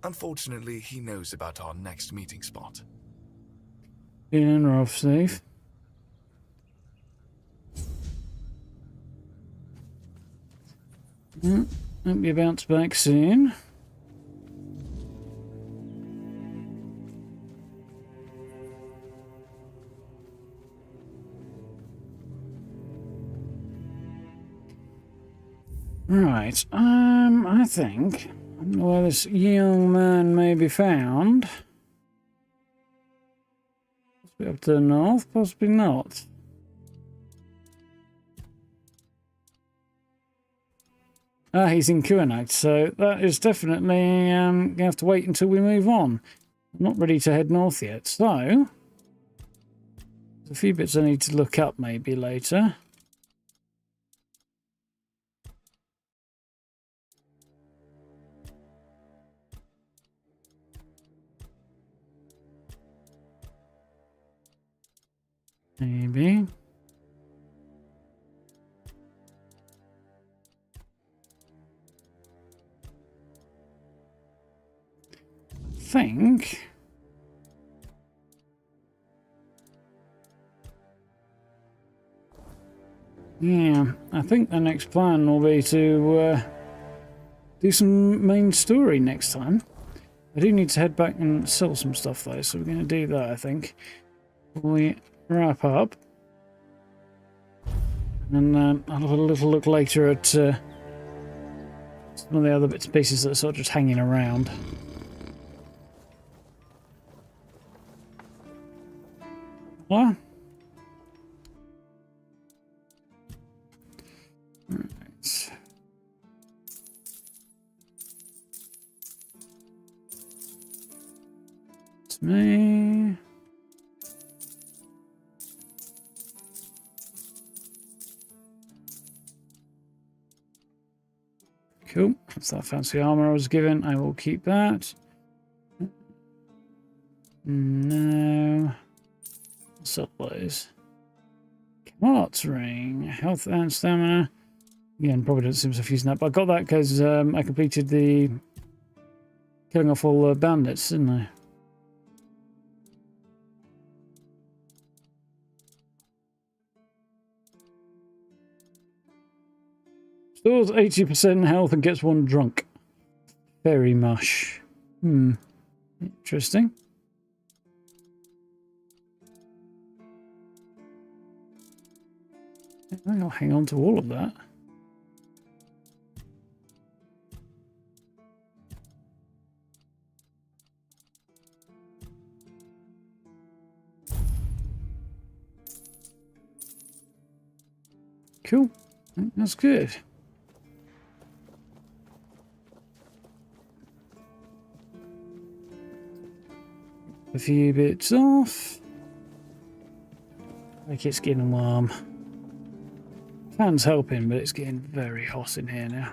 Unfortunately, he knows about our next meeting spot. In or off safe. Hope you bounce back soon. Right, I think where this young man may be found. Possibly up to the north, possibly not. Ah, he's in Kuanite, so that is definitely going to have to wait until we move on. I'm not ready to head north yet, so there's a few bits I need to look up maybe later. Maybe. Think. Yeah, I think the next plan will be to do some main story next time. I do need to head back and sell some stuff though, so we're going to do that, I think. We wrap up, and I'll have a little look later at some of the other bits and pieces that are sort of just hanging around. What? Right. It's me. Cool. That's that fancy armor I was given. I will keep that. No. Sell those. Kamelot's ring. Health and stamina. Again, probably doesn't seem so using that, but I got that because I completed the killing off all the bandits, didn't I? Stores 80% health and gets one drunk. Very mush. Interesting. I'll hang on to all of that. Cool. That's good. A few bits off. Like it's getting warm. Fan's helping, but it's getting very hot in here now.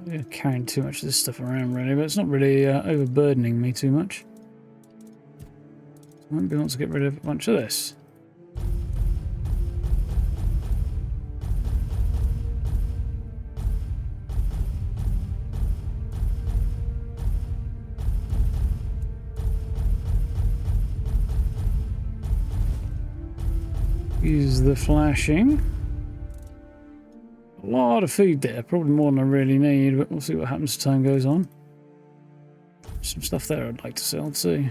I'm not carrying too much of this stuff around really, but it's not really overburdening me too much. I might be able to get rid of a bunch of this. Use the flashing. A lot of food there, probably more than I really need, but we'll see what happens as time goes on. Some stuff there I'd like to sell too.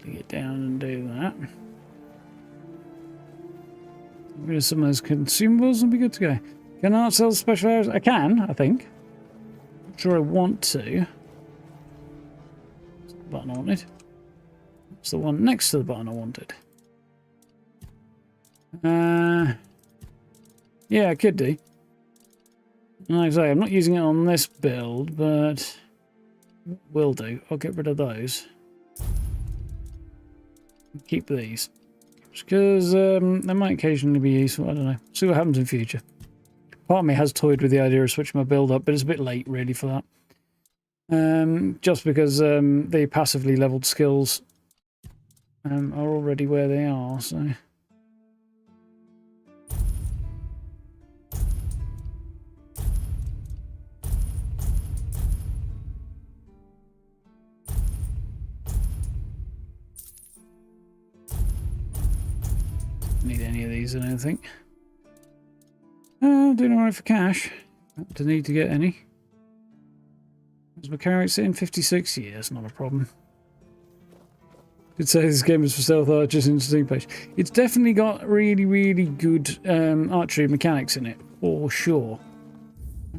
Get down and do that. Get rid of some of those consumables and be good to go. Can I sell special areas? I can, I think. Not sure I want to. That's the button I wanted. It's the one next to the button I wanted. Yeah, I could do. Like I say, I'm not using it on this build, but will do. I'll get rid of those. Keep these. Because they might occasionally be useful. I don't know. See what happens in future. Part of me has toyed with the idea of switching my build up, but it's a bit late really for that. Just because the passively leveled skills are already where they are, so... Need any of these, I don't think. Doing alright for cash. Don't need to get any. Does my carrot sit in 56 years? Not a problem. Did say this game is for stealth archers in Steam page. It's definitely got really, really good archery mechanics in it, for sure.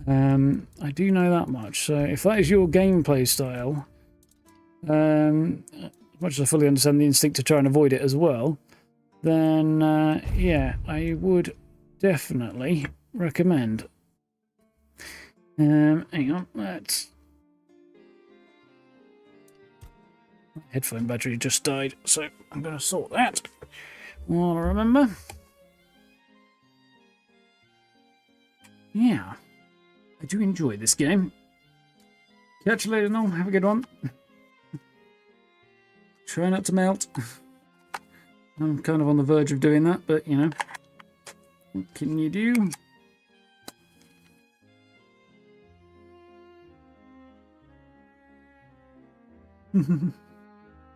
I do know that much. So if that is your gameplay style, as much as I fully understand the instinct to try and avoid it as well, then yeah, I would definitely recommend. Hang on, let's... Headphone battery just died, so I'm going to sort that while I remember. Yeah, I do enjoy this game. Catch you later, Noel. Have a good one. Try not to melt. I'm kind of on the verge of doing that, but you know, what can you do?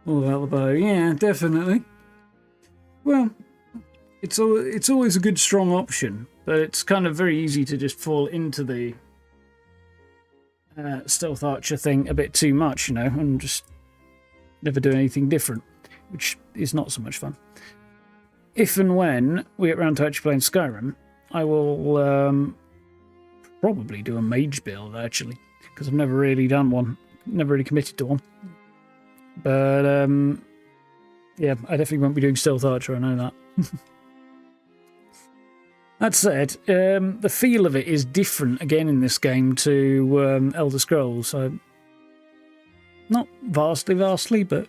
All about the bow, yeah, definitely. Well, it's always a good strong option, but it's kind of very easy to just fall into the stealth archer thing a bit too much, you know, and just never do anything different, which is not so much fun. If and when we get around to actually playing Skyrim, I will probably do a mage build, actually, because I've never really done one, never really committed to one. But yeah, I definitely won't be doing stealth archer, I know that. That said, the feel of it is different again in this game to Elder Scrolls. So not vastly, but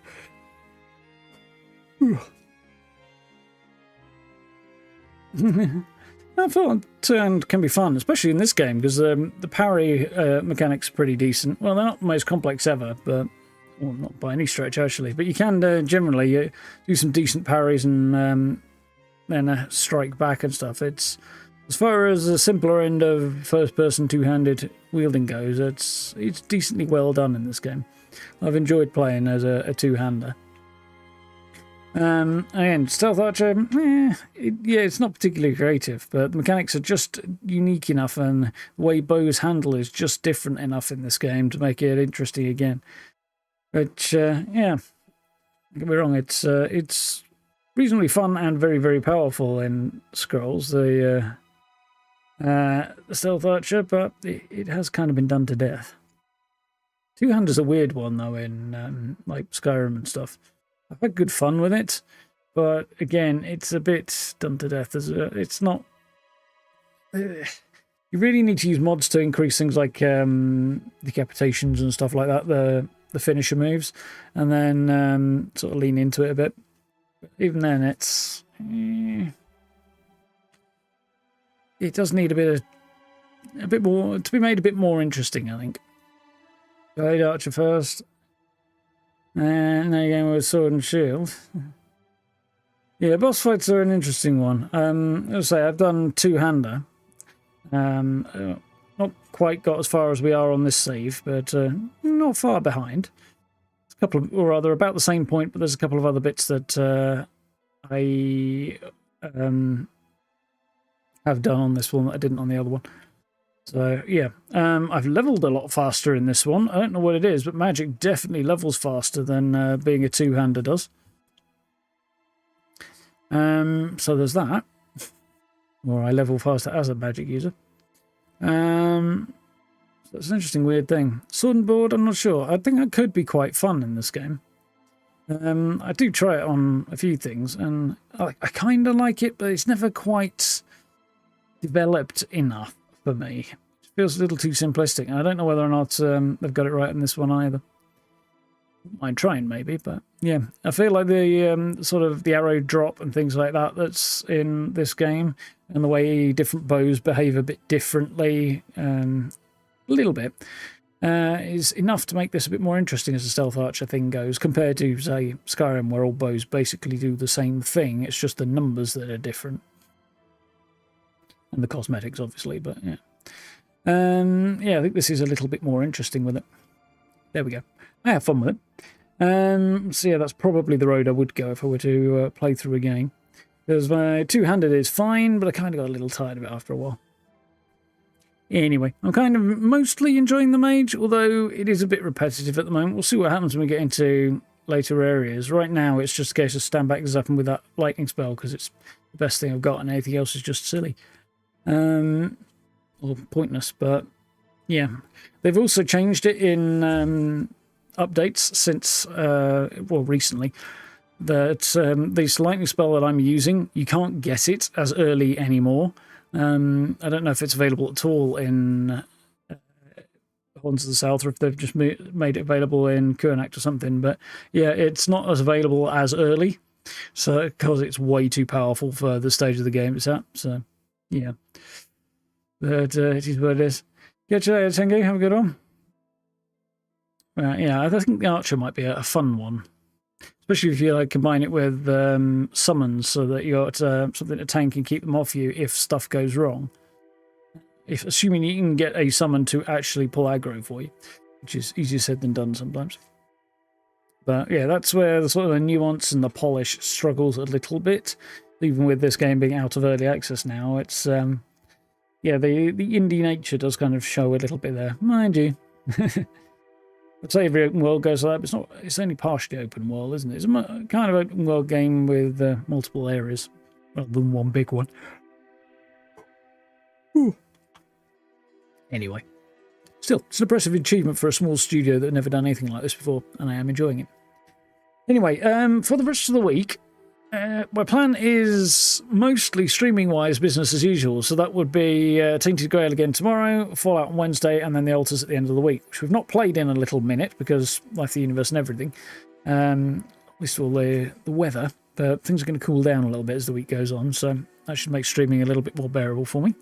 I thought turn can be fun, especially in this game, because the parry mechanics are pretty decent. Well, they're not the most complex ever, but well, not by any stretch actually. But you can generally do some decent parries and then strike back and stuff. It's, as far as the simpler end of first-person two-handed wielding goes, it's decently well done in this game. I've enjoyed playing as a two-hander. Again, Stealth Archer, it's not particularly creative, but the mechanics are just unique enough, and the way bows handle is just different enough in this game to make it interesting again. Which, yeah, don't get me wrong, it's reasonably fun and very, very powerful in Scrolls, the Stealth Archer, but it has kind of been done to death. Two-hander's a weird one, though, in like Skyrim and stuff. I've had good fun with it, but again, it's a bit done to death. It's not... You really need to use mods to increase things like decapitations and stuff like that, the finisher moves, and then sort of lean into it a bit. But even then, it's... it does need a bit more, to be made a bit more interesting, I think. Blade Archer first. And now you're going with Sword and Shield. Yeah, boss fights are an interesting one. As I say, I've done two-hander. Not quite got as far as we are on this save, but not far behind. There's a couple of, or rather, about the same point, but there's a couple of other bits that I have done on this one that I didn't on the other one. So, yeah, I've leveled a lot faster in this one. I don't know what it is, but magic definitely levels faster than being a two-hander does. So there's that. Or I level faster as a magic user. So that's an interesting, weird thing. Sword and board, I'm not sure. I think that could be quite fun in this game. I do try it on a few things, and I kind of like it, but it's never quite developed enough for me. It feels a little too simplistic. I don't know whether or not they've got it right in this one either. Mind trying maybe, but yeah, I feel like the sort of the arrow drop and things like that that's in this game, and the way different bows behave a bit differently, a little bit, is enough to make this a bit more interesting as a Stealth Archer thing goes, compared to, say, Skyrim, where all bows basically do the same thing. It's just the numbers that are different. And the cosmetics, obviously, but yeah. Yeah, I think this is a little bit more interesting with it. There we go. I have fun with it. So yeah, that's probably the road I would go if I were to play through again. Because my two-handed is fine, but I kind of got a little tired of it after a while. Anyway, I'm kind of mostly enjoying the mage, although it is a bit repetitive at the moment. We'll see what happens when we get into later areas. Right now, it's just a case of stand back and zapping with that lightning spell, because it's the best thing I've got, and anything else is just silly. Or pointless, but yeah. They've also changed it in updates since, well, recently, that this lightning spell that I'm using, you can't get it as early anymore. I don't know if it's available at all in Horns of the South, or if they've just made it available in Kurnak or something, but yeah, it's not as available as early, so because it's way too powerful for the stage of the game it's at, so yeah. But it is what it is. Catch you later, Tengu. Have a good one. Yeah, I think the Archer might be a fun one. Especially if you combine it with summons, so that you got something to tank and keep them off you if stuff goes wrong. Assuming you can get a summon to actually pull aggro for you, which is easier said than done sometimes. But yeah, that's where the sort of the nuance and the polish struggles a little bit. Even with this game being out of early access now, it's yeah, the indie nature does kind of show a little bit there, mind you. I'd say every open world goes like that, but it's only partially open world, isn't it? It's a kind of open world game with multiple areas, rather than one big one. Ooh. Anyway, still, it's an impressive achievement for a small studio that had never done anything like this before, and I am enjoying it. Anyway, for the rest of the week, my plan is mostly streaming-wise business as usual, so that would be Tainted Grail again tomorrow, Fallout on Wednesday, and then the Altars at the end of the week, which we've not played in a little minute because Life of the Universe and everything, at least all the weather, but things are going to cool down a little bit as the week goes on, so that should make streaming a little bit more bearable for me.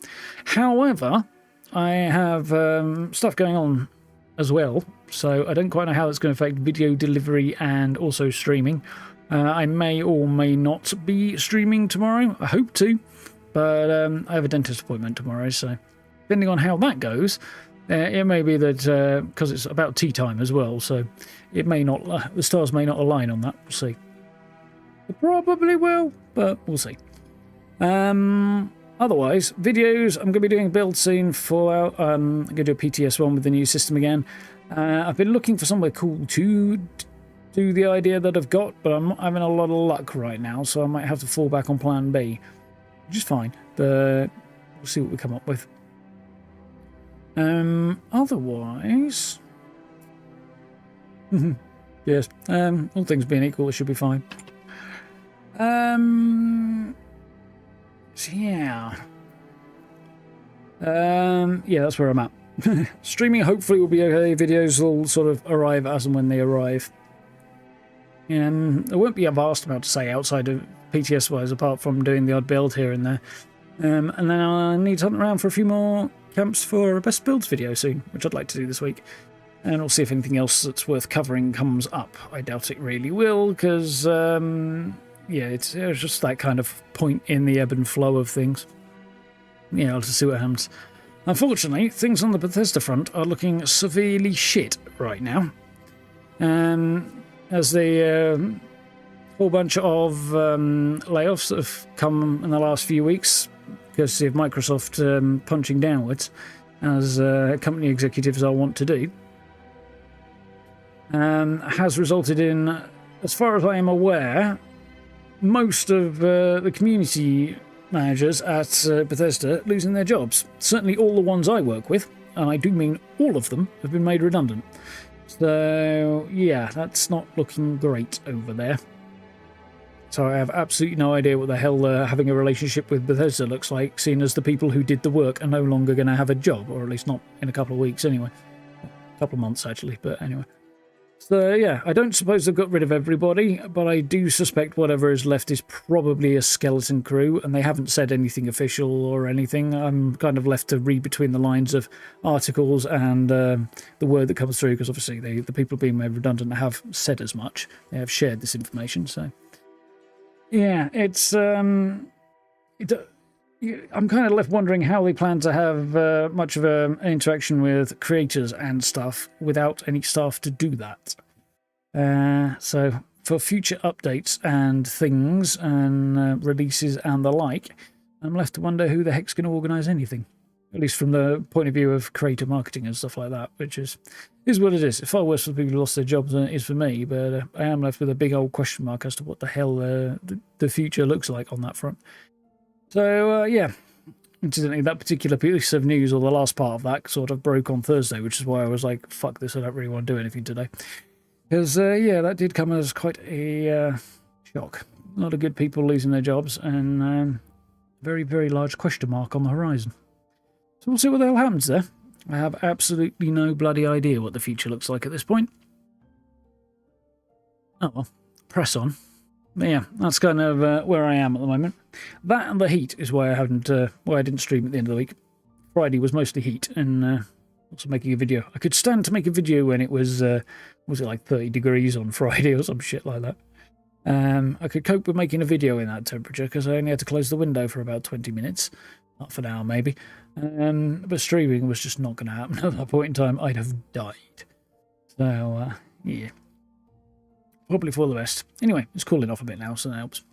However, I have stuff going on as well, so I don't quite know how that's going to affect video delivery and also streaming. I may or may not be streaming tomorrow. I hope to, but I have a dentist appointment tomorrow, so depending on how that goes, it may be that because it's about tea time as well, so it may not. The stars may not align on that. We'll see. It probably will, but we'll see. Otherwise, videos. I'm going to be doing a build soon for. I'm going to do a PTS one with the new system again. I've been looking for somewhere cool to do the idea that I've got, but I'm not having a lot of luck right now, so I might have to fall back on plan B, which is fine, but we'll see what we come up with. Otherwise, yes, all things being equal, it should be fine. So yeah. Yeah, that's where I'm at. Streaming hopefully will be okay. Videos will sort of arrive as and when they arrive. There won't be a vast amount to say outside of PTS wise, apart from doing the odd build here and there. And then I need to hunt around for a few more camps for a best builds video soon, which I'd like to do this week. And we'll see if anything else that's worth covering comes up. I doubt it really will, because yeah, it's just that kind of point in the ebb and flow of things. Yeah, I'll just see what happens. Unfortunately, things on the Bethesda front are looking severely shit right now. As the whole bunch of layoffs have come in the last few weeks, courtesy of Microsoft punching downwards, as company executives are wont to do, has resulted in, as far as I am aware, most of the community managers at Bethesda losing their jobs. Certainly all the ones I work with, and I do mean all of them, have been made redundant. So, yeah, that's not looking great over there. So I have absolutely no idea what the hell having a relationship with Bethesda looks like, seeing as the people who did the work are no longer going to have a job, or at least not in a couple of weeks anyway. A couple of months, actually, but anyway. So, yeah, I don't suppose they've got rid of everybody, but I do suspect whatever is left is probably a skeleton crew, and they haven't said anything official or anything. I'm kind of left to read between the lines of articles and the word that comes through, because obviously the people being made redundant have said as much. They have shared this information, so... Yeah, it's... I'm kind of left wondering how they plan to have much of an interaction with creators and stuff without any staff to do that. So for future updates and things and releases and the like, I'm left to wonder who the heck's going to organise anything. At least from the point of view of creator marketing and stuff like that, which is what it is. It's far worse for the people who lost their jobs than it is for me, but I am left with a big old question mark as to what the hell the future looks like on that front. So, yeah, incidentally, that particular piece of news, or the last part of that, sort of broke on Thursday, which is why I was like, fuck this, I don't really want to do anything today. Because, yeah, that did come as quite a shock. A lot of good people losing their jobs, and very, very large question mark on the horizon. So we'll see what the hell happens there. I have absolutely no bloody idea what the future looks like at this point. Oh, well, press on. But yeah, that's kind of where I am at the moment. That and the heat is why I didn't stream at the end of the week. Friday was mostly heat and also making a video. I could stand to make a video when it was it like 30 degrees on Friday or some shit like that. I could cope with making a video in that temperature because I only had to close the window for about 20 minutes. Half an hour maybe. But streaming was just not going to happen at that point in time. I'd have died. So, yeah. Probably for the best. Anyway, it's cooling off a bit now, so that helps.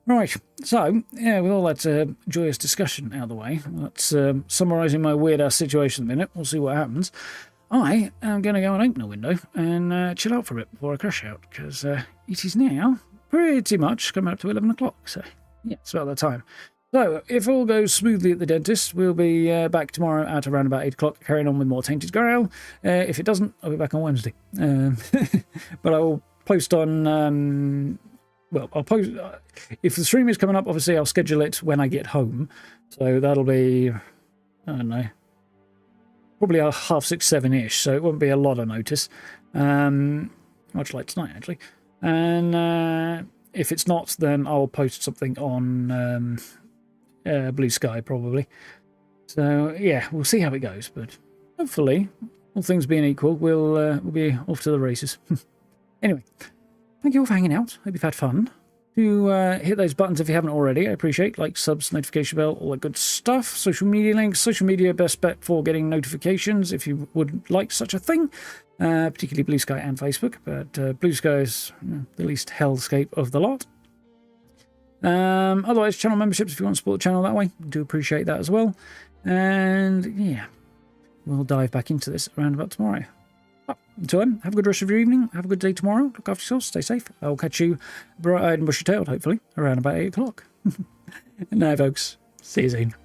Right, so, yeah, with all that joyous discussion out of the way, that's summarising my weird-ass situation at the minute. We'll see what happens. I am going to go and open a window and chill out for a bit before I crash out, because it is now pretty much coming up to 11 o'clock, so, yeah, it's about that time. So, if all goes smoothly at the dentist, we'll be back tomorrow at around about 8 o'clock, carrying on with more Tainted Grail. If it doesn't, I'll be back on Wednesday. But I will post on... well, I'll post... if the stream is coming up, obviously I'll schedule it when I get home. So that'll be... I don't know. Probably a 6:30, 7-ish, so it won't be a lot of notice. Much like tonight, actually. And if it's not, then I'll post something on... Blue Sky, probably. So, yeah, we'll see how it goes, but hopefully, all things being equal, we'll be off to the races. Anyway, thank you all for hanging out. Hope you've had fun. Do hit those buttons if you haven't already. I appreciate like, subs, notification bell, all that good stuff. Social media links. Social media best bet for getting notifications if you would like such a thing. Particularly Blue Sky and Facebook. But Blue Sky is the least hellscape of the lot. Otherwise, channel memberships if you want to support the channel that way. Do appreciate that as well. And yeah, we'll dive back into this around about tomorrow. Well, until then, have a good rest of your evening. Have a good day tomorrow. Look after yourselves. Stay safe. I'll catch you bright-eyed and bushy-tailed, hopefully, around about 8 o'clock. And now, folks, see you soon.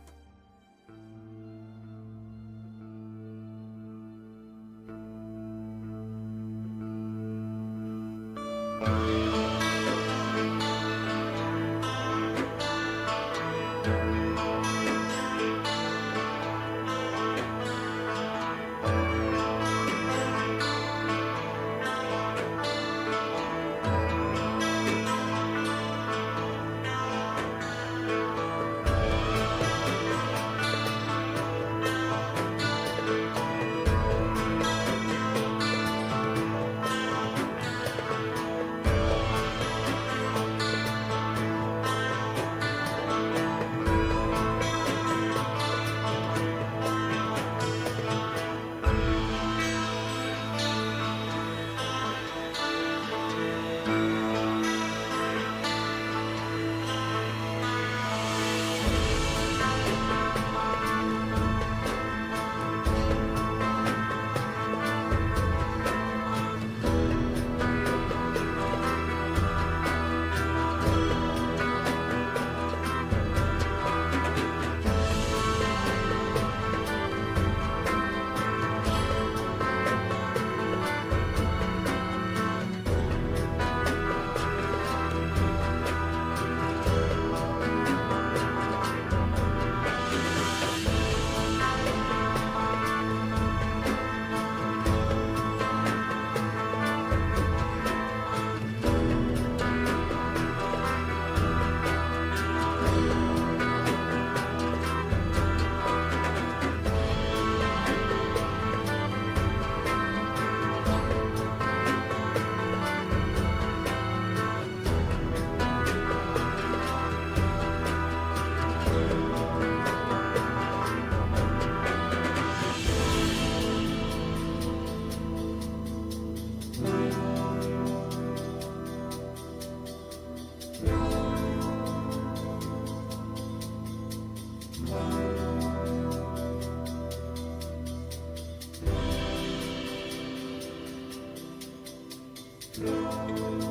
No.